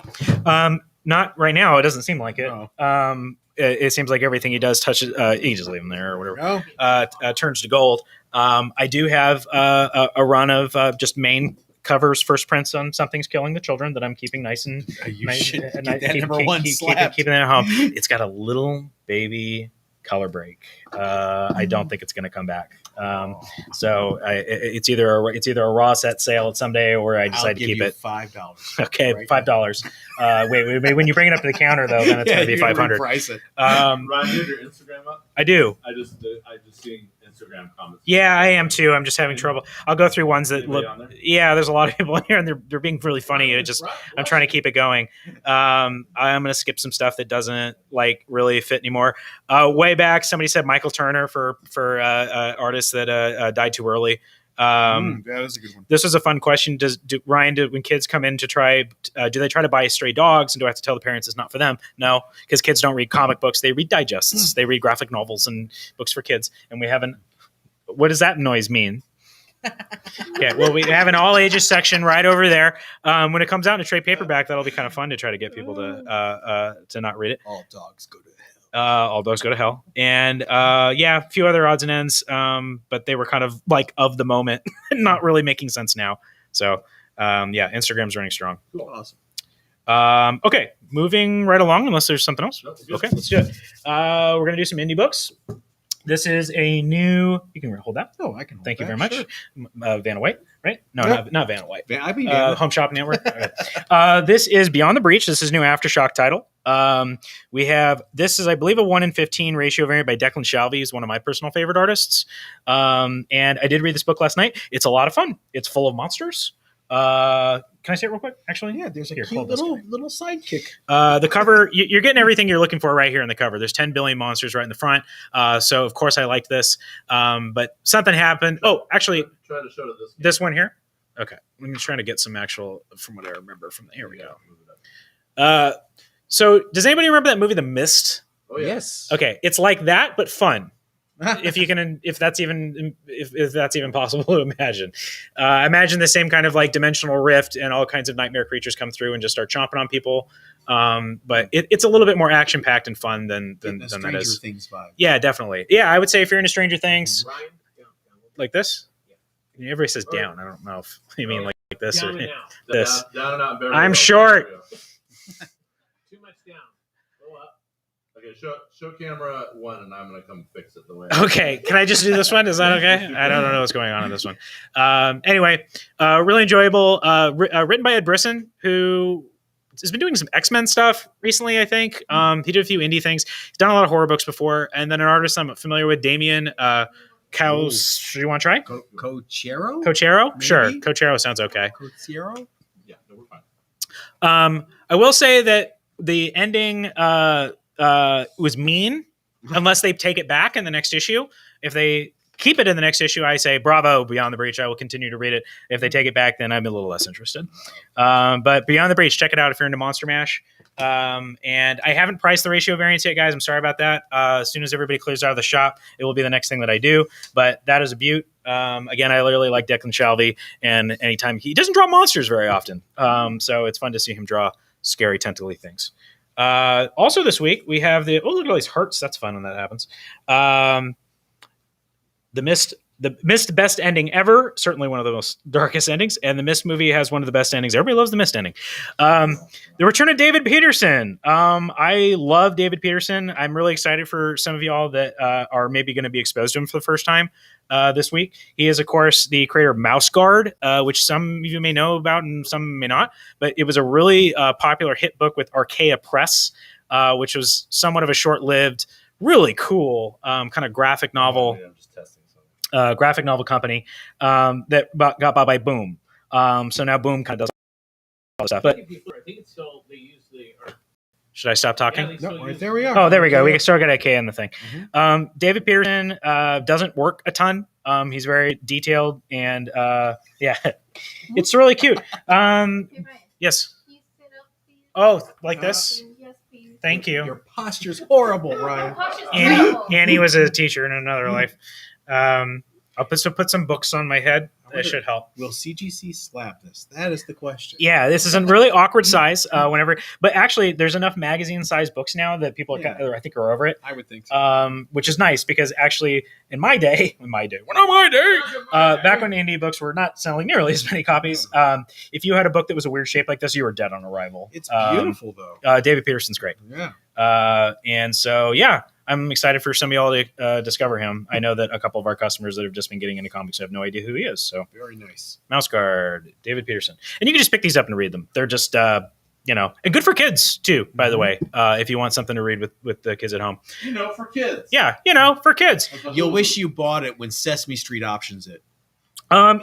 [SPEAKER 2] Not right now. It doesn't seem like it.
[SPEAKER 3] No.
[SPEAKER 2] It seems like everything he does touches. You can just leave him there or whatever.
[SPEAKER 3] No.
[SPEAKER 2] Turns to gold. I do have a run of just main covers, first prints on Something's Killing the Children that I'm keeping nice and
[SPEAKER 3] You
[SPEAKER 2] nice,
[SPEAKER 3] should
[SPEAKER 2] and
[SPEAKER 3] get that number one slab.
[SPEAKER 2] keeping it at home. It's got a little baby color break. I don't think it's going to come back. So it's either a raw set sale at someday, or I decide to keep it.
[SPEAKER 3] $5.
[SPEAKER 2] Okay,
[SPEAKER 3] Right
[SPEAKER 2] $5. Wait. When you bring it up to the counter, though, then it's going to be $500.
[SPEAKER 3] Price it.
[SPEAKER 1] Ryan, you have your Instagram up?
[SPEAKER 2] I do.
[SPEAKER 1] I just seen Instagram comments.
[SPEAKER 2] Yeah, I am too. I'm just having trouble. I'll go through ones that
[SPEAKER 1] Anybody
[SPEAKER 2] look.
[SPEAKER 1] on there?
[SPEAKER 2] Yeah, there's a lot of people in here, and they're being really funny. I'm trying to keep it going. I'm going to skip some stuff that doesn't like really fit anymore. Way back, somebody said Michael Turner for artists that died too early.
[SPEAKER 3] That was a good one.
[SPEAKER 2] This was a fun question. Ryan, when kids come in to try, do they try to buy stray dogs, and do I have to tell the parents it's not for them? No, because kids don't read comic books. They read digests. They read graphic novels and books for kids. And we haven't. What does that noise mean? Okay, well, we have an all ages section right over there. When it comes out in a trade paperback, that'll be kind of fun to try to get people to not read it.
[SPEAKER 3] All dogs go to hell.
[SPEAKER 2] All dogs go to hell. And a few other odds and ends, but they were kind of like of the moment, not really making sense now. So Instagram's running strong.
[SPEAKER 3] Awesome.
[SPEAKER 2] Okay, moving right along, unless there's something else.
[SPEAKER 1] Nope, good.
[SPEAKER 2] Okay, let's do it. We're going to do some indie books. This is a new. You can hold that.
[SPEAKER 3] Oh, I can.
[SPEAKER 2] Thank you
[SPEAKER 3] that,
[SPEAKER 2] very much.
[SPEAKER 3] sure.
[SPEAKER 2] Vanna White, right? No,
[SPEAKER 3] Yep.
[SPEAKER 2] not Vanna White.
[SPEAKER 3] I mean,
[SPEAKER 2] Home Shopping Network. Okay. This is Beyond the Breach. This is new Aftershock title. We have this is, I believe, a 1 in 15 ratio variant by Declan Shalvey. He's one of my personal favorite artists. And I did read this book last night. It's a lot of fun. It's full of monsters. Can I say it real quick? Actually,
[SPEAKER 3] yeah, there's a
[SPEAKER 2] Here,
[SPEAKER 3] cute
[SPEAKER 2] hold this
[SPEAKER 3] little sidekick.
[SPEAKER 2] the cover, you're getting everything you're looking for right here in the cover. There's 10 billion monsters right in the front. So of course I liked this. But something happened. Oh, actually,
[SPEAKER 1] Try to show to
[SPEAKER 2] this one here. Okay. I'm just trying to get some actual from what I remember from here we go. So does anybody remember that movie, The Mist?
[SPEAKER 1] Oh, yeah.
[SPEAKER 3] Yes.
[SPEAKER 2] Okay. It's like that, but fun. if that's even possible to imagine. Imagine the same kind of like dimensional rift and all kinds of nightmare creatures come through and just start chomping on people. But it's a little bit more action packed and fun than that
[SPEAKER 3] Stranger
[SPEAKER 2] is.
[SPEAKER 3] Things vibe.
[SPEAKER 2] Yeah, definitely. Yeah, I would say if you're into Stranger Things
[SPEAKER 4] Ryan,
[SPEAKER 2] like this, everybody says down. I don't know if you mean like this
[SPEAKER 4] down
[SPEAKER 2] or
[SPEAKER 4] and out.
[SPEAKER 2] this.
[SPEAKER 1] Down and out. Beverly
[SPEAKER 2] I'm
[SPEAKER 1] Hills.
[SPEAKER 2] short.
[SPEAKER 1] There we go.
[SPEAKER 4] Too much down. Go up.
[SPEAKER 1] Okay, show camera 1, and I'm gonna come fix it the way.
[SPEAKER 2] Okay, can I just do this one? Is that okay? I don't know what's going on in this one. Anyway, really enjoyable. Written by Ed Brisson, who has been doing some X-Men stuff recently, I think. He did a few indie things. He's done a lot of horror books before. And then an artist I'm familiar with, Damien Cows. Do you want to try?
[SPEAKER 3] Cochero?
[SPEAKER 2] Cochero?
[SPEAKER 3] Maybe?
[SPEAKER 2] Sure. Cochero sounds okay.
[SPEAKER 3] Cochero?
[SPEAKER 1] Yeah, no, we're fine.
[SPEAKER 2] I will say that the ending was mean unless they take it back in the next issue. If they keep it in the next issue, I say bravo, Beyond the Breach. I will continue to read it. If they take it back, then I'm a little less interested. But Beyond the Breach, check it out if you're into Monster Mash. And I haven't priced the ratio variants yet, guys. I'm sorry about that. As soon as everybody clears out of the shop, it will be the next thing that I do. But that is a beaut. Again, I literally like Declan Shalvey, and anytime he doesn't draw monsters very often. So it's fun to see him draw scary, tentacly things. Also this week, we have look at all these hearts. That's fun when that happens. The Mist best ending ever. Certainly one of the most darkest endings. And the Mist movie has one of the best endings. Everybody loves the Mist ending. The return of David Peterson. I love David Peterson. I'm really excited for some of y'all that are maybe going to be exposed to him for the first time this week. He is, of course, the creator of Mouse Guard, which some of you may know about and some may not. But it was a really popular hit book with Archaea Press, which was somewhat of a short-lived, really cool kind of graphic novel.
[SPEAKER 1] I'm just testing something.
[SPEAKER 2] Graphic novel company that got bought by Boom. So now Boom kind of does all this stuff.
[SPEAKER 4] I
[SPEAKER 2] But
[SPEAKER 4] think it's still they use the.
[SPEAKER 2] should I stop talking?
[SPEAKER 4] Yeah,
[SPEAKER 3] No, right there we are.
[SPEAKER 2] Oh, there we go. We still got a K in the thing.
[SPEAKER 3] Mhm.
[SPEAKER 2] David Peterson doesn't work a ton. He's very detailed and yeah, it's really cute.
[SPEAKER 5] Hey, Ryan,
[SPEAKER 2] Yes.
[SPEAKER 5] can you sit up, please?
[SPEAKER 2] Oh, like this.
[SPEAKER 5] Yes, please.
[SPEAKER 2] Thank you.
[SPEAKER 3] Your posture's horrible, Ryan.
[SPEAKER 5] Cautious
[SPEAKER 2] Annie,
[SPEAKER 5] travel.
[SPEAKER 2] Annie was a teacher in another life. I'll put some books on my head. That should help.
[SPEAKER 3] Will CGC slap this? That is the question.
[SPEAKER 2] Yeah, this is a really awkward size. But actually, there's enough magazine-sized books now that people, I think, are over it.
[SPEAKER 3] I would think so.
[SPEAKER 2] Which is nice because actually, in my day, back when indie books were not selling nearly as many copies, if you had a book that was a weird shape like this, you were dead on arrival.
[SPEAKER 3] It's beautiful, though.
[SPEAKER 2] David Peterson's great.
[SPEAKER 3] Yeah.
[SPEAKER 2] And so, yeah, I'm excited for some of y'all to discover him. I know that a couple of our customers that have just been getting into comics have no idea who he is. So,
[SPEAKER 3] Very nice.
[SPEAKER 2] Mouse Guard, David Peterson. And you can just pick these up and read them. They're just, and good for kids, too, by the way, if you want something to read with the kids at home.
[SPEAKER 1] For kids.
[SPEAKER 2] Yeah, for kids.
[SPEAKER 3] You'll wish you bought it when Sesame Street options it.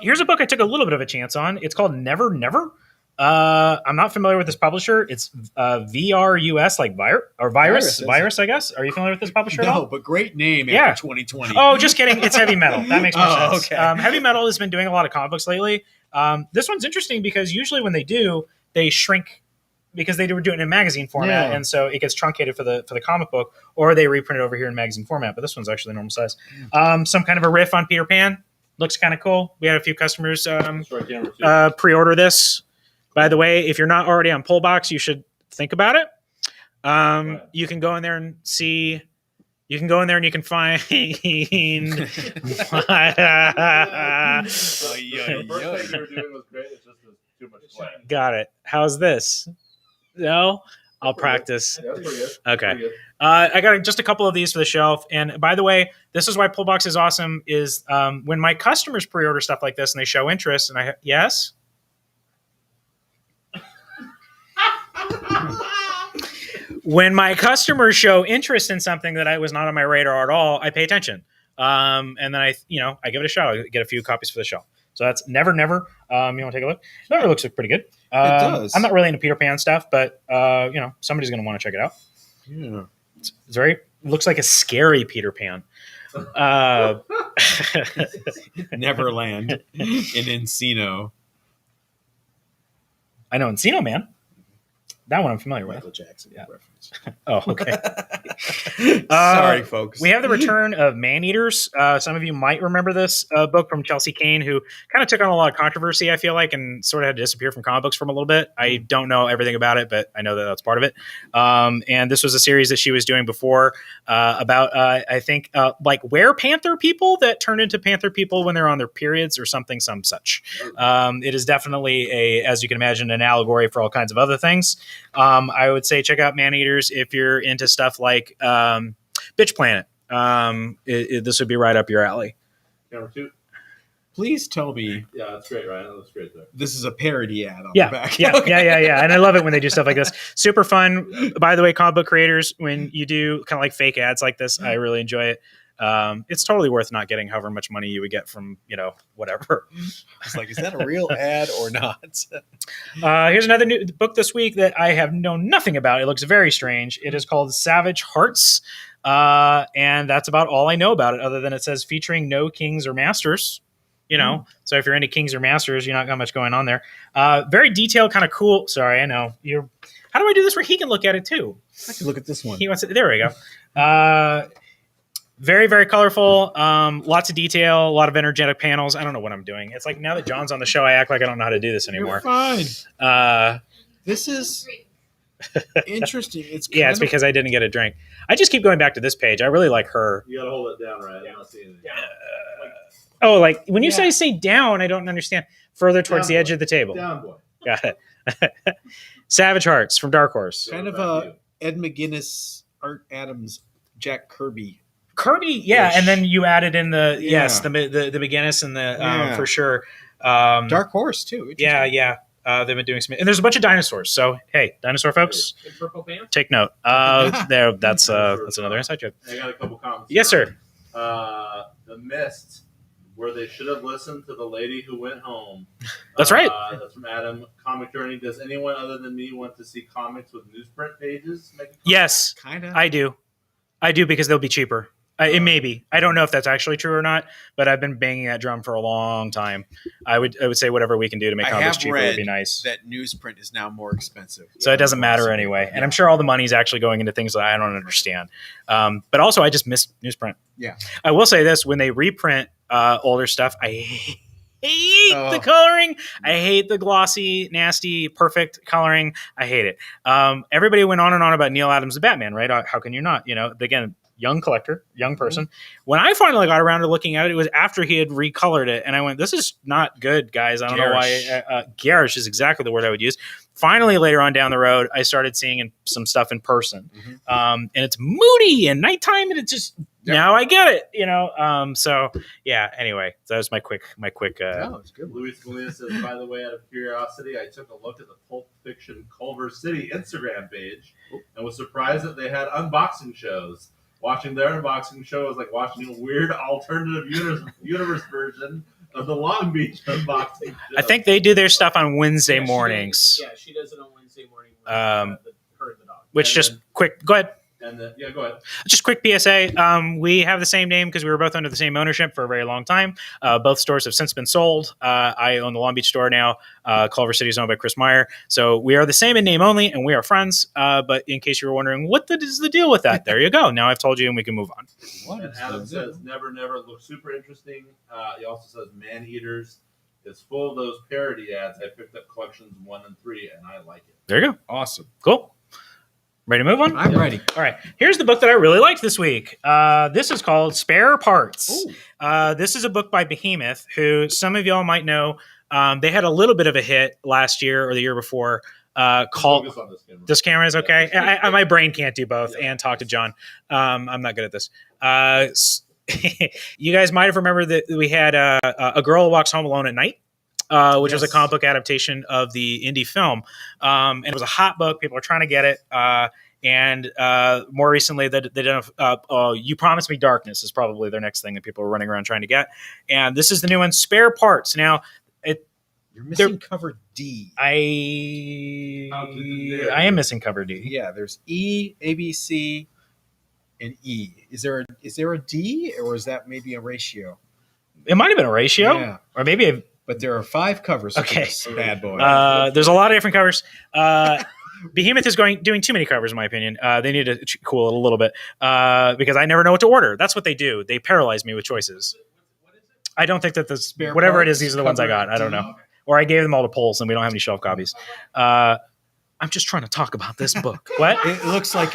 [SPEAKER 2] Here's a book I took a little bit of a chance on. It's called Never Never. I'm not familiar with this publisher. It's VRUS, like virus, I guess. Are you familiar with this publisher at all?
[SPEAKER 3] No, but great name
[SPEAKER 2] Yeah.
[SPEAKER 3] after 2020.
[SPEAKER 2] Oh, just kidding. It's heavy metal. That makes more sense.
[SPEAKER 3] Okay.
[SPEAKER 2] Heavy metal has been doing a lot of comic books lately. This one's interesting because usually when they do, they shrink because they were doing it in magazine format, and so it gets truncated for the comic book, or they reprint it over here in magazine format. But this one's actually normal size. Some kind of a riff on Peter Pan. Looks kind of cool. We had a few customers pre-order this. By the way, if you're not already on Pullbox, you should think about it. You can go in there and see. You can go in there and you can find.
[SPEAKER 1] The first thing you were doing was great. It's just too much play.
[SPEAKER 2] Got it. How's this? No, I'll practice.
[SPEAKER 1] Yeah, that's pretty good.
[SPEAKER 2] Okay.
[SPEAKER 1] Pretty good.
[SPEAKER 2] I got just a couple of these for the shelf. And by the way, this is why Pullbox is awesome. Is when my customers pre-order stuff like this and they show interest, and yes. When my customers show interest in something that I was not on my radar at all, I pay attention. And then I give it a shot. I get a few copies for the shelf. So that's Never Never. You want to take a look? Never looks pretty good.
[SPEAKER 3] It does.
[SPEAKER 2] I'm not really into Peter Pan stuff, but somebody's going to want to check it out.
[SPEAKER 3] Yeah.
[SPEAKER 2] It's very looks like a scary Peter Pan.
[SPEAKER 3] Neverland in Encino.
[SPEAKER 2] I know Encino Man. That one I'm familiar with.
[SPEAKER 3] Michael Jackson reference.
[SPEAKER 2] Oh, okay.
[SPEAKER 3] Sorry, folks.
[SPEAKER 2] We have the return of Man-Eaters. Some of you might remember this book from Chelsea Kane, who kind of took on a lot of controversy, I feel like, and sort of had to disappear from comic books for a little bit. I don't know everything about it, but I know that that's part of it. And this was a series that she was doing before about, I think, like were-panther people that turn into panther people when they're on their periods or some such. It is definitely, as you can imagine, an allegory for all kinds of other things. I would say check out Man-Eaters if you're into stuff like Bitch Planet. This would be right up your alley.
[SPEAKER 1] Camera 2.
[SPEAKER 3] Please tell me.
[SPEAKER 1] Yeah, that's great, Ryan. That's great there.
[SPEAKER 3] This is a parody ad on the back.
[SPEAKER 2] Yeah. And I love it when they do stuff like this. Super fun. By the way, comic book creators, when you do kind of like fake ads like this, I really enjoy it. It's totally worth not getting however much money you would get from, whatever.
[SPEAKER 3] It's like, is that a real ad or not?
[SPEAKER 2] Here's another new book this week that I have known nothing about. It looks very strange. It is called Savage Hearts. And that's about all I know about it, other than it says featuring no kings or masters. So if you're into kings or masters, you're not got much going on there. Very detailed, kind of cool. Sorry, I know. How do I do this where he can look at it too?
[SPEAKER 3] I can look at this one.
[SPEAKER 2] He wants it. There we go. Very, very colorful. Lots of detail. A lot of energetic panels. I don't know what I'm doing. It's like now that John's on the show, I act like I don't know how to do this anymore.
[SPEAKER 3] You're fine. This is interesting. It's
[SPEAKER 2] because I didn't get a drink. I just keep going back to this page. I really like her.
[SPEAKER 1] You gotta hold it down, right? I'm not seeing anything.
[SPEAKER 2] Like when you say down, I don't understand. Further towards the edge of the table.
[SPEAKER 1] Down, boy.
[SPEAKER 2] Got it. Savage Hearts from Dark Horse.
[SPEAKER 3] Kind of a Ed McGuinness, Art Adams, Jack Kirby.
[SPEAKER 2] And then you added in the McGuinness and the for sure.
[SPEAKER 3] Dark Horse too.
[SPEAKER 2] Yeah. They've been doing some, and there's a bunch of dinosaurs. So hey, dinosaur folks, take note. That's another inside joke.
[SPEAKER 1] I got a couple comments.
[SPEAKER 2] Yes, sir.
[SPEAKER 1] The Mist where they should have listened to the lady who went home.
[SPEAKER 2] That's right.
[SPEAKER 1] That's from Adam. Comic Journey. Does anyone other than me want to see comics with newsprint pages?
[SPEAKER 2] Yes,
[SPEAKER 3] Kind of.
[SPEAKER 2] I do. I do because they'll be cheaper. It may be. I don't know if that's actually true or not, but I've been banging that drum for a long time. I would say whatever we can do to make comics cheaper would be nice.
[SPEAKER 3] That newsprint is now more expensive.
[SPEAKER 2] So it doesn't matter anyway. And I'm sure all the money's actually going into things that I don't understand. But also, I just miss newsprint.
[SPEAKER 3] Yeah.
[SPEAKER 2] I will say this. When they reprint older stuff, I hate the coloring. I hate the glossy, nasty, perfect coloring. I hate it. Everybody went on and on about Neil Adams' Batman, right? How can you not? Again, young collector, young person. When I finally got around to looking at it, it was after he had recolored it. And I went, this is not good, guys. I don't know why. Garish is exactly the word I would use. Finally, later on down the road, I started seeing some stuff in person. And it's moody and nighttime, and it's just, now I get it, So, yeah, anyway, that was my quick.
[SPEAKER 3] It's good.
[SPEAKER 1] Luis Molina says, by the way, out of curiosity, I took a look at the Pulp Fiction Culver City Instagram page and was surprised that they had unboxing shows. Watching their unboxing show was like watching a weird alternative universe version of the Long Beach unboxing show.
[SPEAKER 2] I think they do their stuff on Wednesday mornings.
[SPEAKER 4] She does it on Wednesday morning. Her and the dog.
[SPEAKER 2] Which quick. Go ahead.
[SPEAKER 1] And go ahead.
[SPEAKER 2] Just quick PSA. We have the same name because we were both under the same ownership for a very long time. Both stores have since been sold. I own the Long Beach store now. Culver City is owned by Chris Meyer. So we are the same in name only, and we are friends. But in case you were wondering, what is the deal with that? There you go. Now I've told you, and we can move on.
[SPEAKER 1] And Adam says, never looks super interesting. He also says, Man Eaters is full of those parody ads. I picked up collections 1 and 3, and I like it.
[SPEAKER 2] There you go.
[SPEAKER 3] Awesome.
[SPEAKER 2] Cool. Ready to move on?
[SPEAKER 3] I'm ready.
[SPEAKER 2] All right. Here's the book that I really liked this week. This is called Spare Parts. This is a book by Behemoth, who some of y'all might know. They had a little bit of a hit last year or the year before. Called this camera is okay. My brain can't do both and talk to John. I'm not good at this. You guys might have remembered that we had A Girl Who Walks Home Alone at Night. Which was a comic book adaptation of the indie film. And it was a hot book. People are trying to get it. And more recently, they did You Promised Me Darkness is probably their next thing that people are running around trying to get. And this is the new one, Spare Parts. Now,
[SPEAKER 3] you're missing cover D.
[SPEAKER 2] I am missing cover D.
[SPEAKER 3] Yeah, there's E, A, B, C, and E. Is there a D, or is that maybe a ratio?
[SPEAKER 2] It might have been a ratio, or maybe
[SPEAKER 3] but there are 5 covers for this bad boy.
[SPEAKER 2] There's a lot of different covers. Behemoth is doing too many covers, in my opinion. They need to cool it a little bit because I never know what to order. That's what they do. They paralyze me with choices. I don't think that whatever it is, these are the ones I got. I don't know. Or I gave them all to Pulse, and we don't have any shelf copies. I'm just trying to talk about this book. What?
[SPEAKER 3] It looks like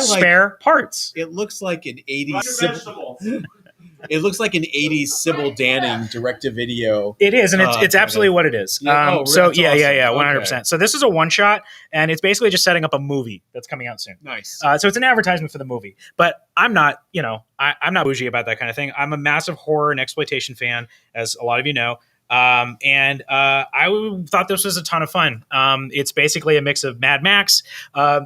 [SPEAKER 2] Spare Parts.
[SPEAKER 3] It looks like an 80s. It looks like an 80s Sybil Danning direct-to-video.
[SPEAKER 2] It is, and it's absolutely what it is.
[SPEAKER 3] Yeah.
[SPEAKER 2] So
[SPEAKER 3] awesome.
[SPEAKER 2] 100%.
[SPEAKER 3] Okay.
[SPEAKER 2] So this is a one-shot, and it's basically just setting up a movie that's coming out soon.
[SPEAKER 3] Nice.
[SPEAKER 2] So it's an advertisement for the movie. But I'm not, I'm not bougie about that kind of thing. I'm a massive horror and exploitation fan, as a lot of you know. And I thought this was a ton of fun. It's basically a mix of Mad Max.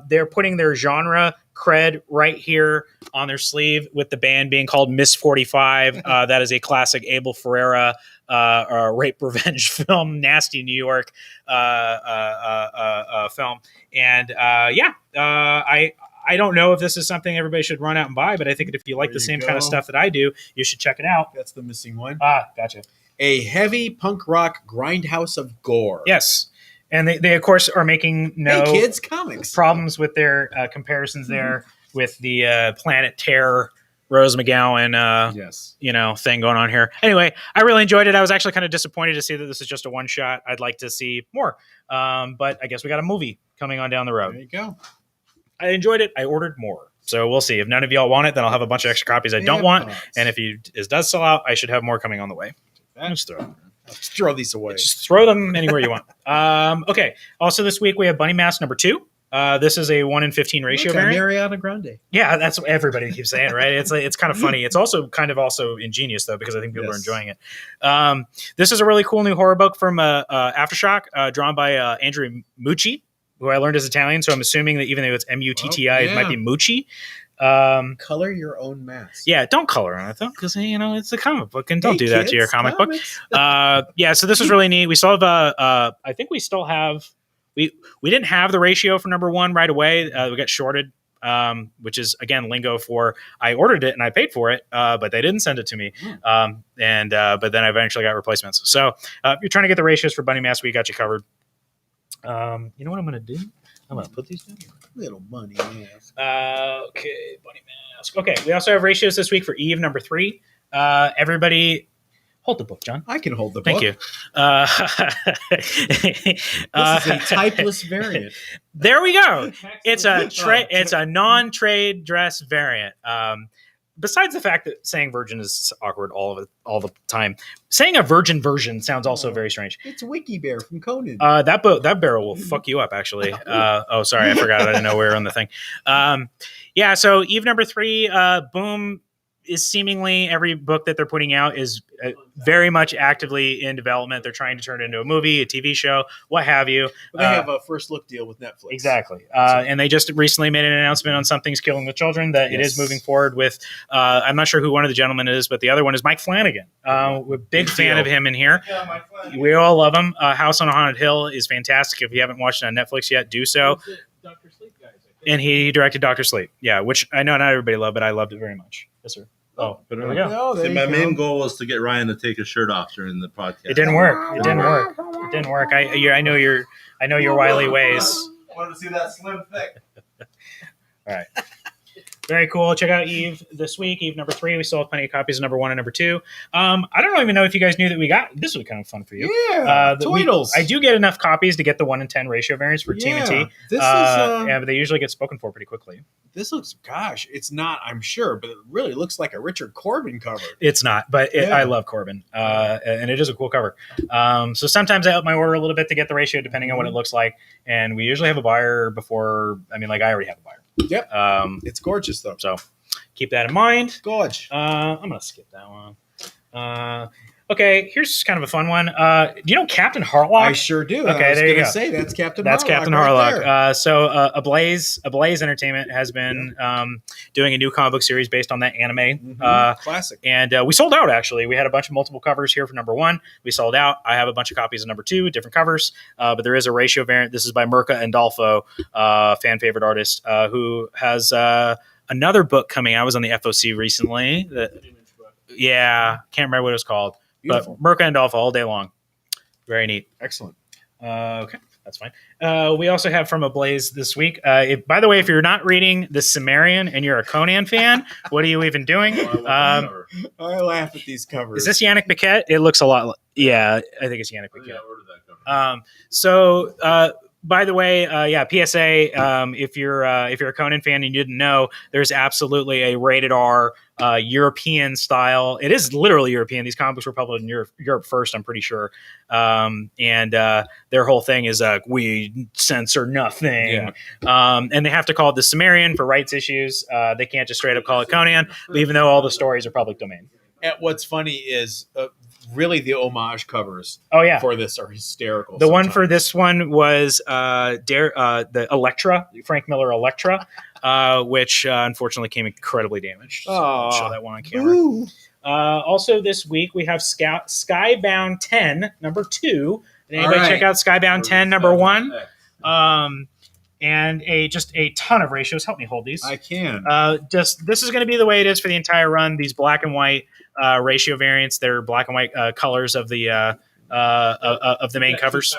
[SPEAKER 2] They're putting their genre cred right here on their sleeve, with the band being called Miss 45. That is a classic Abel Ferreira rape revenge film, nasty New York film. And I don't know if this is something everybody should run out and buy, but I think if you like the same kind of stuff that I do, you should check it out.
[SPEAKER 3] That's the missing one.
[SPEAKER 2] Gotcha.
[SPEAKER 3] A heavy punk rock grindhouse of gore.
[SPEAKER 2] Yes. And they of course, are making no
[SPEAKER 3] kids comics
[SPEAKER 2] problems with their comparisons there with the Planet Terror, Rose McGowan, thing going on here. Anyway, I really enjoyed it. I was actually kind of disappointed to see that this is just a one shot. I'd like to see more. But I guess we got a movie coming on down the road.
[SPEAKER 3] There you go.
[SPEAKER 2] I enjoyed it. I ordered more. So we'll see. If none of y'all want it, then I'll have a bunch of extra copies I don't want. And if it does sell out, I should have more coming on the way. Just
[SPEAKER 3] throw these away.
[SPEAKER 2] Just throw them anywhere you want. Okay. Also this week we have Bunny Mask number 2. This is a 1 in 15 ratio variant.
[SPEAKER 3] Mariana Grande.
[SPEAKER 2] Yeah, that's what everybody keeps saying, right? It's kind of funny. It's also also ingenious though, because I think people are enjoying it. This is a really cool new horror book from Aftershock, drawn by Andrew Mucci, who I learned is Italian. So I'm assuming that even though it's Mutti, it might be Mucci.
[SPEAKER 3] Color your own mask.
[SPEAKER 2] Yeah, don't color on it though, because it's a comic book, and don't do that to your comic
[SPEAKER 3] comics.
[SPEAKER 2] book. Yeah, so this was really neat. We still have I think we still have we didn't have the ratio for number 1 right away. We got shorted, which is again lingo for I ordered it and I paid for it, but they didn't send it to me. But then I eventually got replacements. So if you're trying to get the ratios for Bunny Mask, we got you covered. You know what I'm going to do? I'm going to put these down.
[SPEAKER 3] Little Bunny Mask.
[SPEAKER 2] Okay, Bunny Mask. Okay, we also have ratios this week for Eve number 3. Everybody, hold the book, John.
[SPEAKER 3] I can hold the book.
[SPEAKER 2] Thank you.
[SPEAKER 3] This is a typeless variant.
[SPEAKER 2] There we go. It's a non-trade dress variant. Besides the fact that saying virgin is awkward all the time, saying a virgin version sounds also very strange.
[SPEAKER 3] It's Wiki Bear from Conan.
[SPEAKER 2] That barrel will fuck you up, actually. Sorry, I forgot. I didn't know we were on the thing. Yeah, so Eve number 3, Boom is seemingly every book that they're putting out is very much actively in development. They're trying to turn it into a movie, a TV show, what have you.
[SPEAKER 3] They have a first look deal with Netflix.
[SPEAKER 2] Exactly. And they just recently made an announcement on Something's Killing the Children that it is moving forward with, I'm not sure who one of the gentlemen is, but the other one is Mike Flanagan. We're a big fan of him in here.
[SPEAKER 1] Yeah, Mike Flanagan.
[SPEAKER 2] We all love him. House on a Haunted Hill is fantastic. If you haven't watched it on Netflix yet, do so.
[SPEAKER 4] Dr. Sleep guys.
[SPEAKER 2] And he directed Dr. Sleep. Yeah, which I know not everybody loved, but I loved it very much. Yes, sir. Oh, but there we go.
[SPEAKER 3] No,
[SPEAKER 1] See, my main goal was to get Ryan to take his shirt off during the podcast.
[SPEAKER 2] It didn't work. It didn't work. I know your wily ways.
[SPEAKER 1] I wanted to see that slim thick.
[SPEAKER 2] All right. Very cool. Check out Eve this week. Eve number 3. We still have plenty of copies of number 1 and number 2. I don't even know if you guys knew that we got this was kind of fun for you.
[SPEAKER 3] Yeah, Toidles.
[SPEAKER 2] I do get enough copies to get the 1 in 10 ratio variants for TMNT.
[SPEAKER 3] This is
[SPEAKER 2] but they usually get spoken for pretty quickly.
[SPEAKER 3] This looks, it's not, I'm sure, but it really looks like a Richard Corbin cover.
[SPEAKER 2] It's not, but I love Corbin, and it is a cool cover. So sometimes I up my order a little bit to get the ratio depending on what it looks like, and we usually have a buyer before. I already have a buyer.
[SPEAKER 3] Yep. It's gorgeous though.
[SPEAKER 2] So keep that in mind.
[SPEAKER 3] Gorge.
[SPEAKER 2] I'm gonna skip that one. Okay, here's kind of a fun one. Do you know Captain Harlock?
[SPEAKER 3] I sure do.
[SPEAKER 2] Okay,
[SPEAKER 3] I was
[SPEAKER 2] there you
[SPEAKER 3] gonna
[SPEAKER 2] go.
[SPEAKER 3] say that's Captain.
[SPEAKER 2] That's
[SPEAKER 3] Harlock
[SPEAKER 2] Captain
[SPEAKER 3] right
[SPEAKER 2] Harlock. So Ablaze Entertainment has been doing a new comic book series based on that anime.
[SPEAKER 3] Classic.
[SPEAKER 2] And we sold out, actually. We had a bunch of multiple covers here for number 1. We sold out. I have a bunch of copies of number 2, different covers. But there is a ratio variant. This is by Mirka Andolfo, fan favorite artist, who has another book coming out. I was on the FOC recently. Can't remember what it was called.
[SPEAKER 3] Beautiful.
[SPEAKER 2] But Mirka Andolfo all day long. Very neat.
[SPEAKER 3] Excellent.
[SPEAKER 2] Okay, that's fine. We also have from Ablaze this week. By the way, if you're not reading The Cimmerian and you're a Conan fan, what are you even doing?
[SPEAKER 3] I laugh at these covers.
[SPEAKER 2] Is this Yannick Paquette? It looks a lot. I think it's Yannick Paquette.
[SPEAKER 1] Yeah, I ordered that cover.
[SPEAKER 2] By the way, PSA. If you're a Conan fan and you didn't know, there's absolutely a rated R European style. It is literally European. These comics were published in Europe first, I'm pretty sure. And their whole thing is we censor nothing. Yeah. And they have to call it The Cimmerian for rights issues. They can't just straight up call it Conan, even though all the stories are public domain.
[SPEAKER 3] And what's funny is really the homage covers for this are hysterical.
[SPEAKER 2] The one for this one was the Elektra, Frank Miller Elektra, which unfortunately came incredibly damaged. So I'll show that one on camera. Also this week we have Skybound 10, number 2. Did anybody check out Skybound 10, number 1? And just a ton of ratios. Help me hold these.
[SPEAKER 3] I can.
[SPEAKER 2] This is going to be the way it is for the entire run. These black and white ratio variants. They're black and white colors of the main covers.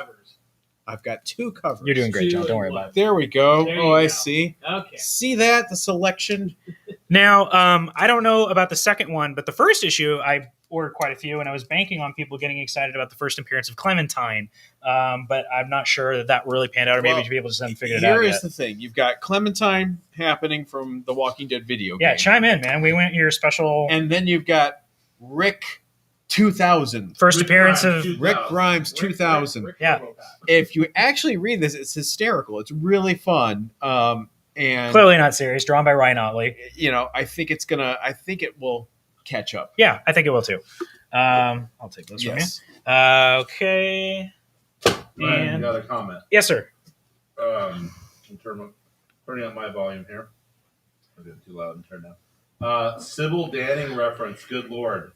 [SPEAKER 3] I've got 2 covers.
[SPEAKER 2] You're doing great, John. Don't worry about it.
[SPEAKER 3] There we go. I
[SPEAKER 4] go.
[SPEAKER 3] see.
[SPEAKER 4] Okay.
[SPEAKER 3] See that? The selection.
[SPEAKER 2] Now, I don't know about the second one, but the first issue, I ordered quite a few, and I was banking on people getting excited about the first appearance of Clementine. But I'm not sure that really panned out, or maybe people just haven't figured it out yet.
[SPEAKER 3] Here is the thing. You've got Clementine happening from the Walking Dead video game.
[SPEAKER 2] Yeah, chime in, man. We went your special...
[SPEAKER 3] And then you've got Rick 2000.
[SPEAKER 2] First appearance of...
[SPEAKER 3] Rick Grimes 2000.
[SPEAKER 2] Yeah.
[SPEAKER 3] If you actually read this, it's hysterical. It's really fun. And
[SPEAKER 2] clearly not serious. Drawn by Ryan Otley.
[SPEAKER 3] I think it will catch up.
[SPEAKER 2] Yeah, I think it will too. I'll take those from you. Okay.
[SPEAKER 1] Ryan, you got a comment?
[SPEAKER 2] Yes, sir.
[SPEAKER 1] In terms of turning up my volume here. be too loud and turn down. Sybil Danning reference. Good Lord.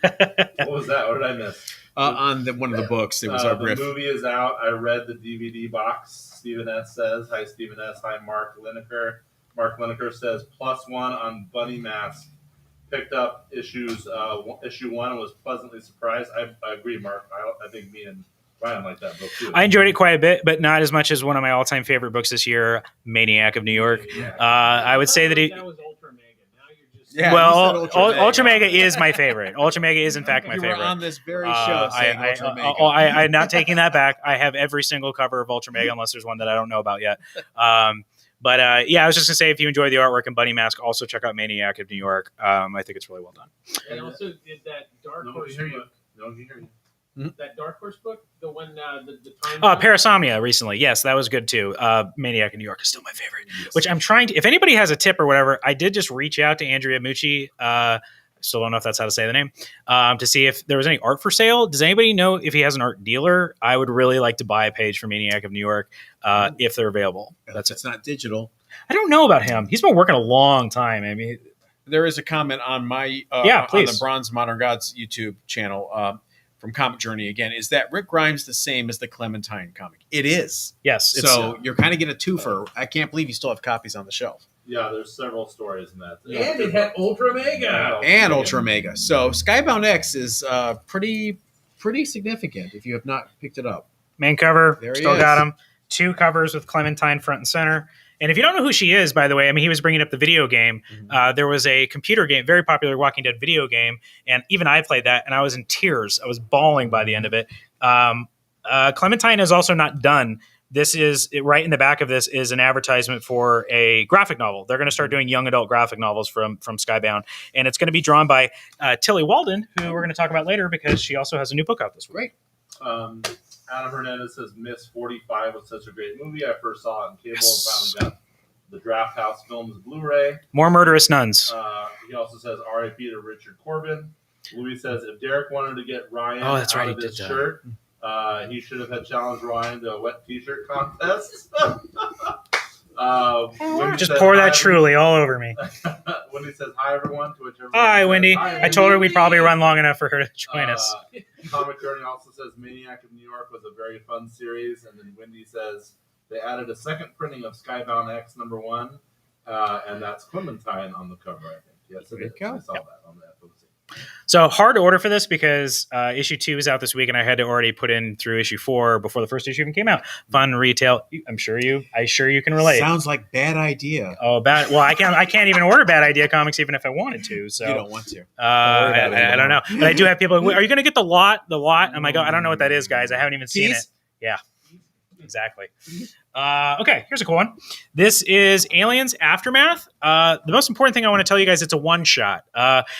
[SPEAKER 1] What was that? What did I miss?
[SPEAKER 3] On one of the books, it was our
[SPEAKER 1] the
[SPEAKER 3] riff.
[SPEAKER 1] movie is out. I read the DVD box. Stephen S. says, hi, Stephen S. Hi, Mark Lineker. Mark Lineker says, +1 on Bunny Mask. Picked up issue 1 and was pleasantly surprised. I agree, Mark. I think me and Ryan like that book, too.
[SPEAKER 2] I enjoyed it quite a bit, but not as much as one of my all-time favorite books this year, Maniac of New York. I would say that
[SPEAKER 4] that was Ultra Mega. Now you're just
[SPEAKER 3] Yeah,
[SPEAKER 2] well,
[SPEAKER 3] you said Ultra
[SPEAKER 2] Ultra Mega is my favorite. Ultra Mega is in fact my
[SPEAKER 3] You
[SPEAKER 2] favorite.
[SPEAKER 3] were on this very show saying Ultra Mega.
[SPEAKER 2] I'm not taking that back. I have every single cover of Ultra Mega, unless there's one that I don't know about yet. But I was just gonna say, if you enjoy the artwork and Bunny Mask, also check out Maniac of New York. I think it's really well done.
[SPEAKER 4] And also did that Dark Horse book.
[SPEAKER 1] No, you hear you.
[SPEAKER 4] That Dark Horse book, the one the time.
[SPEAKER 2] Parasomnia recently, yes, that was good too. Maniac in New York is still my favorite.
[SPEAKER 3] Yes.
[SPEAKER 2] Which I'm trying to. If anybody has a tip or whatever, I did just reach out to Andrea Mucci. Still don't know if that's how to say the name. To see if there was any art for sale. Does anybody know if he has an art dealer? I would really like to buy a page for Maniac of New York if they're available. That's it.
[SPEAKER 3] It's not digital.
[SPEAKER 2] I don't know about him. He's been working a long time. I mean,
[SPEAKER 3] There is a comment on my on
[SPEAKER 2] please.
[SPEAKER 3] the Bronze Modern Gods YouTube channel from Comic Journey again. Is that Rick Grimes the same as the Clementine comic? It is.
[SPEAKER 2] yes.
[SPEAKER 3] So you're kind of getting a twofer. I can't believe you still have copies on the shelf.
[SPEAKER 1] Yeah, there's several stories in that.
[SPEAKER 4] And it had Ultra Mega.
[SPEAKER 3] And Ultra Mega. So Skybound X is pretty significant if you have not picked it up.
[SPEAKER 2] main cover,
[SPEAKER 3] There he
[SPEAKER 2] still
[SPEAKER 3] is.
[SPEAKER 2] got him. 2 covers with Clementine front and center. And if you don't know who she is, by the way, I mean, he was bringing up the video game. There was a computer game, very popular Walking Dead video game, and even I played that, and I was in tears. I was bawling by the end of it. Clementine is also not done. This is right in the back of this is an advertisement for a graphic novel. They're going to start doing young adult graphic novels from Skybound, and it's going to be drawn by Tilly Walden, who we're going to talk about later because she also has a new book out this week.
[SPEAKER 3] Great.
[SPEAKER 1] Adam Hernandez says, Miss 45 was such a great movie. I first saw it on cable
[SPEAKER 2] Yes.
[SPEAKER 1] and finally got the Draft House Films Blu-ray.
[SPEAKER 2] More Murderous Nuns.
[SPEAKER 1] He also says, R.I.P. to Richard Corbin. Louis says, if Derek wanted to get Ryan
[SPEAKER 2] That's
[SPEAKER 1] out
[SPEAKER 2] right,
[SPEAKER 1] of
[SPEAKER 2] he
[SPEAKER 1] his
[SPEAKER 2] did that.
[SPEAKER 1] shirt, he should have had challenged Ryan to a wet t-shirt contest. Wendy
[SPEAKER 2] Just
[SPEAKER 1] says,
[SPEAKER 2] pour
[SPEAKER 1] "Hi,
[SPEAKER 2] that truly all over me.
[SPEAKER 1] Wendy says, hi, everyone. To which everyone
[SPEAKER 2] Hi,
[SPEAKER 1] says,
[SPEAKER 2] Wendy.
[SPEAKER 1] "Hi,
[SPEAKER 2] I told her we'd
[SPEAKER 4] Wendy."
[SPEAKER 2] probably run long enough for her to join us.
[SPEAKER 1] Comic Journey also says Maniac of New York was a very fun series, and then Wendy says they added a second printing of Skybound X #1, and that's Clementine on the cover, I think. Yes, it
[SPEAKER 3] There
[SPEAKER 1] is.
[SPEAKER 3] you go.
[SPEAKER 1] I saw that on the FOC.
[SPEAKER 2] So hard to order for this because issue 2 is out this week, and I had to already put in through issue 4 before the first issue even came out. Fun retail. I'm sure you can relate.
[SPEAKER 3] Sounds like bad idea.
[SPEAKER 2] Oh, bad. Well, I can't even order Bad Idea comics even if I wanted to. So
[SPEAKER 3] You don't want to.
[SPEAKER 2] I don't know, but I do have people. Are you going to get the lot? The lot? I'm like, I don't know what that is, guys. I haven't even seen it.
[SPEAKER 3] Tease?
[SPEAKER 2] Yeah, exactly. Okay, here's a cool one. This is Aliens Aftermath. The most important thing I want to tell you guys, it's a one-shot.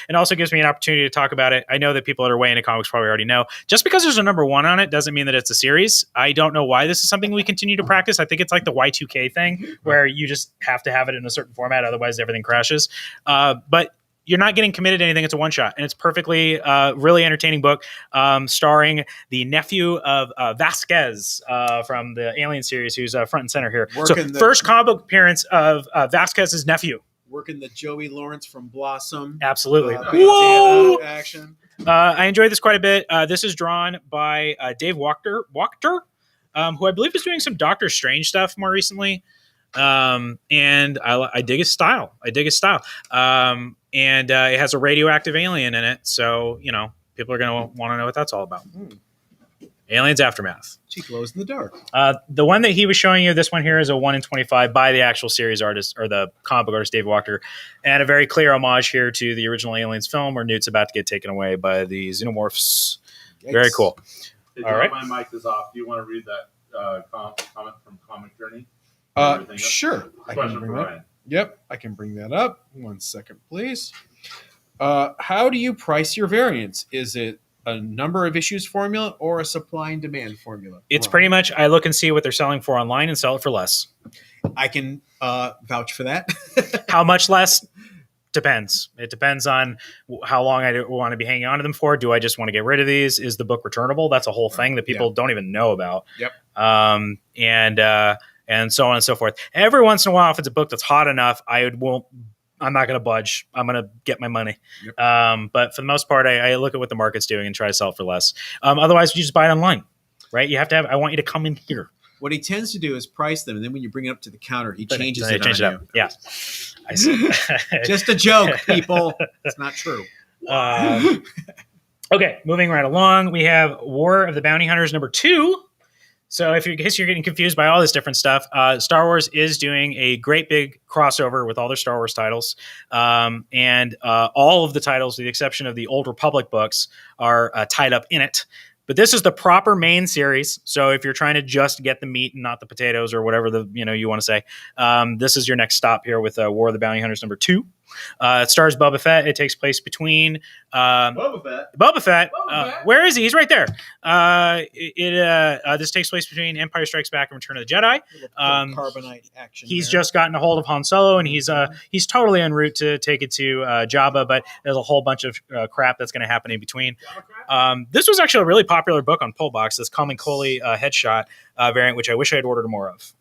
[SPEAKER 2] It also gives me an opportunity to talk about it. I know that people that are way into comics probably already know. Just because there's a #1 on it doesn't mean that it's a series. I don't know why this is something we continue to practice. I think it's like the Y2K thing where you just have to have it in a certain format, otherwise everything crashes. But you're not getting committed to anything. It's a one shot, and it's perfectly, really entertaining book, starring the nephew of Vasquez from the Alien series, who's front and center here. First comic book appearance of Vasquez's nephew.
[SPEAKER 3] Working the Joey Lawrence from Blossom.
[SPEAKER 2] Absolutely.
[SPEAKER 3] Whoa! Action.
[SPEAKER 2] I enjoyed this quite a bit. This is drawn by Dave Wachter, who I believe is doing some Doctor Strange stuff more recently. And I dig his style. And it has a radioactive alien in it. So, people are going to want to know what that's all about. Aliens Aftermath.
[SPEAKER 3] She glows in the dark.
[SPEAKER 2] The one that he was showing you, this one here is a 1 in 25 by the actual series artist or the comic book artist, Dave Wachter. And a very clear homage here to the original Aliens film where Newt's about to get taken away by the xenomorphs.
[SPEAKER 3] Yikes.
[SPEAKER 2] Very cool.
[SPEAKER 1] Hey,
[SPEAKER 2] All right.
[SPEAKER 1] My mic is off. Do you want to read that comment from Comic Journey?
[SPEAKER 3] Sure. I can
[SPEAKER 1] Question
[SPEAKER 3] bring
[SPEAKER 1] for
[SPEAKER 3] that.
[SPEAKER 1] Ryan.
[SPEAKER 3] Yep, I can bring that up. 1 second, please. How do you price your variants? Is it a number of issues formula or a supply and demand formula?
[SPEAKER 2] It's
[SPEAKER 3] Ron?
[SPEAKER 2] pretty much, I look and see what they're selling for online and sell it for less.
[SPEAKER 3] I can vouch for that.
[SPEAKER 2] How much less? Depends. It depends on how long I want to be hanging on to them for. Do I just want to get rid of these? Is the book returnable? That's a whole thing that people don't even know about.
[SPEAKER 3] Yep.
[SPEAKER 2] And so on and so forth. Every once in a while, if it's a book that's hot enough, I won't I'm not going to budge. I'm going to get my money.
[SPEAKER 3] Yep.
[SPEAKER 2] But for the most part, I look at what the market's doing and try to sell it for less. Otherwise, you just buy it online, right? You have to have. I want you to come in here.
[SPEAKER 3] What he tends to do is price them, and then when you bring it up to the counter, he changes it
[SPEAKER 2] Change
[SPEAKER 3] on
[SPEAKER 2] up.
[SPEAKER 3] you.
[SPEAKER 2] Yeah, I see.
[SPEAKER 3] Just a joke, people. It's not true.
[SPEAKER 2] Okay, moving right along, we have War of the Bounty Hunters #2. So if you're getting confused by all this different stuff, Star Wars is doing a great big crossover with all their Star Wars titles. And all of the titles, with the exception of the Old Republic books, are tied up in it. But this is the proper main series. So if you're trying to just get the meat and not the potatoes or whatever you want to say, this is your next stop here with War of the Bounty Hunters #2. It stars Boba Fett. It takes place between Boba Fett. Where is he? He's right there. This takes place between Empire Strikes Back and Return of the Jedi.
[SPEAKER 3] Carbonite action.
[SPEAKER 2] He's just gotten a hold of Han Solo, and he's totally en route to take it to Jabba. But there's a whole bunch of crap that's going to happen in between. This was actually a really popular book on Pull Box. This Common Coley headshot variant, which I wish I had ordered more of.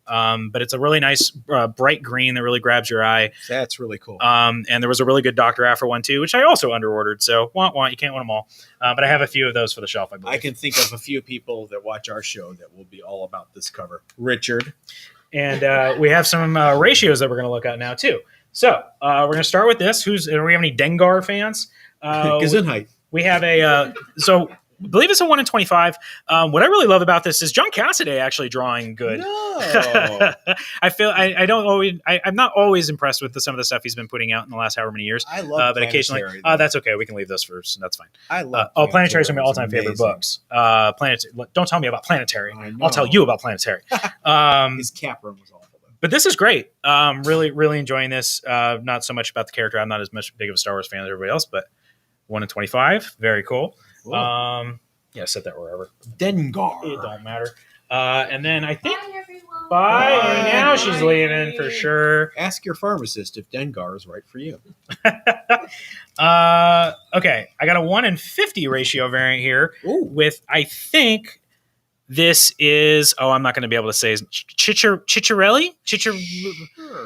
[SPEAKER 2] But it's a really nice bright green that really grabs your eye.
[SPEAKER 3] That's really cool.
[SPEAKER 2] And there was a really good Dr. Aphra one too, which I also underordered. So you can't win them all. But I have a few of those for the shelf, I believe.
[SPEAKER 3] I can think of a few people that watch our show that will be all about this cover. Richard.
[SPEAKER 2] And we have some ratios that we're going to look at now too. So we're going to start with this. Do we have any Dengar fans?
[SPEAKER 3] Gesundheit.
[SPEAKER 2] We have I believe it's a 1 in 25. What I really love about this is John Cassaday actually drawing good.
[SPEAKER 3] No.
[SPEAKER 2] I feel I'm not always impressed with some of the stuff he's been putting out in the last however many years.
[SPEAKER 3] I love
[SPEAKER 2] but occasionally, that's okay. We can leave those first. That's fine.
[SPEAKER 3] I love.
[SPEAKER 2] Planetary is one of my all-time favorite books. Don't tell me about Planetary. I'll tell you about Planetary.
[SPEAKER 3] His cap run was awful.
[SPEAKER 2] But this is great. Really, really enjoying this. Not so much about the character. I'm not as much big of a Star Wars fan as everybody else, but 1 in 25, very cool. Set that wherever.
[SPEAKER 3] Dengar.
[SPEAKER 2] It don't matter. And then I think
[SPEAKER 5] Bye, everyone.
[SPEAKER 2] bye. And now she's leaving for sure.
[SPEAKER 3] Ask your pharmacist if Dengar is right for you.
[SPEAKER 2] Okay, I got a 1 in 50 ratio variant here.
[SPEAKER 3] Ooh.
[SPEAKER 2] With I think this is I'm not going to be able to say his Cicciarelli.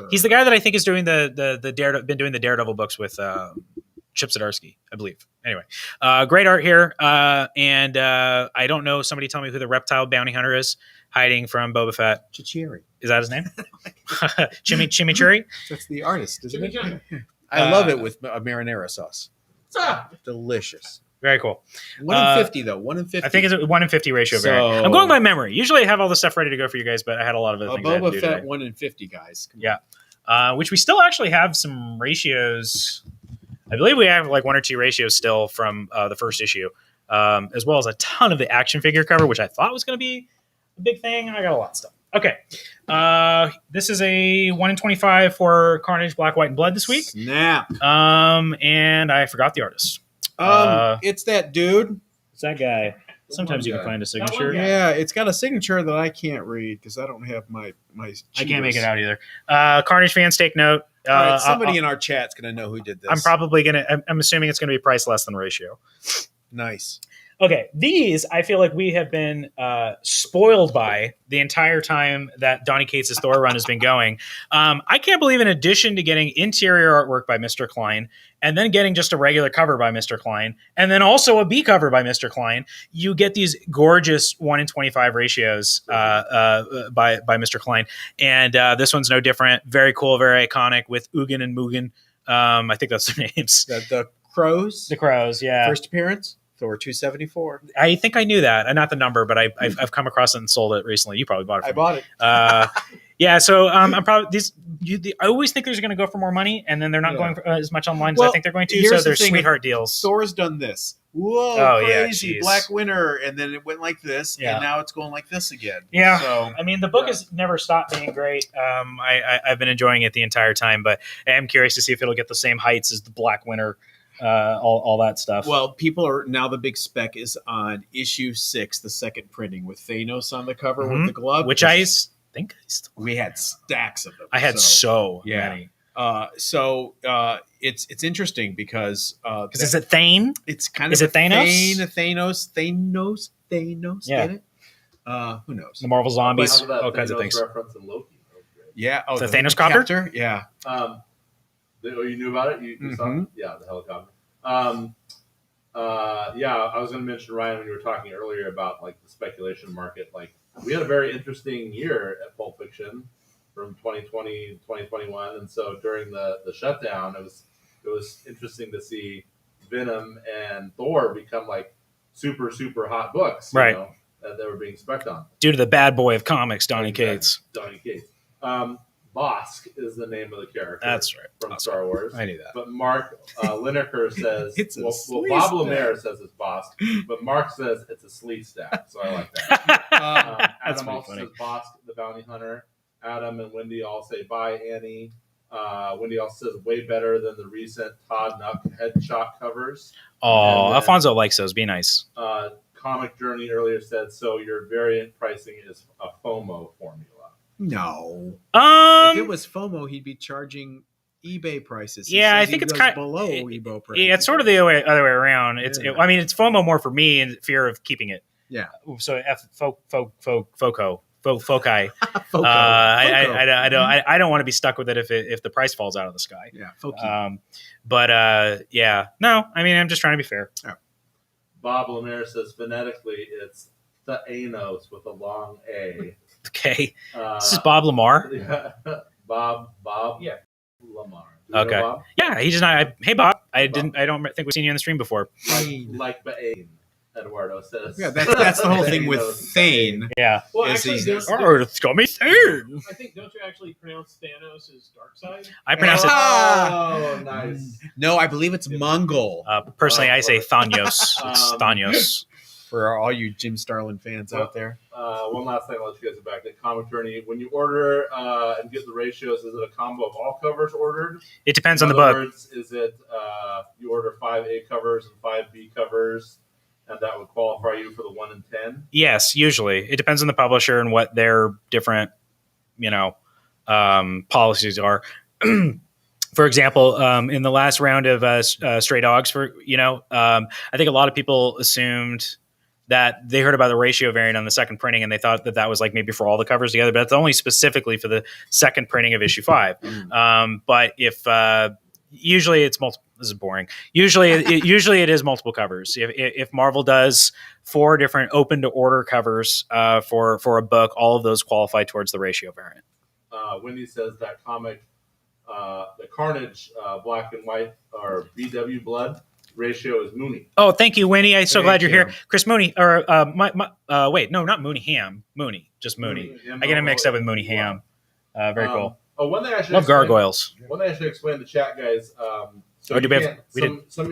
[SPEAKER 2] He's the guy that I think is doing been doing the Daredevil books with Chip Zdarsky, I believe. Anyway, great art here. And I don't know. Somebody tell me who the reptile bounty hunter is hiding from Boba Fett.
[SPEAKER 3] Chichiri.
[SPEAKER 2] Is that his name? Chimichurri?
[SPEAKER 3] That's the artist, isn't it?
[SPEAKER 4] Chimichurri.
[SPEAKER 3] I love it with marinara sauce. Delicious.
[SPEAKER 2] Very cool.
[SPEAKER 3] 1 in 50, though. 1 in 50.
[SPEAKER 2] I think it's a 1 in 50 ratio variant. I'm going by memory. Usually I have all the stuff ready to go for you guys, but I had a lot of other things I had to
[SPEAKER 3] Boba
[SPEAKER 2] do
[SPEAKER 3] Fett
[SPEAKER 2] today.
[SPEAKER 3] 1 in 50, guys.
[SPEAKER 2] Which we still actually have some ratios. I believe we have like 1 or 2 ratios still from the first issue, as well as a ton of the action figure cover, which I thought was going to be a big thing. I got a lot of stuff. Okay. This is a 1 in 25 for Carnage, Black, White, and Blood this week.
[SPEAKER 3] Snap.
[SPEAKER 2] And I forgot the artist.
[SPEAKER 3] It's that dude.
[SPEAKER 2] It's that guy. Sometimes you can find a signature.
[SPEAKER 3] Yeah, it's got a signature that I can't read because I don't have my.
[SPEAKER 2] I can't make it out either. Carnage fans, take note.
[SPEAKER 3] All right, somebody in our chat's going to know who did this.
[SPEAKER 2] I'm probably going to. I'm assuming it's going to be priced less than ratio.
[SPEAKER 3] Nice.
[SPEAKER 2] Okay, these I feel like we have been spoiled by the entire time that Donny Cates' Thor run has been going. I can't believe in addition to getting interior artwork by Mr. Klein and then getting just a regular cover by Mr. Klein and then also a B cover by Mr. Klein, you get these gorgeous 1 in 25 ratios by Mr. Klein. And this one's no different. Very cool, very iconic with Ugin and Mugen. I think that's their names.
[SPEAKER 3] The Crows?
[SPEAKER 2] The Crows, yeah.
[SPEAKER 3] First appearance? Thor 274.
[SPEAKER 2] I think I knew that. Not the number, but I've come across it and sold it recently. You probably bought it.
[SPEAKER 3] I bought it.
[SPEAKER 2] Yeah, so I'm probably I always think they're going to go for more money, and then they're not going for, as much online as I think they're going to. So they're sweetheart deals.
[SPEAKER 3] Thor's done this. Whoa, crazy
[SPEAKER 2] yeah,
[SPEAKER 3] Black Winter, and then it went like this,
[SPEAKER 2] yeah.
[SPEAKER 3] and now it's going like this again.
[SPEAKER 2] Yeah,
[SPEAKER 3] so,
[SPEAKER 2] I mean the book has never stopped being great. I've been enjoying it the entire time, but I am curious to see if it'll get the same heights as the Black Winter. All that stuff.
[SPEAKER 3] Well, people are now the big spec is on issue 6, the second printing with Thanos on the cover with the glove,
[SPEAKER 2] which I think
[SPEAKER 3] we had stacks of them.
[SPEAKER 2] I had so
[SPEAKER 3] many. It's interesting because
[SPEAKER 2] is it Thane?
[SPEAKER 3] It's kind of
[SPEAKER 2] is it Thanos?
[SPEAKER 3] Thanos.
[SPEAKER 2] Yeah.
[SPEAKER 3] Get it? Who knows?
[SPEAKER 2] The Marvel Zombies, all kinds of things.
[SPEAKER 1] Reference in Loki.
[SPEAKER 3] Yeah. Oh,
[SPEAKER 2] the Thanos copter?
[SPEAKER 3] Yeah.
[SPEAKER 1] You knew about it? You saw it? Yeah, the helicopter. Yeah, I was going to mention, Ryan, when you were talking earlier about like the speculation market. Like, we had a very interesting year at Pulp Fiction from 2020 to 2021, and so during the shutdown, it was interesting to see Venom and Thor become like super hot books,
[SPEAKER 2] right?
[SPEAKER 1] That they were being spec'd on
[SPEAKER 2] due to the bad boy of comics, Donny Cates.
[SPEAKER 1] Donny Cates. Bosk is the name of the character.
[SPEAKER 2] That's right.
[SPEAKER 1] From Star Wars.
[SPEAKER 3] I knew that.
[SPEAKER 1] But Mark Lineker says,
[SPEAKER 3] it's
[SPEAKER 1] Bob Lemire says it's Bosk, but Mark says it's a sleeve stack. So I like that. Adam also says Bosk, the bounty hunter. Adam and Wendy all say bye, Annie. Wendy also says way better than the recent Todd Nuck headshot covers.
[SPEAKER 2] Oh, then, Alfonso likes those. Be nice.
[SPEAKER 1] Comic Journey earlier said, so your variant pricing is a FOMO formula.
[SPEAKER 3] No. If it was FOMO, he'd be charging eBay prices.
[SPEAKER 2] Yeah, I think it's kind of
[SPEAKER 3] below eBay prices.
[SPEAKER 2] Yeah, it's sort of the other way around. It's I mean, it's FOMO more for me and fear of keeping it.
[SPEAKER 3] Yeah.
[SPEAKER 2] So foci. I don't want to be stuck with it if the price falls out of the sky.
[SPEAKER 3] Yeah.
[SPEAKER 2] Yeah. No, I mean, I'm just trying to be fair.
[SPEAKER 3] Yeah.
[SPEAKER 1] Bob Lemire says phonetically it's the Anos with a long A.
[SPEAKER 2] Okay. This is Bob Lamar.
[SPEAKER 1] Yeah. Bob. Yeah. Lamar.
[SPEAKER 2] Okay.
[SPEAKER 1] Bob?
[SPEAKER 2] Yeah, he just not. Hey, Bob. I don't think we've seen you on the stream before.
[SPEAKER 1] Like Ba'ane, Eduardo says.
[SPEAKER 3] Yeah, that's the whole thing with Thane.
[SPEAKER 2] Yeah.
[SPEAKER 4] Well, actually,
[SPEAKER 2] it's got me Thane.
[SPEAKER 4] I think, don't you actually pronounce Thanos as Darkseid?
[SPEAKER 2] I pronounce it.
[SPEAKER 1] Oh, nice.
[SPEAKER 3] No, I believe it's Mongol.
[SPEAKER 2] Personally, I say Thanos. It's Thanos.
[SPEAKER 3] For all you Jim Starlin fans out there.
[SPEAKER 1] One last thing, I'll let you guys get back to Comic Journey. When you order and get the ratios, is it a combo of all covers ordered?
[SPEAKER 2] It depends on the
[SPEAKER 1] book. In
[SPEAKER 2] book.
[SPEAKER 1] other words, is it you order 5 A covers and 5 B covers, and that would qualify you for the 1 in 10?
[SPEAKER 2] Yes, usually. It depends on the publisher and what their different, policies are. For example, in the last round of Stray Dogs, I think a lot of people assumed that they heard about the ratio variant on the second printing and they thought that was like maybe for all the covers together, but that's only specifically for the second printing of issue 5. But if usually it's multiple, this is boring. Usually it is multiple covers. If Marvel does 4 different open to order covers for a book, all of those qualify towards the ratio variant.
[SPEAKER 1] Wendy says that comic, the Carnage black and white or BW blood ratio is Mooney.
[SPEAKER 2] Oh, thank you, Winnie. I'm so glad you're here. Chris Mooney, or wait, no, not Mooney Ham. Mooney, just Mooney. I get him mixed up with Mooney Ham. Very cool.
[SPEAKER 1] One thing I should
[SPEAKER 2] love gargoyles.
[SPEAKER 1] One thing I should explain to chat, guys. Some of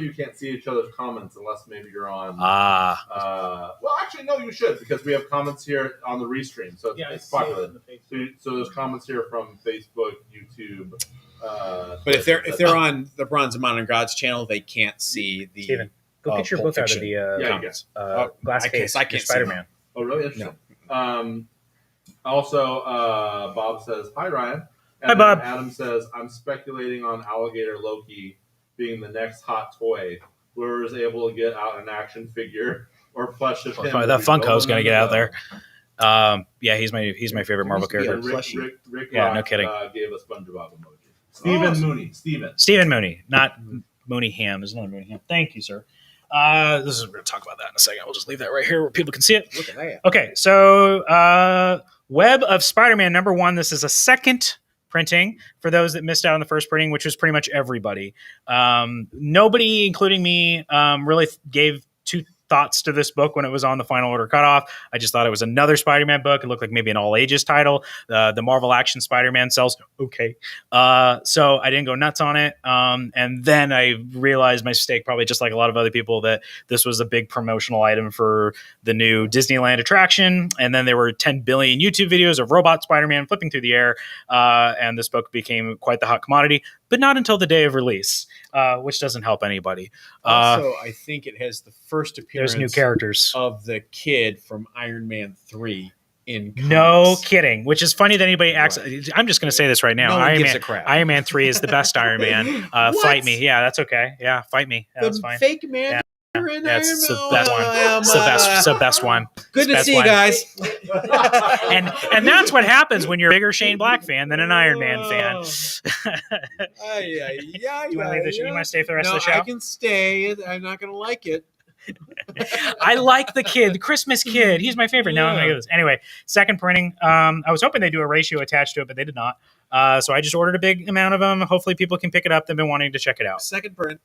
[SPEAKER 1] you can't see each other's comments unless maybe you're on. Well, actually, no, you should, because we have comments here on the restream, so it's popular. So there's comments here from Facebook, YouTube.
[SPEAKER 3] But if they're on the Bronze and Modern Gods channel, they can't see the.
[SPEAKER 2] Steven, go get your book out of the comments. Glass case.
[SPEAKER 3] I can't
[SPEAKER 1] Spider-Man. Oh, really? Interesting. No. Also, Bob says, "Hi, Ryan."
[SPEAKER 2] Hi, Bob.
[SPEAKER 1] Adam says, "I'm speculating on Alligator Loki being the next hot toy. Whoever is able to get out an action figure or plush of him."
[SPEAKER 2] That Funko's going to get out there. Yeah, he's my favorite Marvel character.
[SPEAKER 1] Rick
[SPEAKER 2] yeah,
[SPEAKER 1] Rock,
[SPEAKER 2] no kidding.
[SPEAKER 1] Gave a SpongeBob emoji. Stephen
[SPEAKER 2] Mooney, not Mooney Ham. There's another Mooney Ham. Thank you, sir. We're going to talk about that in a second. We'll just leave that right here where people can see it.
[SPEAKER 3] Look at that.
[SPEAKER 2] Okay, so Web of Spider-Man #1. This is a second printing for those that missed out on the first printing, which was pretty much everybody. Nobody, including me, really gave 2 thoughts to this book when it was on the final order cutoff. I just thought it was another Spider-Man book. It looked like maybe an all ages title. The Marvel Action Spider-Man sells okay. So I didn't go nuts on it. And then I realized my mistake, probably just like a lot of other people, that this was a big promotional item for the new Disneyland attraction. And then there were 10 billion YouTube videos of robot Spider-Man flipping through the air. And this book became quite the hot commodity, but not until the day of release, which doesn't help anybody.
[SPEAKER 3] Also, I think it has the first appearance
[SPEAKER 2] there's new characters
[SPEAKER 3] of the kid from Iron Man 3 in comics.
[SPEAKER 2] No kidding, which is funny that anybody acts. Right. I'm just going to say this right now.
[SPEAKER 3] No one gives a crap.
[SPEAKER 2] Iron Man 3 is the best Iron Man. Fight me. Yeah, that's okay. Yeah, fight me. Yeah, that's fine.
[SPEAKER 3] Fake man.
[SPEAKER 2] Yeah. That's the best one. It's the best one.
[SPEAKER 3] Good to
[SPEAKER 2] Best
[SPEAKER 3] see you
[SPEAKER 2] one.
[SPEAKER 3] guys.
[SPEAKER 2] And that's what happens when you're a bigger Shane Black fan than an Iron Man fan. You want to leave the show? You want to stay for the rest of the show?
[SPEAKER 3] I can stay. I'm not going to like it.
[SPEAKER 2] I like the kid, the Christmas kid. He's my favorite. Now I'm going to go this. Anyway, second printing. I was hoping they'd do a ratio attached to it, but they did not. So I just ordered a big amount of them. Hopefully people can pick it up. They've been wanting to check it out.
[SPEAKER 3] Second print.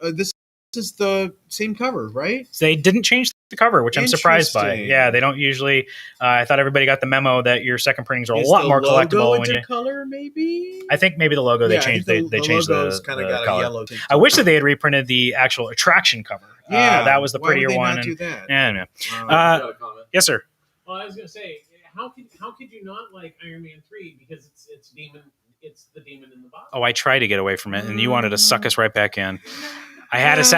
[SPEAKER 3] This is the same cover, right?
[SPEAKER 2] So they didn't change the cover, which I'm surprised by. Yeah, they don't usually. I thought everybody got the memo that your second printings are a lot more collectible when you
[SPEAKER 3] color. Maybe
[SPEAKER 2] I think maybe the logo they changed. They changed the
[SPEAKER 3] kind of got
[SPEAKER 2] color.
[SPEAKER 3] a yellow tint.
[SPEAKER 2] I wish that they had reprinted the actual attraction cover.
[SPEAKER 3] Yeah,
[SPEAKER 2] that was the prettier
[SPEAKER 3] why would they
[SPEAKER 2] one.
[SPEAKER 3] not do that?
[SPEAKER 2] Yeah,
[SPEAKER 1] Got a comment.
[SPEAKER 2] yes, sir.
[SPEAKER 4] Well, I was gonna say, how could you not like Iron Man 3 because it's the demon in the box.
[SPEAKER 2] Oh, I tried to get away from it, and you wanted to suck us right back in. I had us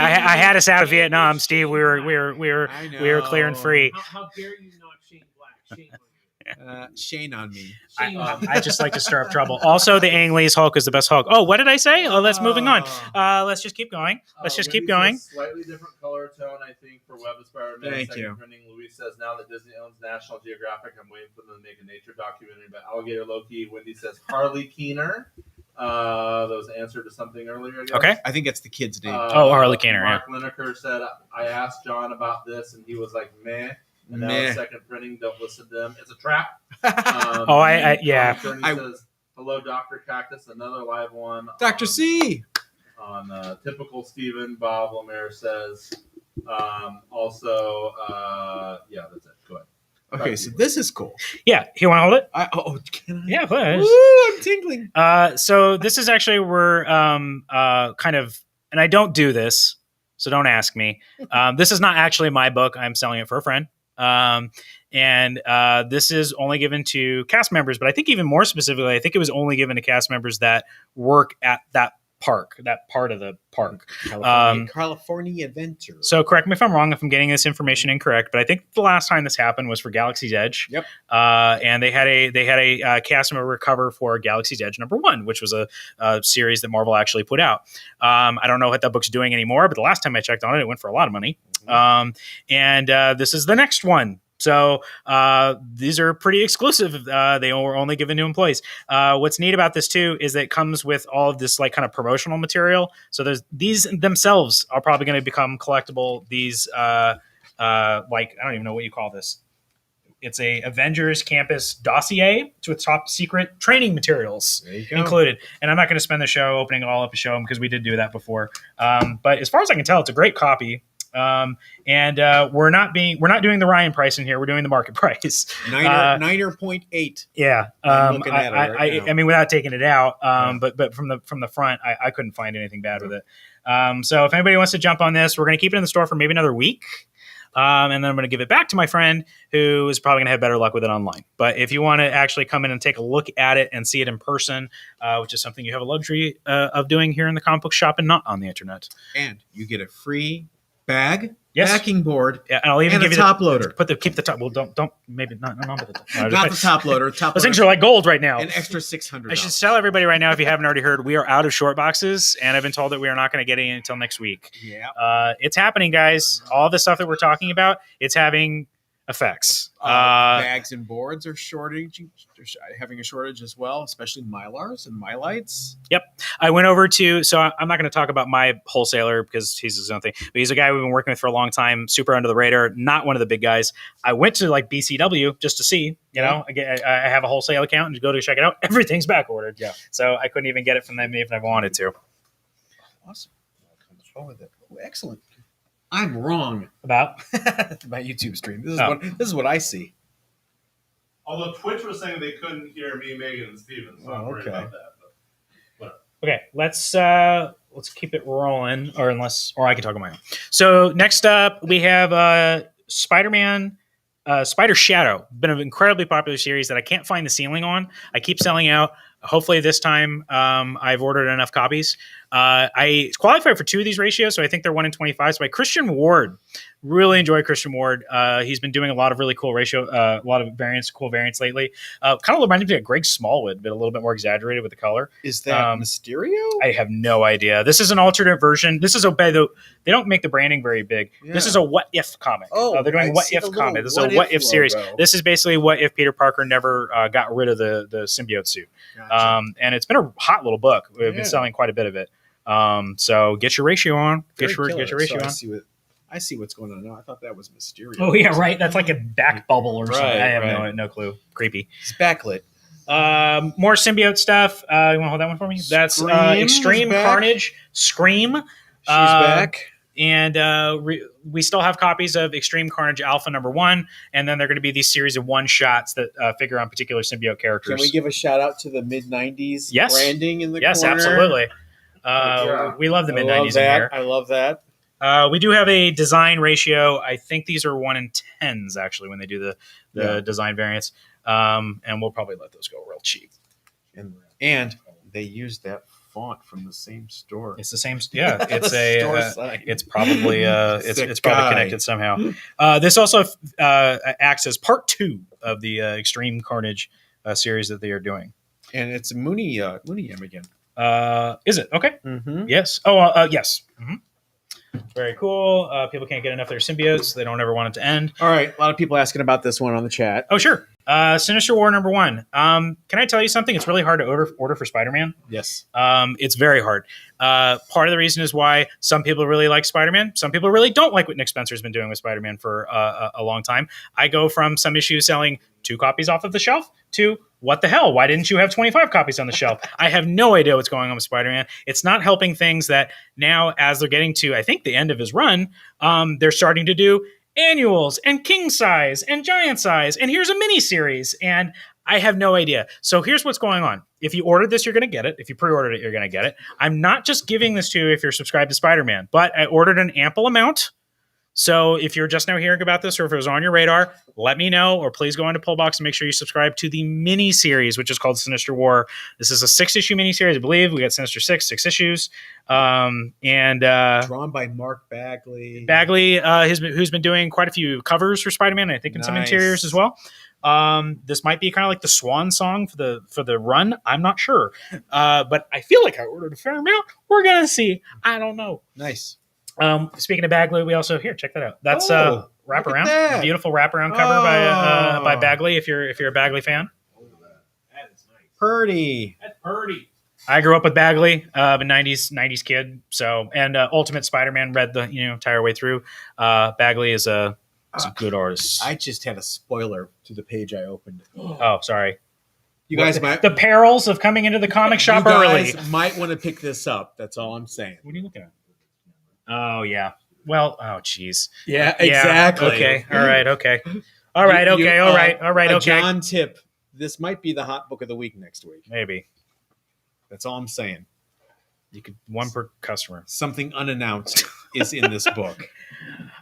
[SPEAKER 2] out of Vietnam, Steve. We were clear and free.
[SPEAKER 4] How dare you knock Shane Black? Shame on you.
[SPEAKER 3] Shane on me.
[SPEAKER 2] I just like to stir up trouble. Also, the Ang Lee's Hulk is the best Hulk. Oh, what did I say? Oh, let's moving on. Let's just keep going. Let's just keep going.
[SPEAKER 1] Slightly different color tone, I think, for Web of Spider-Man.
[SPEAKER 3] Thank you.
[SPEAKER 1] Printing. Luis says now that Disney owns National Geographic, I'm waiting for them to make a nature documentary about alligator Loki. Wendy says Harley Keener. That was an answer to something earlier. I guess.
[SPEAKER 2] Okay.
[SPEAKER 3] I think that's the kid's name.
[SPEAKER 2] Harley Keener.
[SPEAKER 1] Mark Lineker said I asked John about this, and he was like, "Meh." And now the second printing, don't listen to them. It's a trap.
[SPEAKER 2] Yeah.
[SPEAKER 1] Attorney says, hello, Dr. Cactus. Another live one.
[SPEAKER 3] Dr. C.
[SPEAKER 1] On typical Steven. Bob Lemaire says, yeah, that's it. Go ahead.
[SPEAKER 3] Okay, so this is cool.
[SPEAKER 2] Yeah. You want to hold it?
[SPEAKER 3] Can I?
[SPEAKER 2] Yeah, please.
[SPEAKER 3] Ooh, I'm tingling.
[SPEAKER 2] So this is actually we're kind of, and I don't do this, so don't ask me. This is not actually my book. I'm selling it for a friend. And this is only given to cast members, but I think even more specifically, I think it was only given to cast members that work at that part of the park.
[SPEAKER 3] California Adventure.
[SPEAKER 2] So correct me if I'm wrong, if I'm getting this information incorrect, but I think the last time this happened was for Galaxy's Edge.
[SPEAKER 3] Yep.
[SPEAKER 2] And they had a cast member cover for Galaxy's Edge #1, which was a series that Marvel actually put out. I don't know what that book's doing anymore, but the last time I checked on it, it went for a lot of money. And this is the next one. So these are pretty exclusive. They were only given to employees. What's neat about this too is that it comes with all of this like kind of promotional material. So these themselves are probably going to become collectible. These like I don't even know what you call this. It's a Avengers Campus dossier with top secret training materials included. And I'm not going to spend the show opening it all up to show them because we did do that before. But as far as I can tell, it's a great copy. And we're not doing the Ryan price in here. We're doing the market price.
[SPEAKER 3] Niner 0.8.
[SPEAKER 2] Yeah.
[SPEAKER 3] I'm looking at it right now.
[SPEAKER 2] I mean, without taking it out, but from the front, I couldn't find anything bad with it. So if anybody wants to jump on this, we're going to keep it in the store for maybe another week. And then I'm going to give it back to my friend who is probably going to have better luck with it online. But if you want to actually come in and take a look at it and see it in person, which is something you have a luxury of doing here in the comic book shop and not on the internet.
[SPEAKER 3] And you get a free bag,
[SPEAKER 2] yes,
[SPEAKER 3] backing board,
[SPEAKER 2] yeah, and I'll even give
[SPEAKER 3] a
[SPEAKER 2] you
[SPEAKER 3] top loader.
[SPEAKER 2] Keep the top. Well, don't maybe not the top.
[SPEAKER 3] Not the top loader.
[SPEAKER 2] Those things are like gold right now.
[SPEAKER 3] An extra $600.
[SPEAKER 2] I should tell everybody right now, if you haven't already heard, we are out of short boxes, and I've been told that we are not going to get any until next week.
[SPEAKER 3] Yeah,
[SPEAKER 2] it's happening, guys. All the stuff that we're talking about, it's having effects.
[SPEAKER 3] Bags and boards are having a shortage as well, especially Mylars and Mylites.
[SPEAKER 2] Yep. I went over to, so I'm not going to talk about my wholesaler because he's his own thing, but he's a guy we've been working with for a long time, super under the radar, not one of the big guys. I went to like BCW just to see, you know, I have a wholesale account and go to check it out. Everything's back ordered. Yeah. So I couldn't even get it from them even if I wanted to.
[SPEAKER 3] Awesome. What's wrong with it? Oh, excellent. I'm wrong
[SPEAKER 2] about
[SPEAKER 3] my YouTube stream. This is what I see.
[SPEAKER 1] Although Twitch was saying they couldn't hear me, Megan, and Steven, so I'm worried about that. But
[SPEAKER 2] okay, let's keep it rolling, or I can talk on my own. So next up, we have Spider-Man. Spider Shadow, been an incredibly popular series that I can't find the ceiling on. I keep selling out. Hopefully this time I've ordered enough copies. I qualified for 2 of these ratios, so I think they're 1 in 25. So by Christian Ward. Really enjoy Christian Ward. He's been doing a lot of really cool a lot of cool variants lately. Kind of reminds me of Greg Smallwood, but a little bit more exaggerated with the color.
[SPEAKER 3] Is that Mysterio?
[SPEAKER 2] I have no idea. This is an alternate version. This is they don't make the branding very big. Yeah. This is a What If comic.
[SPEAKER 3] Oh,
[SPEAKER 2] they're doing What If comic. This is a What If series. This is basically what if Peter Parker never got rid of the symbiote suit. Gotcha. And it's been a hot little book. We've been selling quite a bit of it. So get your ratio on. Get your ratio on.
[SPEAKER 3] I see what's going on now. I thought that was Mysterio.
[SPEAKER 2] Oh yeah, right. That's like a back bubble or something. I have no clue. Creepy.
[SPEAKER 3] It's backlit.
[SPEAKER 2] More symbiote stuff. You want to hold that one for me? That's Extreme Carnage. Scream.
[SPEAKER 3] She's back.
[SPEAKER 2] And we still have copies of Extreme Carnage Alpha #1, and then they're going to be these series of one-shots that figure on particular symbiote characters.
[SPEAKER 3] Can we give a shout-out to the mid-90s branding in the corner?
[SPEAKER 2] Yes, absolutely. We love the mid-90s in here.
[SPEAKER 3] I love that.
[SPEAKER 2] We do have a design ratio. I think these are 1 in 10s, actually, when they do the design variants. And we'll probably let those go real cheap.
[SPEAKER 3] And they use that font from the same store.
[SPEAKER 2] It's the same. Yeah, it's it's probably it's probably connected somehow. This also acts as part 2 of the Extreme Carnage series that they are doing.
[SPEAKER 3] And it's Mooney again.
[SPEAKER 2] Is it okay?
[SPEAKER 3] Mm-hmm.
[SPEAKER 2] Yes. Yes. Mm-hmm. Very cool. People can't get enough of their symbiotes. They don't ever want it to end.
[SPEAKER 3] All right. A lot of people asking about this one on the chat.
[SPEAKER 2] Oh, sure. Sinister War #1. Can I tell you something? It's really hard to order for Spider-Man.
[SPEAKER 3] Yes.
[SPEAKER 2] It's very hard. Part of the reason is why some people really like Spider-Man. Some people really don't like what Nick Spencer's been doing with Spider-Man for a long time. I go from some issues selling 2 copies off of the shelf to what the hell? Why didn't you have 25 copies on the shelf? I have no idea what's going on with Spider-Man. It's not helping things that now, as they're getting to, I think, the end of his run, they're starting to do annuals and king size and giant size. And here's a mini series. And I have no idea. So here's what's going on. If you ordered this, you're going to get it. If you pre-ordered it, you're going to get it. I'm not just giving this to you if you're subscribed to Spider-Man, but I ordered an ample amount. So if you're just now hearing about this or if it was on your radar, let me know, or please go into Pullbox and make sure you subscribe to the mini series, which is called Sinister War. This is a 6-issue mini series, I believe. We got Sinister 6 issues.
[SPEAKER 3] Drawn by Mark Bagley.
[SPEAKER 2] Who's been doing quite a few covers for Spider-Man, I think in some interiors as well. This might be kind of like the swan song for the run. I'm not sure. But I feel like I ordered a fair amount. We're going to see. I don't know.
[SPEAKER 3] Nice.
[SPEAKER 2] Speaking of Bagley, we also check that out. That's wraparound, a beautiful wraparound cover by Bagley. If you're a Bagley fan,
[SPEAKER 4] that is nice.
[SPEAKER 3] Pretty.
[SPEAKER 4] That's pretty.
[SPEAKER 2] I grew up with Bagley, a '90s kid. So Ultimate Spider-Man read the entire way through. Bagley is a good artist.
[SPEAKER 3] I just had a spoiler to the page I opened.
[SPEAKER 2] Oh, sorry.
[SPEAKER 3] You guys
[SPEAKER 2] the perils of coming into the comic shop early.
[SPEAKER 3] You guys might want to pick this up. That's all I'm saying.
[SPEAKER 2] What are you looking at? Oh, yeah. Well, geez.
[SPEAKER 3] Yeah, exactly.
[SPEAKER 2] Okay. All right. Okay. All right. Okay. All right. Okay.
[SPEAKER 3] John tip. This might be the hot book of the week next week.
[SPEAKER 2] Maybe.
[SPEAKER 3] That's all I'm saying.
[SPEAKER 2] You could one per customer.
[SPEAKER 3] Something unannounced is in this book.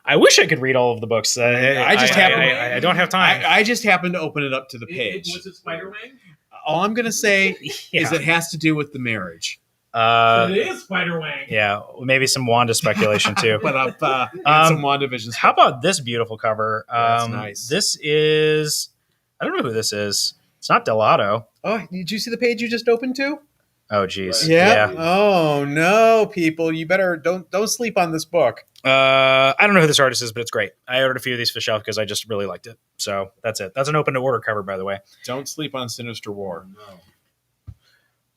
[SPEAKER 2] I wish I could read all of the books.
[SPEAKER 3] I
[SPEAKER 2] don't have time.
[SPEAKER 3] I just happened to open it up to the page.
[SPEAKER 4] Was it Spider-Man?
[SPEAKER 3] All I'm going to say is it has to do with the marriage.
[SPEAKER 4] It is Spider-Wang.
[SPEAKER 2] Yeah, maybe some Wanda speculation too.
[SPEAKER 3] But some WandaVision.
[SPEAKER 2] How about this beautiful cover?
[SPEAKER 3] That's nice.
[SPEAKER 2] This is, I don't know who this is. It's not Delato.
[SPEAKER 3] Oh, did you see the page you just opened to?
[SPEAKER 2] Oh, geez.
[SPEAKER 3] Yeah. Oh no, people! You better don't sleep on this book.
[SPEAKER 2] I don't know who this artist is, but it's great. I ordered a few of these for the shelf because I just really liked it. So that's it. That's an open to order cover, by the way.
[SPEAKER 3] Don't sleep on Sinister War.
[SPEAKER 4] No.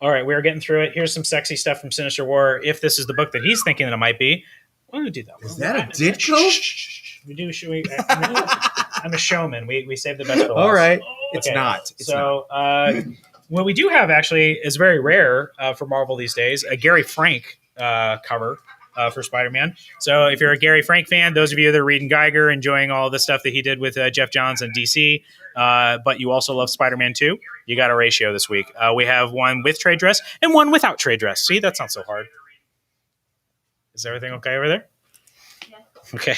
[SPEAKER 2] All right, we are getting through it. Here's some sexy stuff from Sinister War. If this is the book that he's thinking that it might be, why don't we do that?
[SPEAKER 3] Is that a Ditko?
[SPEAKER 2] We do. I'm a showman. We save the best for last.
[SPEAKER 3] All right.
[SPEAKER 2] Okay.
[SPEAKER 3] It's not.
[SPEAKER 2] What we do have actually is very rare for Marvel these days, a Gary Frank cover for Spider-Man. So if you're a Gary Frank fan, those of you that are reading Geiger, enjoying all the stuff that he did with Jeff Johns and DC, but you also love Spider-Man 2, you got a ratio this week. We have one with trade dress and one without trade dress. See, that's not so hard. Is everything okay over there?
[SPEAKER 5] Yeah.
[SPEAKER 2] Okay.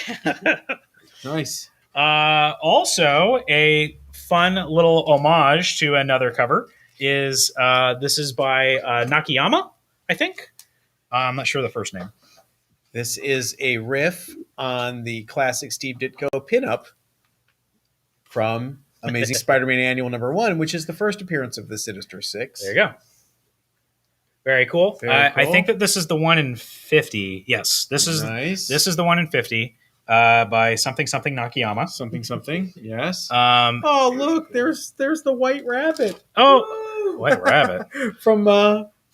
[SPEAKER 3] Nice.
[SPEAKER 2] Also, a fun little homage to another cover is this is by Nakayama, I think. I'm not sure the first name.
[SPEAKER 3] This is a riff on the classic Steve Ditko pinup from Amazing Spider-Man Annual #1, which is the first appearance of the Sinister Six.
[SPEAKER 2] There you go. Very cool.
[SPEAKER 3] Very
[SPEAKER 2] I
[SPEAKER 3] cool.
[SPEAKER 2] think that this is the one in 50. Yes, this is
[SPEAKER 3] nice.
[SPEAKER 2] This is the one in 50 by something Nakayama.
[SPEAKER 3] Something. Yes.
[SPEAKER 2] Um,
[SPEAKER 3] Oh, look, there's the White Rabbit.
[SPEAKER 2] oh,
[SPEAKER 3] Woo!
[SPEAKER 2] White Rabbit.
[SPEAKER 3] from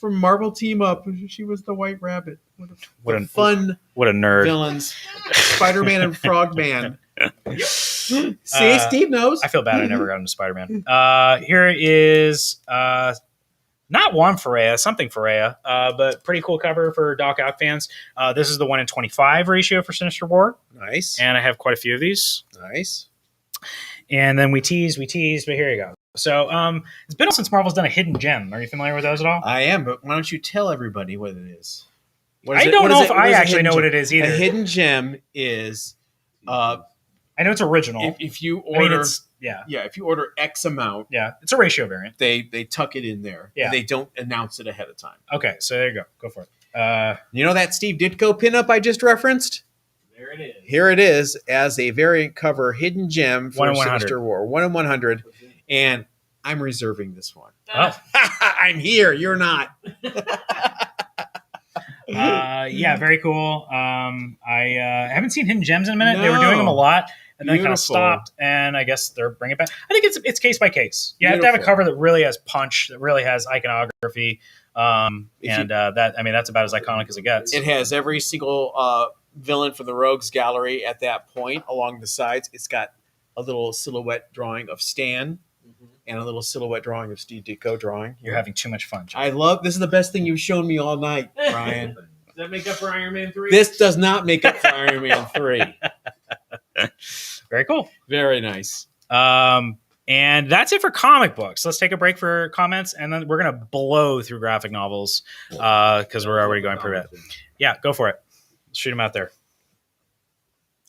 [SPEAKER 3] Marvel Team Up. She was the White Rabbit.
[SPEAKER 2] What a
[SPEAKER 3] fun
[SPEAKER 2] What a nerd.
[SPEAKER 3] villains. Spider-Man and Frogman. See, Steve knows.
[SPEAKER 2] I feel bad I never got into Spider-Man. Here is not Juan Ferreira, something Ferreira, but pretty cool cover for Doc Ock fans. This is the 1 in 25 ratio for Sinister War.
[SPEAKER 3] Nice.
[SPEAKER 2] And I have quite a few of these.
[SPEAKER 3] Nice.
[SPEAKER 2] And then we tease, but here you go. So it's been since Marvel's done a hidden gem. Are you familiar with those at all?
[SPEAKER 3] I am, but why don't you tell everybody what it is?
[SPEAKER 2] I don't know if I actually know what it is either.
[SPEAKER 3] A hidden gem is
[SPEAKER 2] I know it's original.
[SPEAKER 3] if you order if you order X amount,
[SPEAKER 2] it's a ratio variant.
[SPEAKER 3] They tuck it in there.
[SPEAKER 2] Yeah.
[SPEAKER 3] They don't announce it ahead of time.
[SPEAKER 2] Okay, so there you go. Go for it.
[SPEAKER 3] You know that Steve Ditko pinup I just referenced?
[SPEAKER 4] There it is.
[SPEAKER 3] Here it is as a variant cover hidden gem for
[SPEAKER 2] 1 in 100.
[SPEAKER 3] Sinister War. 1 in 100. And I'm reserving this one.
[SPEAKER 2] Oh.
[SPEAKER 3] I'm here. You're not.
[SPEAKER 2] Very cool. I haven't seen Hidden Gems in a minute. They were doing them a lot, and then kind of
[SPEAKER 3] Beautiful.
[SPEAKER 2] stopped. And I guess they're bringing it back. I think it's case by case. You have to have a
[SPEAKER 3] Beautiful.
[SPEAKER 2] cover that really has punch, that really has iconography, that's about as iconic as it gets.
[SPEAKER 3] It has every single villain from the Rogues Gallery at that point along the sides. It's got a little silhouette drawing of Stan and a little silhouette drawing of Steve Ditko drawing.
[SPEAKER 2] You're having too much fun, John.
[SPEAKER 3] I love this is the best thing you've shown me all night, Brian.
[SPEAKER 4] Does that make up for Iron Man 3?
[SPEAKER 3] This does not make up for Iron Man 3.
[SPEAKER 2] Very cool.
[SPEAKER 3] Very nice.
[SPEAKER 2] And that's it for comic books. Let's take a break for comments, and then we're going to blow through graphic novels because we're already going pretty bad. Yeah, go for it. Shoot them out there.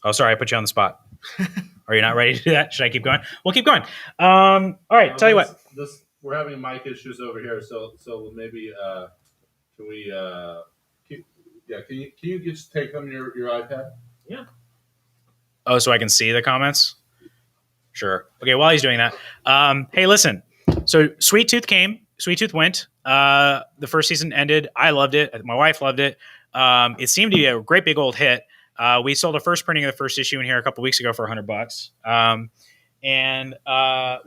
[SPEAKER 2] Oh, sorry, I put you on the spot. Are you not ready to do that? Should I keep going? We'll keep going. All right, tell you what.
[SPEAKER 1] We're having mic issues over here, so maybe can we? Can you just take them your iPad?
[SPEAKER 4] Yeah.
[SPEAKER 2] Oh, so I can see the comments? Sure. Okay, while he's doing that, hey, listen. So Sweet Tooth came. Sweet Tooth went. The first season ended. I loved it. My wife loved it. It seemed to be a great big old hit. We sold a first printing of the first issue in here a couple weeks ago for $100.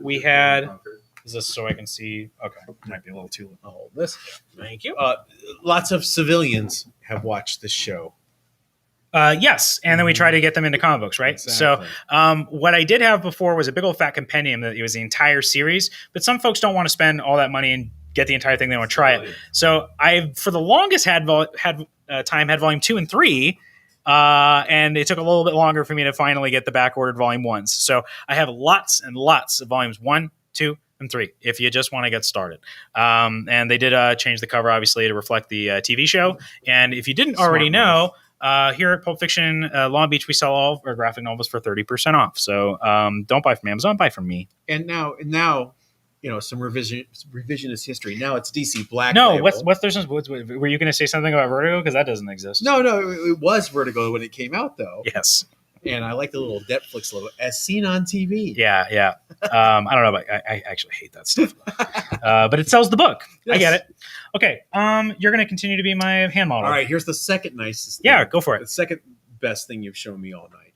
[SPEAKER 2] We had... Is this so I can see? Okay, might be a little too. I'll hold this. Thank you.
[SPEAKER 3] Lots of civilians have watched this show.
[SPEAKER 2] Yes, and then we try to get them into comic books, right?
[SPEAKER 3] Exactly.
[SPEAKER 2] So what I did have before was a big old fat compendium that it was the entire series, but some folks don't want to spend all that money and get the entire thing. They want to try it. So I, for the longest, had volume 2 and 3, and it took a little bit longer for me to finally get the back ordered volume 1s. So I have lots and lots of volumes 1, 2, and 3 if you just want to get started. And they did change the cover, obviously, to reflect the TV show. And if you didn't already know, here at Pulp Fiction Long Beach, we sell all of our graphic novels for 30% off. So don't buy from Amazon, buy from me.
[SPEAKER 3] And now, you know, some revisionist history. Now it's DC Black
[SPEAKER 2] No,
[SPEAKER 3] Label.
[SPEAKER 2] were you going to say something about Vertigo? Because that doesn't exist.
[SPEAKER 3] No, it was Vertigo when it came out, though.
[SPEAKER 2] Yes.
[SPEAKER 3] And I like the little Netflix logo, as seen on TV.
[SPEAKER 2] Yeah. I don't know, but I actually hate that stuff. But it sells the book.
[SPEAKER 3] Yes.
[SPEAKER 2] I get it. Okay. You're going to continue to be my hand model.
[SPEAKER 3] All right, here's the second nicest thing.
[SPEAKER 2] Yeah, go for it.
[SPEAKER 3] The second best thing you've shown me all night.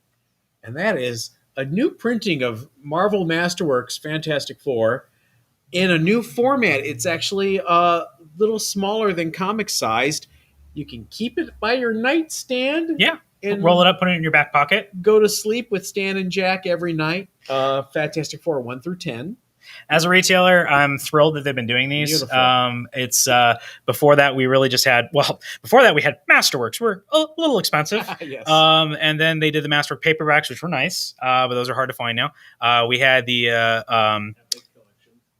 [SPEAKER 3] And that is a new printing of Marvel Masterworks Fantastic Four in a new format. It's actually a little smaller than comic sized. You can keep it by your nightstand.
[SPEAKER 2] Yeah.
[SPEAKER 3] And
[SPEAKER 2] roll it up, put it in your back pocket.
[SPEAKER 3] Go to sleep with Stan and Jack every night. Fantastic Four 1 through 10.
[SPEAKER 2] As a retailer, I'm thrilled that they've been doing these.
[SPEAKER 3] Beautiful.
[SPEAKER 2] It's before that we really just had before that we had Masterworks. We're a little expensive.
[SPEAKER 3] Yes.
[SPEAKER 2] And then they did the Masterwork paperbacks, which were nice, but those are hard to find now. We had the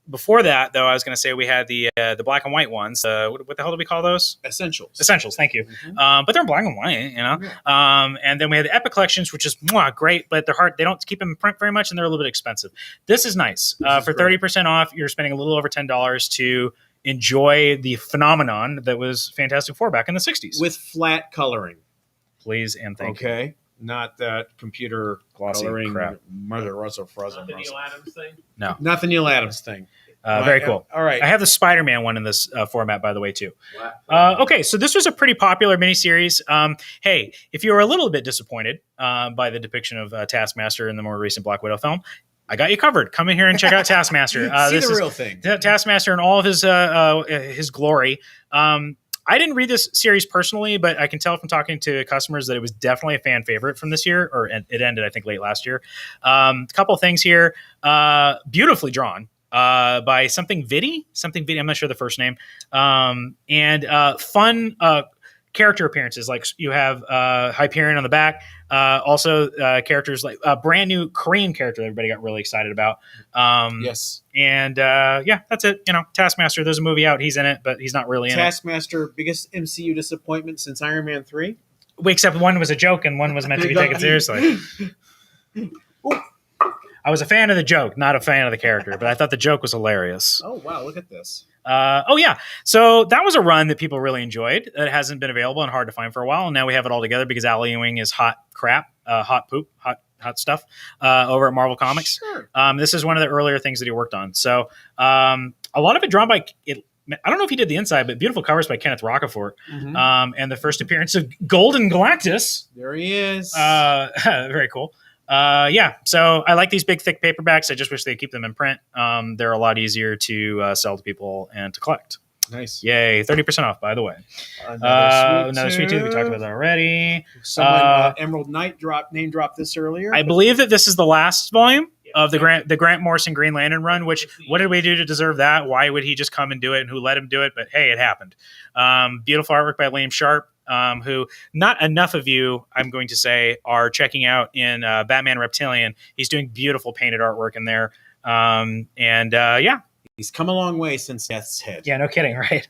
[SPEAKER 2] before that, though, I was going to say we had the black and white ones. What the hell do we call those? Essentials. Thank you.
[SPEAKER 3] Mm-hmm.
[SPEAKER 2] But they're in black and white, you know.
[SPEAKER 3] Yeah.
[SPEAKER 2] And then we had the Epic collections, which is great, but they're hard. They don't keep them in print very much, and they're a little bit expensive. This is nice. For 30% off, you're spending a little over $10 to enjoy the phenomenon that was Fantastic Four back in the 60s.
[SPEAKER 3] With flat coloring.
[SPEAKER 2] Please and thank you.
[SPEAKER 3] Okay. Not that computer
[SPEAKER 2] Glossy
[SPEAKER 3] coloring.
[SPEAKER 2] crap.
[SPEAKER 3] Mother Russell Frozen.
[SPEAKER 4] Not the Neil Adams thing.
[SPEAKER 2] No.
[SPEAKER 3] Not the Neil Adams thing.
[SPEAKER 2] Very cool.
[SPEAKER 3] All right.
[SPEAKER 2] I have the Spider-Man one in this format, by the way, too. Okay, so this was a pretty popular miniseries. Hey, if you were a little bit disappointed by the depiction of Taskmaster in the more recent Black Widow film, I got you covered. Come in here and check out Taskmaster.
[SPEAKER 3] See
[SPEAKER 2] this
[SPEAKER 3] the
[SPEAKER 2] is
[SPEAKER 3] real thing.
[SPEAKER 2] Taskmaster in all of his glory. I didn't read this series personally, but I can tell from talking to customers that it was definitely a fan favorite from this year, or it ended, I think, late last year. A couple of things here. Beautifully drawn. By something Vitti. I'm not sure the first name. And fun character appearances. Like you have Hyperion on the back. Also characters like a brand new Korean character that everybody got really excited about.
[SPEAKER 3] Yes.
[SPEAKER 2] And yeah, that's it. Taskmaster, there's a movie out. He's in it, but he's not really in it.
[SPEAKER 3] Taskmaster, biggest MCU disappointment since Iron Man 3?
[SPEAKER 2] Except one was a joke and one was meant to be taken seriously. I was a fan of the joke, not a fan of the character, but I thought the joke was hilarious.
[SPEAKER 3] Oh, wow. Look at this.
[SPEAKER 2] Oh, yeah. So that was a run that people really enjoyed. It hasn't been available and hard to find for a while. And now we have it all together because Al Ewing is hot crap, hot poop, hot stuff over at Marvel Comics.
[SPEAKER 3] Sure.
[SPEAKER 2] This is one of the earlier things that he worked on. So a lot of it drawn by I don't know if he did the inside, but beautiful covers by Kenneth Rocafort.
[SPEAKER 3] Mm-hmm.
[SPEAKER 2] And the first appearance of Golden Galactus.
[SPEAKER 3] There he is.
[SPEAKER 2] Very cool. Yeah, so I like these big, thick paperbacks. I just wish they'd keep them in print. They're a lot easier to sell to people and to collect.
[SPEAKER 3] Nice.
[SPEAKER 2] Yay, 30% off, by the way. Another sweet tooth. We talked about that already.
[SPEAKER 3] Someone, Emerald Knight name dropped this earlier.
[SPEAKER 2] I believe that this is the last volume of the Grant Morrison Green Lantern run, which what did we do to deserve that? Why would he just come and do it, and who let him do it? But hey, it happened. Beautiful artwork by Liam Sharp. Who not enough of you, I'm going to say, are checking out in Batman Reptilian. He's doing beautiful painted artwork in there. Yeah.
[SPEAKER 3] He's come a long way since Death's Head.
[SPEAKER 2] Yeah, no kidding, right?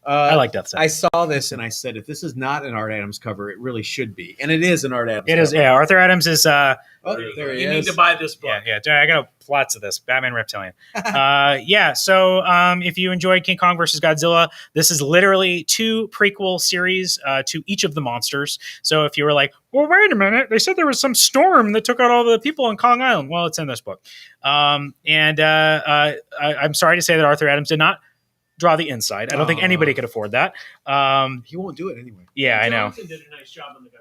[SPEAKER 2] I like Death's Head.
[SPEAKER 3] I saw this and I said, if this is not an Art Adams cover, it really should be. And it is an Art Adams
[SPEAKER 2] cover. It is, yeah. Arthur Adams is...
[SPEAKER 3] there he is.
[SPEAKER 4] You need to buy this book.
[SPEAKER 2] Yeah. I got lots of this. Batman Reptilian. Yeah, so if you enjoyed King Kong versus Godzilla, this is literally 2 prequel series to each of the monsters. So if you were like, well, wait a minute, they said there was some storm that took out all the people on Kong Island. Well, it's in this book. I'm sorry to say that Arthur Adams did not draw the inside. I don't think anybody could afford that.
[SPEAKER 3] He won't do it anyway.
[SPEAKER 2] Yeah, I know.
[SPEAKER 4] Johnson did a nice job on the Godzilla.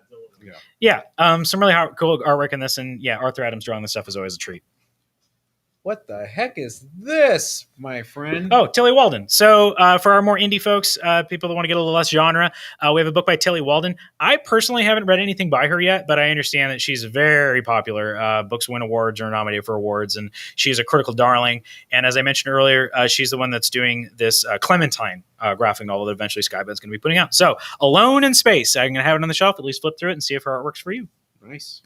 [SPEAKER 2] Yeah. Some really cool artwork in this, and yeah, Arthur Adams drawing this stuff is always a treat.
[SPEAKER 3] What the heck is this, my friend?
[SPEAKER 2] Oh, Tilly Walden. So for our more indie folks, people that want to get a little less genre, we have a book by Tilly Walden. I personally haven't read anything by her yet, but I understand that she's very popular. Books win awards or are nominated for awards, and she's a critical darling. And as I mentioned earlier, she's the one that's doing this Clementine graphic novel that eventually Skybound's going to be putting out. So Alone in Space. I'm going to have it on the shelf, at least flip through it and see if her art works for you.
[SPEAKER 3] Nice.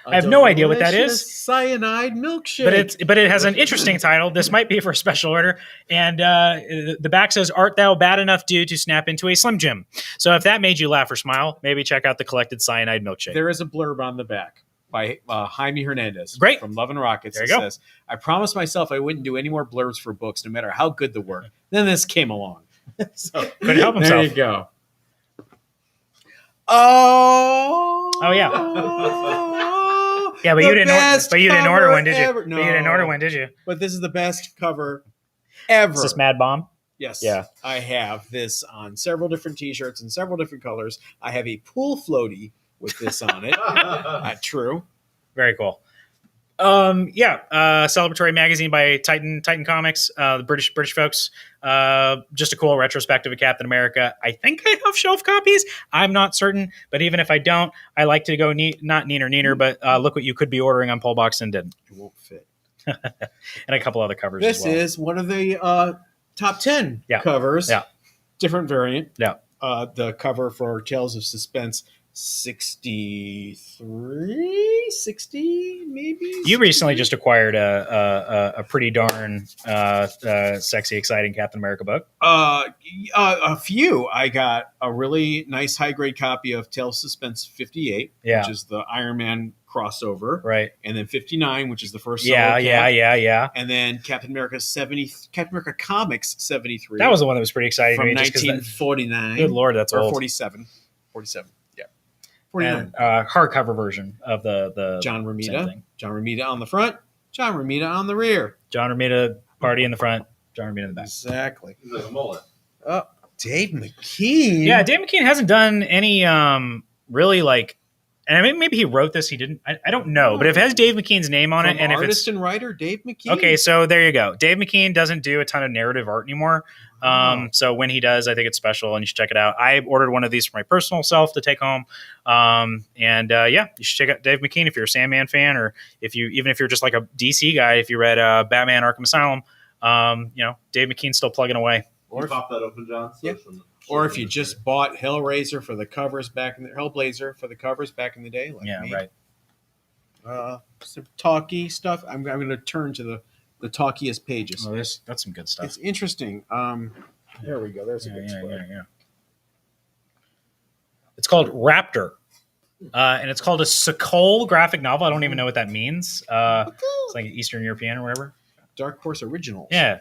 [SPEAKER 2] I have no idea what that is.
[SPEAKER 3] Cyanide milkshake.
[SPEAKER 2] But it has an interesting title. This might be for a special order. And the back says, "Art thou bad enough due to snap into a Slim Jim?" So if that made you laugh or smile, maybe check out the collected Cyanide milkshake.
[SPEAKER 3] There is a blurb on the back by Jaime Hernandez.
[SPEAKER 2] Great.
[SPEAKER 3] From Love and Rockets.
[SPEAKER 2] There you go.
[SPEAKER 3] Says, I promised myself I wouldn't do any more blurbs for books, no matter how good the work. Then this came along. So
[SPEAKER 2] couldn't help himself.
[SPEAKER 3] There you go. Oh
[SPEAKER 2] yeah. Yeah, but you didn't order one, did you?
[SPEAKER 3] Ever. No.
[SPEAKER 2] But you didn't order one, did you?
[SPEAKER 3] But this is the best cover ever.
[SPEAKER 2] Is this Mad Bomb?
[SPEAKER 3] Yes.
[SPEAKER 2] Yeah.
[SPEAKER 3] I have this on several different t-shirts in several different colors. I have a pool floaty with this on it. True.
[SPEAKER 2] Very cool. Celebratory magazine by Titan Comics, the British folks. Just a cool retrospective of Captain America. I think I have shelf copies. I'm not certain, but even if I don't, I like to go not neener, but look what you could be ordering on Pullbox and didn't.
[SPEAKER 3] It won't fit.
[SPEAKER 2] And a couple other covers.
[SPEAKER 3] This
[SPEAKER 2] as well.
[SPEAKER 3] is one of the top 10 covers.
[SPEAKER 2] Yeah.
[SPEAKER 3] Different variant.
[SPEAKER 2] Yeah.
[SPEAKER 3] The cover for Tales of Suspense 60 maybe.
[SPEAKER 2] You recently just acquired a pretty darn sexy, exciting Captain America book.
[SPEAKER 3] A few. I got a really nice high grade copy of Tales of Suspense 58, which is the Iron Man crossover,
[SPEAKER 2] Right.
[SPEAKER 3] and then 59, which is the first.
[SPEAKER 2] Yeah.
[SPEAKER 3] And then Captain America Comics 73.
[SPEAKER 2] That was the one that was pretty exciting
[SPEAKER 3] from
[SPEAKER 2] to me, just 'cause
[SPEAKER 3] 1949.
[SPEAKER 2] good Lord, that's
[SPEAKER 3] or
[SPEAKER 2] old.
[SPEAKER 3] 47. 47. Yeah. 49.
[SPEAKER 2] And hardcover version of the
[SPEAKER 3] John
[SPEAKER 2] same
[SPEAKER 3] Romita.
[SPEAKER 2] thing.
[SPEAKER 3] John Romita on the front. John Romita on the rear.
[SPEAKER 2] John Romita party in the front. John Romita in the back.
[SPEAKER 3] Exactly.
[SPEAKER 1] He's like a mullet.
[SPEAKER 3] Oh, Dave McKean.
[SPEAKER 2] Yeah, Dave McKean hasn't done any really like, and I mean maybe he wrote this, he didn't. I don't know, but if it has Dave McKean's name on
[SPEAKER 3] From
[SPEAKER 2] it, and if
[SPEAKER 3] artist
[SPEAKER 2] it's
[SPEAKER 3] and writer Dave McKean.
[SPEAKER 2] okay, so there you go. Dave McKean doesn't do a ton of narrative art anymore. So when he does, I think it's special, and you should check it out. I ordered one of these for my personal self to take home. Yeah, you should check out Dave McKean if you're a Sandman fan, or if you're just like a DC guy. If you read Batman: Arkham Asylum, Dave McKean's still plugging away.
[SPEAKER 1] Or pop that open, John.
[SPEAKER 3] Yeah. Or if you just bought Hellraiser for the covers Hellblazer for the covers back in the day, like
[SPEAKER 2] Yeah,
[SPEAKER 3] me.
[SPEAKER 2] right.
[SPEAKER 3] Some talky stuff. I'm going to turn to the talkiest pages.
[SPEAKER 2] Oh, that's some good stuff.
[SPEAKER 3] It's interesting. There we go. There's a good spread.
[SPEAKER 2] Yeah. It's called Raptor, and it's called a Sokol graphic novel. I don't even know what that means. It's like Eastern European or whatever.
[SPEAKER 3] Dark Horse Originals.
[SPEAKER 2] Yeah.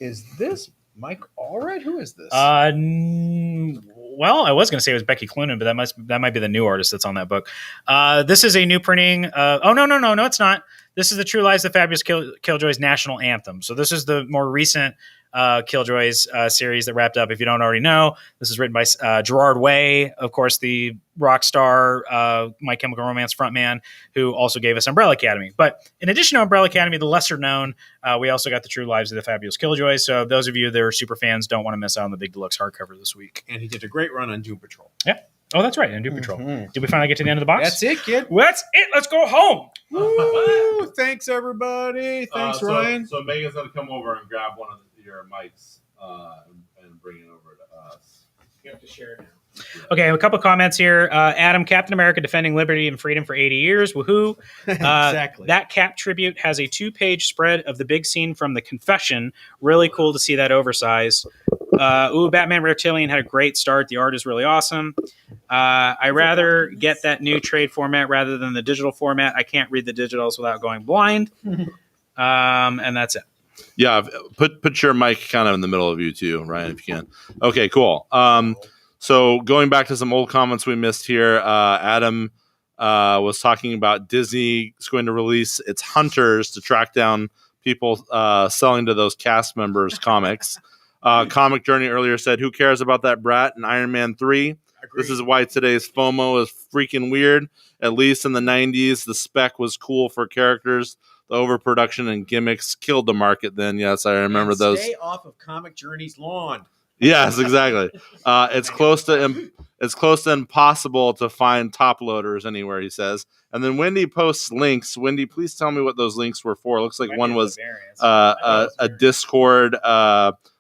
[SPEAKER 3] Is this Mike Allred? Who is this?
[SPEAKER 2] Well, I was going to say it was Becky Cloonan, but that might be the new artist that's on that book. This is a new printing. No, it's not. This is the True Lies of the Fabulous Killjoys National Anthem. So this is the more recent Killjoys series that wrapped up. If you don't already know, this is written by Gerard Way, of course, the rock star My Chemical Romance frontman, who also gave us Umbrella Academy. But in addition to Umbrella Academy, the lesser known, we also got the True Lives of the Fabulous Killjoys. So those of you that are super fans don't want to miss out on the big deluxe hardcover this week.
[SPEAKER 3] And he did a great run on Doom Patrol.
[SPEAKER 2] Yeah. Oh, that's right. And Doom Patrol. Did we finally get to the end of the box?
[SPEAKER 3] That's it, kid.
[SPEAKER 2] That's it. Let's go home.
[SPEAKER 3] Woo! Thanks, everybody. Thanks, Ryan.
[SPEAKER 1] So Megan's going to come over and grab one of your mics and bring it over to us.
[SPEAKER 4] You have to share it now.
[SPEAKER 2] Okay, a couple comments here. Adam, Captain America defending liberty and freedom for 80 years. Woohoo.
[SPEAKER 3] Exactly.
[SPEAKER 2] That Cap tribute has a 2-page spread of the big scene from The Confession. Really cool to see that oversized. Batman Reptilian had a great start. The art is really awesome. I rather get that new trade format rather than the digital format. I can't read the digitals without going blind. And that's it.
[SPEAKER 1] Yeah, put your mic kind of in the middle of you too, Ryan, if you can. Okay, cool. So going back to some old comments we missed here, Adam was talking about Disney is going to release its hunters to track down people selling to those cast members comics. Comic Journey earlier said, who cares about that brat in Iron Man 3? This is why today's FOMO is freaking weird. At least in the 90s, the spec was cool for characters. The overproduction and gimmicks killed the market then. Yes, I remember those.
[SPEAKER 3] Stay off of Comic Journey's lawn.
[SPEAKER 1] Yes, exactly. It's close to impossible to find top loaders anywhere, he says. And then Wendy posts links. Wendy, please tell me what those links were for. It looks like one was a Discord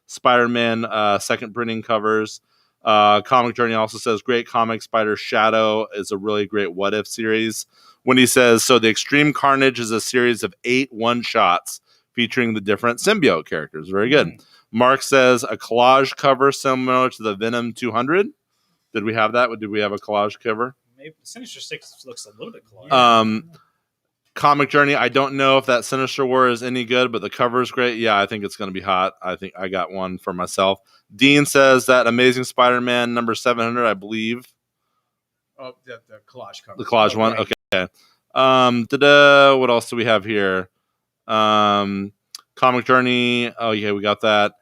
[SPEAKER 1] Spider-Man second printing covers. Comic Journey also says great comic. Spider Shadow is a really great What If series. Wendy says, so the Extreme Carnage is a series of 8 one-shots featuring the different symbiote characters. Very good. Mark says a collage cover similar to the Venom 200. Did we have that? Did we have a collage cover?
[SPEAKER 2] Maybe Sinister Six looks a little bit collage.
[SPEAKER 1] Comic Journey, I don't know if that Sinister War is any good, but the cover is great. Yeah, I think it's going to be hot. I think I got one for myself. Dean says that Amazing Spider-Man number 700, I believe.
[SPEAKER 3] Oh, the collage cover.
[SPEAKER 1] The collage one?
[SPEAKER 3] Right.
[SPEAKER 1] Okay. What else do we have here? Comic Journey. Oh, yeah, we got that.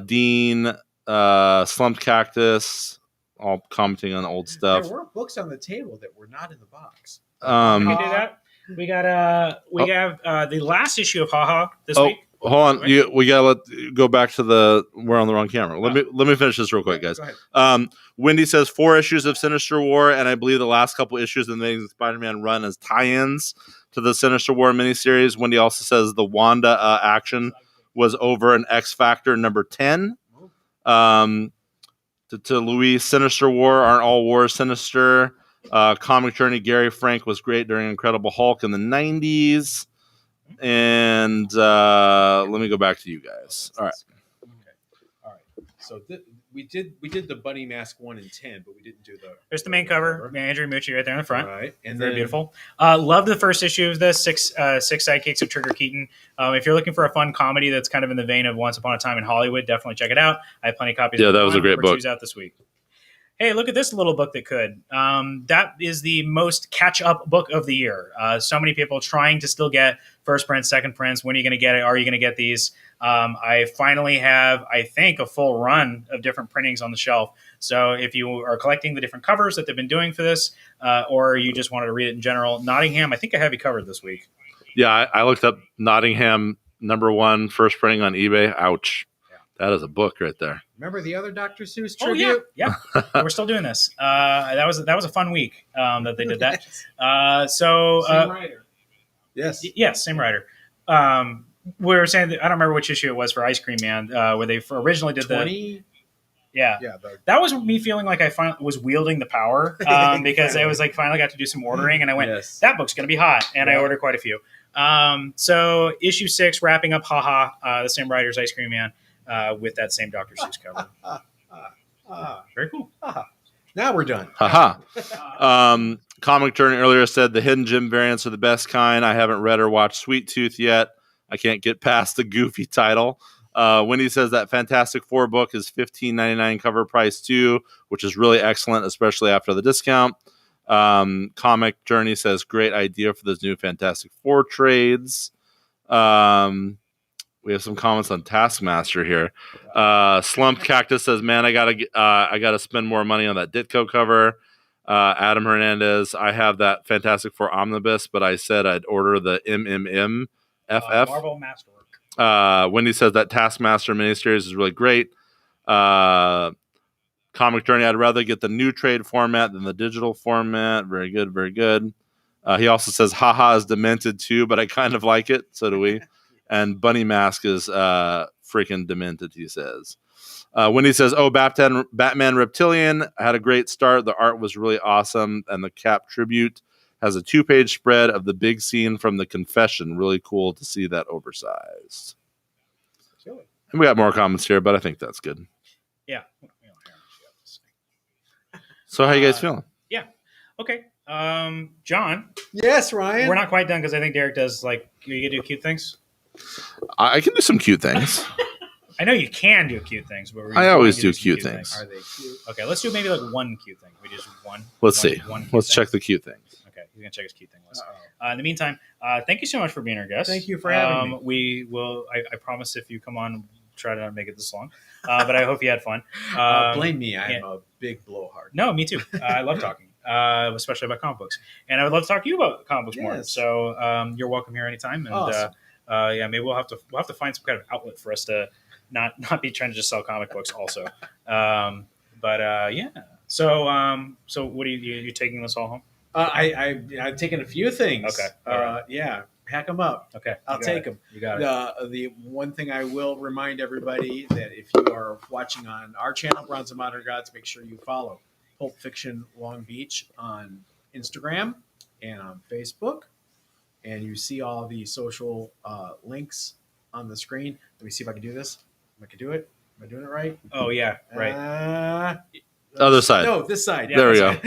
[SPEAKER 1] Dean, Slumped Cactus, all commenting on old stuff.
[SPEAKER 3] There were books on the table that were not in the box.
[SPEAKER 2] Can we do that? We got have the last issue of Haha this week.
[SPEAKER 1] Hold on, we gotta go back to we're on the wrong camera. Let me finish this real quick, guys.
[SPEAKER 3] Go ahead.
[SPEAKER 1] Wendy says 4 issues of Sinister War, and I believe the last couple issues of the Amazing Spider-Man run as tie-ins to the Sinister War miniseries. Wendy also says the Wanda action was over in X Factor number 10. To Louise, Sinister War aren't all wars sinister. Comic Journey, Gary Frank was great during Incredible Hulk in the 90s. And let me go back to you guys. All right.
[SPEAKER 3] Okay. All right. So we did the Bunny Mask 1 and 10, but we didn't do the.
[SPEAKER 2] There's the main cover. Andrew Mucci right there in the front.
[SPEAKER 3] All right, and
[SPEAKER 2] Very
[SPEAKER 3] then,
[SPEAKER 2] beautiful. Loved the first issue of this, six sidekicks of Trigger Keaton. If you're looking for a fun comedy that's kind of in the vein of Once Upon a Time in Hollywood, definitely check it out. I have plenty of copies.
[SPEAKER 6] Yeah, that was a great book.
[SPEAKER 2] Out this week. Hey, look at this little book that could. That is the most catch-up book of the year. So many people trying to still get first prints, second prints. When are you going to get it? Are you going to get these? I finally have, I think, a full run of different printings on the shelf. So if you are collecting the different covers that they've been doing for this, or you just wanted to read it in general, Nottingham, I think I have you covered this week.
[SPEAKER 6] Yeah, I looked up Nottingham #1 first printing on eBay. Ouch. That is a book right there.
[SPEAKER 3] Remember the other Dr. Seuss
[SPEAKER 2] Oh
[SPEAKER 3] tribute?
[SPEAKER 2] yeah. We're still doing this. That was a fun week that they did that.
[SPEAKER 4] Same writer.
[SPEAKER 3] Yes.
[SPEAKER 2] Yes, same writer. We were saying that, I don't remember which issue it was for Ice Cream Man, where they originally did
[SPEAKER 3] 20?
[SPEAKER 2] Yeah. That was me feeling like I finally was wielding the power because I was like finally got to do some ordering, and I went, that book's going to be hot, and I ordered quite a few. So issue 6, wrapping up, the same writer's Ice Cream Man. With that same Dr. Seuss cover. Very cool.
[SPEAKER 3] Now we're done.
[SPEAKER 6] Comic Journey earlier said the Hidden Gem variants are the best kind. I haven't read or watched Sweet Tooth yet. I can't get past the goofy title. Wendy says that Fantastic Four book is $15.99 cover price too, which is really excellent, especially after the discount. Comic Journey says great idea for those new Fantastic Four trades. We have some comments on Taskmaster here. Slumped Cactus says, "Man, I gotta spend more money on that Ditko cover." Adam Hernandez, I have that Fantastic Four omnibus, but I said I'd order the MMM-FF.
[SPEAKER 2] Marvel Masterwork.
[SPEAKER 6] Wendy says that Taskmaster miniseries is really great. Comic Journey, I'd rather get the new trade format than the digital format. Very good, very good. He also says, haha is demented too, but I kind of like it. So do we. And Bunny Mask is freaking demented, he says. Wendy says, Batman Reptilian had a great start. The art was really awesome. And the Cap tribute has a 2-page spread of the big scene from The Confession. Really cool to see that oversized. And we got more comments here, but I think that's good.
[SPEAKER 2] Yeah.
[SPEAKER 6] So how you guys feeling?
[SPEAKER 2] Yeah. Okay. John.
[SPEAKER 3] Yes, Ryan.
[SPEAKER 2] We're not quite done because I think Derek does, you do cute things.
[SPEAKER 6] I can do some cute things.
[SPEAKER 2] I know you can do cute things, but
[SPEAKER 6] I always do cute things.
[SPEAKER 3] Are they cute?
[SPEAKER 2] Okay, let's do maybe one cute thing. We just one.
[SPEAKER 6] Let's see. Let's
[SPEAKER 2] check
[SPEAKER 6] check the cute things.
[SPEAKER 2] Okay, he's gonna check his cute thing list. In the meantime, thank you so much for being our guest.
[SPEAKER 3] Thank you for having me.
[SPEAKER 2] We will. I promise if you come on, try to not make it this long. But I hope you had fun.
[SPEAKER 3] Blame me. I'm a big blowhard.
[SPEAKER 2] No, me too. I love talking. Especially about comic books, and I would love to talk to you about comic books more. So you're welcome here anytime. And
[SPEAKER 3] awesome.
[SPEAKER 2] maybe we'll have to find some kind of outlet for us to not be trying to just sell comic books also. Yeah. So what are you taking this all home?
[SPEAKER 3] I've taken a few things.
[SPEAKER 2] Okay. Right.
[SPEAKER 3] Yeah. Pack them up.
[SPEAKER 2] Okay.
[SPEAKER 3] I'll take them.
[SPEAKER 2] You got it.
[SPEAKER 3] The one thing I will remind everybody that if you are watching on our channel, Bronze and Modern Gods, make sure you follow Pulp Fiction Long Beach on Instagram and on Facebook. And you see all the social links on the screen. Let me see if I can do this. If I can do it. Am I doing it right?
[SPEAKER 2] Oh, yeah. Right.
[SPEAKER 6] Other side.
[SPEAKER 3] No, this side. Yeah,
[SPEAKER 6] there we go.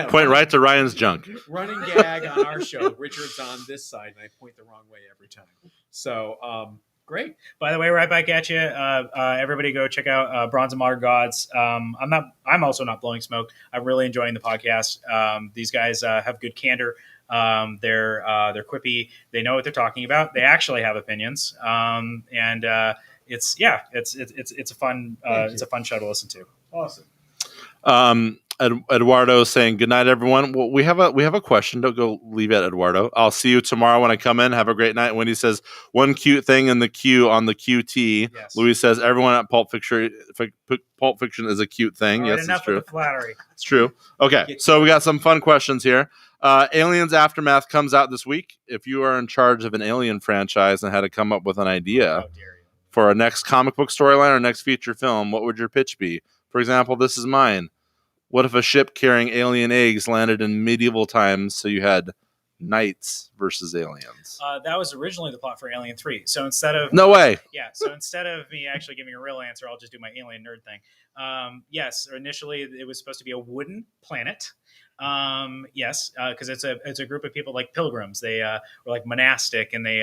[SPEAKER 6] Point right to Ryan's junk.
[SPEAKER 3] Running gag on our show. Richard's on this side, and I point the wrong way every time. So, great.
[SPEAKER 2] By the way, right back at you. Everybody go check out Bronze and Modern Gods. I'm also not blowing smoke. I'm really enjoying the podcast. These guys have good candor. They're quippy. They know what they're talking about. They actually have opinions. It's a fun show to listen to.
[SPEAKER 3] Awesome.
[SPEAKER 6] Eduardo saying good night, everyone. Well, we have a question. Don't go leave it, Eduardo. I'll see you tomorrow when I come in. Have a great night. Wendy says one cute thing in the queue on the QT. Yes. Louis says everyone at Pulp Fiction is a cute thing.
[SPEAKER 2] Right,
[SPEAKER 6] yes, it's true.
[SPEAKER 2] With the flattery.
[SPEAKER 6] It's true. Okay, so we got some fun questions here. Aliens Aftermath comes out this week. If you are in charge of an Alien franchise and had to come up with an idea for a next comic book storyline or next feature film, what would your pitch be? For example, this is mine. What if a ship carrying alien eggs landed in medieval times, so you had knights versus aliens?
[SPEAKER 2] That was originally the plot for Alien 3. So instead of...
[SPEAKER 6] No way!
[SPEAKER 2] Yeah, so instead of me actually giving a real answer, I'll just do my alien nerd thing. Yes, initially it was supposed to be a wooden planet. Yes, because it's a group of people like pilgrims. They were like monastic, and they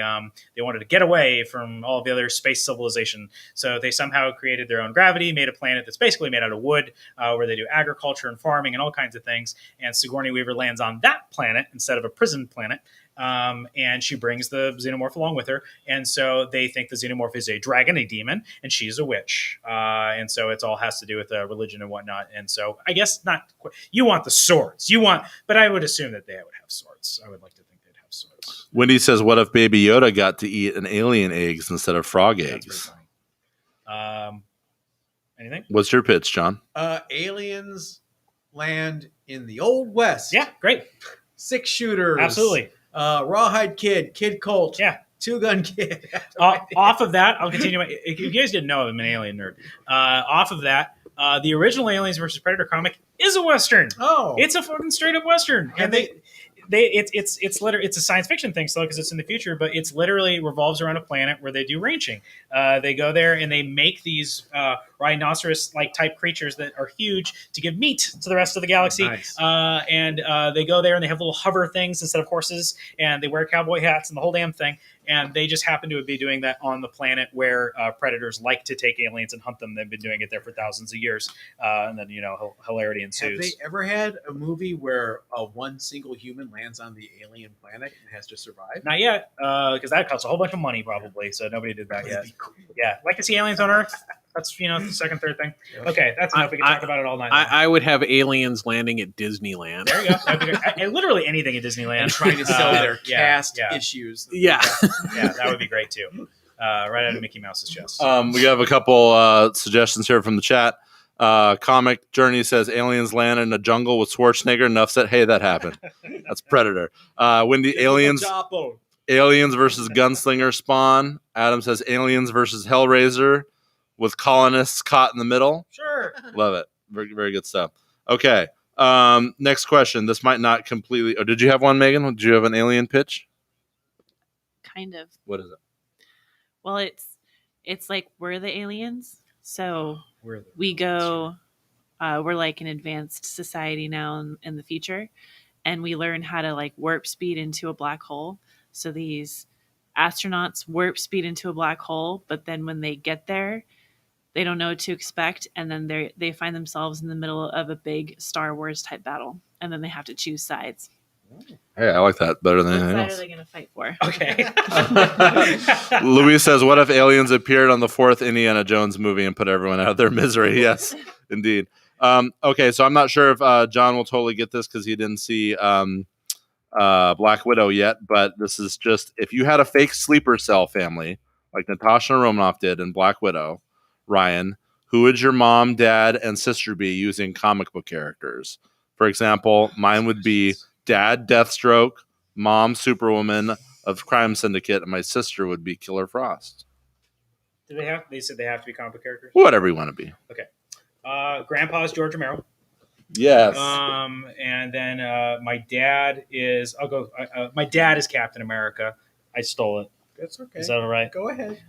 [SPEAKER 2] wanted to get away from all of the other space civilization. So they somehow created their own gravity, made a planet that's basically made out of wood, where they do agriculture and farming and all kinds of things. And Sigourney Weaver lands on that planet instead of a prison planet. And she brings the xenomorph along with her, and so they think the xenomorph is a dragon, a demon, and she's a witch, and so it all has to do with religion and whatnot. And so I guess not. You want the swords, but I would assume that they would have swords. I would like to think they'd have swords.
[SPEAKER 6] Wendy says, "What if Baby Yoda got to eat an alien eggs instead of frog
[SPEAKER 2] That's
[SPEAKER 6] eggs?"
[SPEAKER 2] very funny. Anything?
[SPEAKER 6] What's your pitch, John?
[SPEAKER 3] Aliens land in the Old West.
[SPEAKER 2] Yeah, great.
[SPEAKER 3] 6 shooters.
[SPEAKER 2] Absolutely.
[SPEAKER 3] Rawhide Kid Colt.
[SPEAKER 2] Yeah.
[SPEAKER 3] Two Gun Kid.
[SPEAKER 2] Off of that, I'll continue. If you guys didn't know, I'm an alien nerd. Off of that, the original Aliens versus Predator comic is a Western.
[SPEAKER 3] Oh.
[SPEAKER 2] It's a fucking straight up Western. And it's literally, it's a science fiction thing still because it's in the future, but it's literally revolves around a planet where they do ranching. They go there and they make these rhinoceros like type creatures that are huge to give meat to the rest of the galaxy.
[SPEAKER 3] Nice.
[SPEAKER 2] And they go there and they have little hover things instead of horses, and they wear cowboy hats and the whole damn thing. And they just happen to be doing that on the planet where predators like to take aliens and hunt them. They've been doing it there for thousands of years. And then, hilarity ensues.
[SPEAKER 3] Have they ever had a movie where one single human lands on the alien planet and has to survive?
[SPEAKER 2] Not yet, because that costs a whole bunch of money probably. So nobody did that yet. Cool. Yeah, like to see aliens on Earth. That's the second, third thing. Okay, that's enough. We can talk about it all night long.
[SPEAKER 7] I would have aliens landing at Disneyland.
[SPEAKER 2] There you go. That'd be great. Literally anything at Disneyland.
[SPEAKER 3] And trying to sell their cast
[SPEAKER 2] yeah.
[SPEAKER 3] issues.
[SPEAKER 7] Yeah.
[SPEAKER 2] Yeah, that would be great too. Right out of Mickey Mouse's chest.
[SPEAKER 6] We have a couple suggestions here from the chat. Comic Journey says aliens land in a jungle with Schwarzenegger. Enough said, hey, that happened. That's Predator. Wendy, aliens versus Gunslinger Spawn. Adam says aliens versus Hellraiser with colonists caught in the middle.
[SPEAKER 2] Sure.
[SPEAKER 6] Love it. Very, very good stuff. Okay. Next question. This might not completely. Oh, did you have one, Megan? Did you have an alien pitch?
[SPEAKER 8] Kind of.
[SPEAKER 6] What is it?
[SPEAKER 8] Well, it's like we're the aliens. So
[SPEAKER 2] We're
[SPEAKER 8] like an advanced society now in the future, and we learn how to like warp speed into a black hole. So these astronauts warp speed into a black hole, but then when they get there, they don't know what to expect, and then they find themselves in the middle of a big Star Wars type battle, and then they have to choose sides.
[SPEAKER 6] Hey, I like that better than
[SPEAKER 8] What
[SPEAKER 6] anything
[SPEAKER 8] side are
[SPEAKER 6] else.
[SPEAKER 8] they going to fight for?
[SPEAKER 2] Okay.
[SPEAKER 6] Louis says, what if aliens appeared on the 4th Indiana Jones movie and put everyone out of their misery? Yes, indeed. Okay, so I'm not sure if John will totally get this because he didn't see Black Widow yet, but this is just, if you had a fake sleeper cell family, like Natasha Romanoff did in Black Widow, Ryan, who would your mom, dad, and sister be using comic book characters? For example, mine would be Dad, Deathstroke, Mom, Superwoman of Crime Syndicate, and my sister would be Killer Frost.
[SPEAKER 2] They said they have to be comic book characters?
[SPEAKER 6] Whatever you want to be.
[SPEAKER 2] Okay. Grandpa's George Romero.
[SPEAKER 6] Yes.
[SPEAKER 2] And then my dad is, my dad is Captain America. I stole it.
[SPEAKER 3] That's okay.
[SPEAKER 2] Is that all right?
[SPEAKER 3] Go ahead.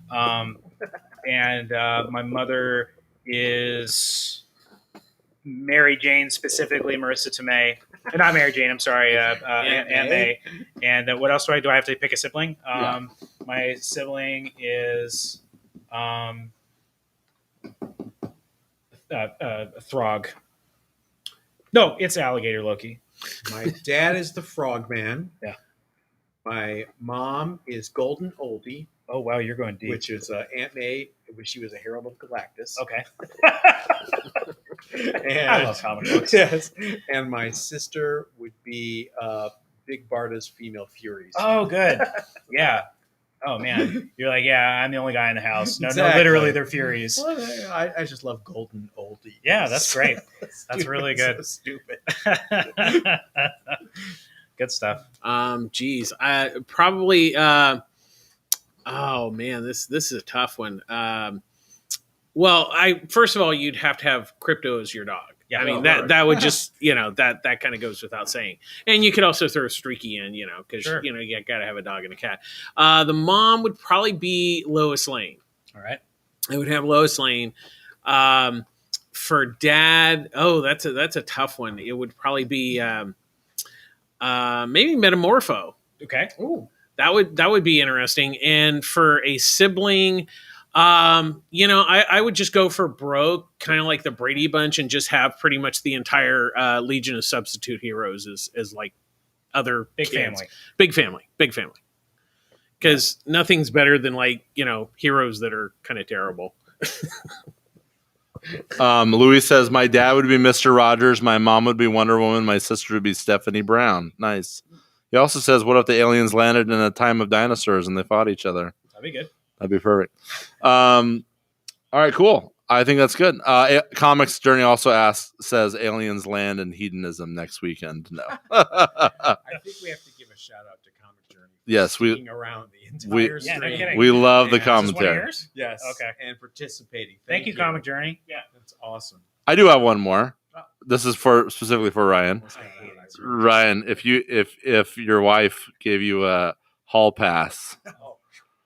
[SPEAKER 2] And my mother is Mary Jane, specifically Marissa Tomei. Not Mary Jane, I'm sorry, Aunt May. And what else do I have to pick a sibling? My sibling is Throg. No, it's Alligator Loki.
[SPEAKER 3] My dad is the Frogman.
[SPEAKER 2] Yeah.
[SPEAKER 3] My mom is Golden Oldie,
[SPEAKER 2] Oh, wow, you're going deep.
[SPEAKER 3] which is Aunt May, when she was a Herald of Galactus.
[SPEAKER 2] Okay.
[SPEAKER 3] And,
[SPEAKER 2] I love comic books.
[SPEAKER 3] Yes. And my sister would be Big Barda's Female Furies.
[SPEAKER 2] Oh, good. Yeah. Oh, man. You're like, yeah, I'm the only guy in the house. No,
[SPEAKER 3] Exactly.
[SPEAKER 2] no, literally, they're Furies.
[SPEAKER 3] Well, I just love Golden Oldie.
[SPEAKER 2] Yeah, that's great. That's really good.
[SPEAKER 3] So stupid.
[SPEAKER 2] Good stuff.
[SPEAKER 7] Geez, I probably. Oh man, this is a tough one. Well, first of all, you'd have to have Crypto as your dog.
[SPEAKER 2] Yeah,
[SPEAKER 7] I mean
[SPEAKER 2] well,
[SPEAKER 7] that would just that kind of goes without saying. And you could also throw Streaky in, because
[SPEAKER 2] Sure.
[SPEAKER 7] you got to have a dog and a cat. The mom would probably be Lois Lane.
[SPEAKER 2] All right.
[SPEAKER 7] I would have Lois Lane. for Dad, that's a tough one. It would probably be maybe Metamorpho.
[SPEAKER 2] Okay.
[SPEAKER 4] Ooh.
[SPEAKER 7] That would be interesting. And for a sibling, I would just go for Broke, kind of like the Brady Bunch, and just have pretty much the entire Legion of Substitute Heroes as like other
[SPEAKER 2] Big
[SPEAKER 7] kids.
[SPEAKER 2] family.
[SPEAKER 7] Big family. Because nothing's better than heroes that are kind of terrible.
[SPEAKER 6] Louis says my dad would be Mr. Rogers, my mom would be Wonder Woman, my sister would be Stephanie Brown. Nice. He also says, what if the aliens landed in a time of dinosaurs and they fought each other?
[SPEAKER 2] That'd be good.
[SPEAKER 6] That'd be perfect. All right, cool. I think that's good. Comics Journey also says aliens land in hedonism next weekend. No.
[SPEAKER 3] I think we have to give a shout out to Comic Journey.
[SPEAKER 6] Yes, we
[SPEAKER 3] sticking around the entire
[SPEAKER 2] Yeah, no
[SPEAKER 3] stream.
[SPEAKER 2] kidding.
[SPEAKER 6] we love the
[SPEAKER 3] Is this one of
[SPEAKER 6] commentary.
[SPEAKER 2] Yours?
[SPEAKER 3] Yes.
[SPEAKER 2] Okay.
[SPEAKER 3] And participating.
[SPEAKER 2] Thank you, Comic Journey.
[SPEAKER 4] Yeah.
[SPEAKER 3] That's awesome.
[SPEAKER 6] I do have one more. This is specifically for Ryan.
[SPEAKER 3] I hate it.
[SPEAKER 6] Ryan, if your wife gave you a hall pass,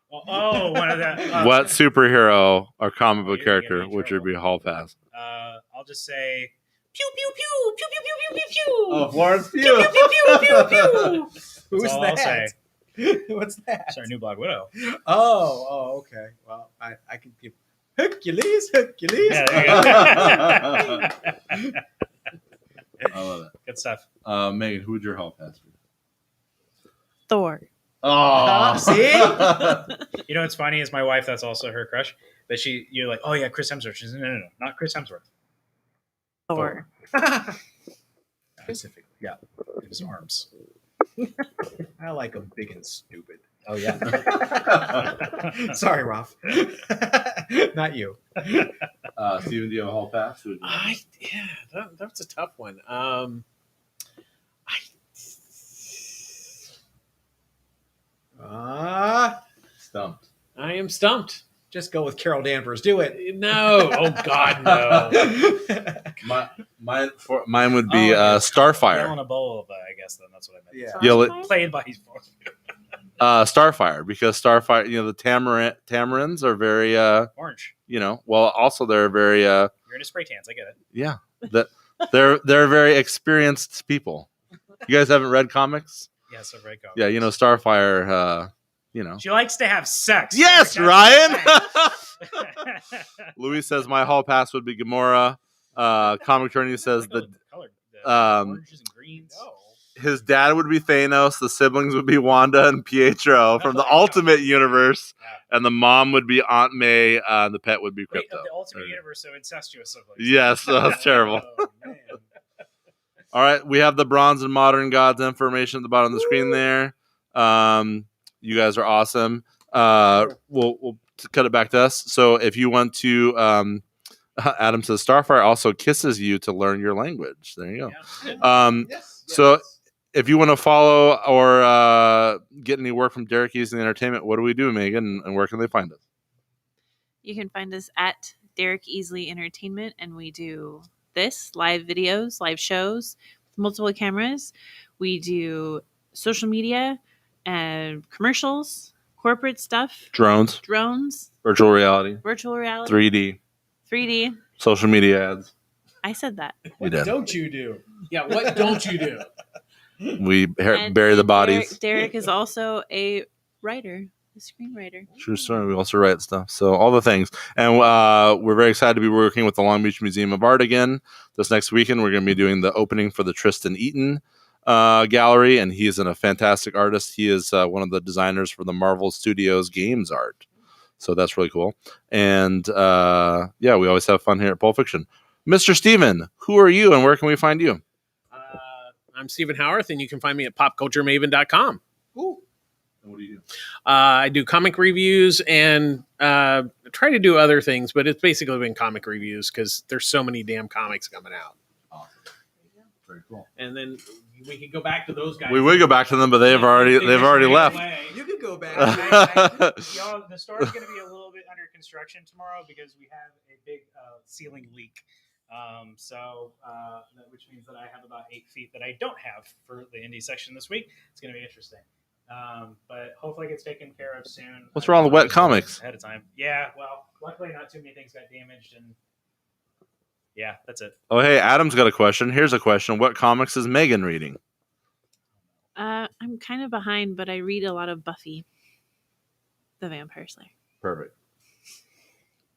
[SPEAKER 2] One of that.
[SPEAKER 6] what superhero or comic book
[SPEAKER 2] you're gonna
[SPEAKER 6] character
[SPEAKER 2] get me in
[SPEAKER 6] would your be hall pass?
[SPEAKER 2] I'll just say pew pew pew pew pew pew pew pew pew.
[SPEAKER 6] Florence Pugh.
[SPEAKER 2] Pew pew pew pew pew.
[SPEAKER 3] Who's
[SPEAKER 2] That's all
[SPEAKER 3] that?
[SPEAKER 2] I'll say.
[SPEAKER 3] What's that?
[SPEAKER 2] It's our new Black Widow.
[SPEAKER 3] Oh, okay. Well, I could give Hercules.
[SPEAKER 2] Yeah, there you go.
[SPEAKER 6] I love it.
[SPEAKER 2] Good stuff.
[SPEAKER 6] Megan, who would your hall pass be?
[SPEAKER 8] Thor.
[SPEAKER 6] Oh,
[SPEAKER 3] See?
[SPEAKER 2] You know what's funny is my wife. That's also her crush. But you're like, oh yeah, Chris Hemsworth. She's no, not Chris Hemsworth.
[SPEAKER 8] Thor.
[SPEAKER 3] Specifically.
[SPEAKER 2] Yeah, his arms.
[SPEAKER 3] I like them big and stupid.
[SPEAKER 2] Oh yeah.
[SPEAKER 3] Sorry, Ralph. Not you.
[SPEAKER 6] Steven, do you have a hall pass?
[SPEAKER 7] That's a tough one.
[SPEAKER 6] Stumped.
[SPEAKER 7] I am stumped.
[SPEAKER 3] Just go with Carol Danvers. Do it.
[SPEAKER 7] No. Oh God, no.
[SPEAKER 6] Mine would be Starfire.
[SPEAKER 2] Yelena Bolova, I guess. Then that's what I meant.
[SPEAKER 3] Yeah.
[SPEAKER 6] Yell it,
[SPEAKER 2] Played by his voice.
[SPEAKER 6] Starfire, because Starfire, the tamarins are very,
[SPEAKER 2] Orange.
[SPEAKER 6] well, also they're very,
[SPEAKER 2] You're into spray tans. I get it.
[SPEAKER 6] yeah, that they're very experienced people. You guys haven't read comics?
[SPEAKER 2] Yes, I've read comics.
[SPEAKER 6] Yeah, Starfire,
[SPEAKER 2] She likes to have sex.
[SPEAKER 6] Yes,
[SPEAKER 2] That's
[SPEAKER 6] Ryan.
[SPEAKER 2] what I'm saying.
[SPEAKER 6] Louis says my hall pass would be Gamora. Comic Journey says
[SPEAKER 2] The oranges and greens.
[SPEAKER 6] his dad would be Thanos, the siblings would be Wanda and Pietro from the Ultimate Universe, and the mom would be Aunt May, the pet would be
[SPEAKER 2] Wait,
[SPEAKER 6] Crypto.
[SPEAKER 2] of the Ultimate Universe, so incestuous siblings.
[SPEAKER 6] Yes, that's terrible.
[SPEAKER 2] Oh, man.
[SPEAKER 6] All right, we have the Bronze and Modern Gods information at the bottom of the screen there. You guys are awesome. We'll cut it back to us. So if you want to, Adam says Starfire also kisses you to learn your language. There you go.
[SPEAKER 2] Yeah.
[SPEAKER 6] So if you want to follow or get any work from Derek Easley Entertainment, what do we do, Megan? And where can they find us?
[SPEAKER 8] You can find us at Derek Easley Entertainment, and we do live videos, live shows with multiple cameras. We do social media and commercials, corporate stuff,
[SPEAKER 6] Drones, virtual reality, 3D, social media ads.
[SPEAKER 8] I said that.
[SPEAKER 6] We did.
[SPEAKER 3] Don't you do?
[SPEAKER 4] Yeah, what don't you do?
[SPEAKER 6] We bury the bodies.
[SPEAKER 8] Derek is also a writer, a screenwriter.
[SPEAKER 6] True story. We also write stuff. So all the things. And we're very excited to be working with the Long Beach Museum of Art again. This next weekend, we're going to be doing the opening for the Tristan Eaton gallery. And he is a fantastic artist. He is one of the designers for the Marvel Studios games art. So that's really cool. And we always have fun here at Pulp Fiction. Mr. Steven, who are you and where can we find you?
[SPEAKER 7] I'm Stephen Howarth, and you can find me at popculturemaven.com.
[SPEAKER 3] Ooh.
[SPEAKER 6] And what do you do?
[SPEAKER 7] I do comic reviews and try to do other things, but it's basically been comic reviews because there's so many damn comics coming out.
[SPEAKER 6] Awesome. Very cool.
[SPEAKER 4] And then we could go back to those guys.
[SPEAKER 6] We would go back to them, but they've already left.
[SPEAKER 3] You can go back.
[SPEAKER 2] Y'all, the store's going to be a little bit under construction tomorrow because we have a big ceiling leak. Which means that I have about 8 feet that I don't have for the indie section this week. It's going to be interesting. But hopefully it gets taken care of soon.
[SPEAKER 6] What's wrong with wet comics?
[SPEAKER 2] Ahead of time. Yeah, well, luckily not too many things got damaged, and Yeah, that's it.
[SPEAKER 6] Oh, hey, Adam's got a question. Here's a question. What comics is Megan reading?
[SPEAKER 8] I'm kind of behind, but I read a lot of Buffy, the Vampire Slayer,
[SPEAKER 6] Perfect.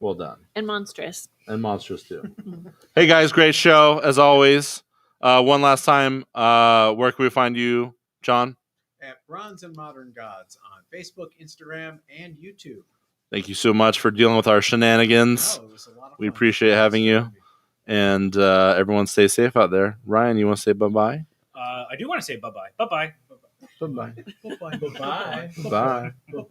[SPEAKER 6] Well done.
[SPEAKER 8] and Monstrous.
[SPEAKER 6] And Monstrous, too. Hey, guys, great show, as always. One last time, where can we find you, John?
[SPEAKER 3] At Bronze and Modern Gods on Facebook, Instagram, and YouTube.
[SPEAKER 6] Thank you so much for dealing with our shenanigans.
[SPEAKER 3] Oh, it was a lot of
[SPEAKER 6] We
[SPEAKER 3] fun.
[SPEAKER 6] appreciate having you. And everyone stay safe out there. Ryan, you want to say bye-bye?
[SPEAKER 2] I do want to say bye-bye. Bye-bye.
[SPEAKER 6] Bye-bye.
[SPEAKER 3] Bye-bye.
[SPEAKER 6] Bye.
[SPEAKER 4] Bye.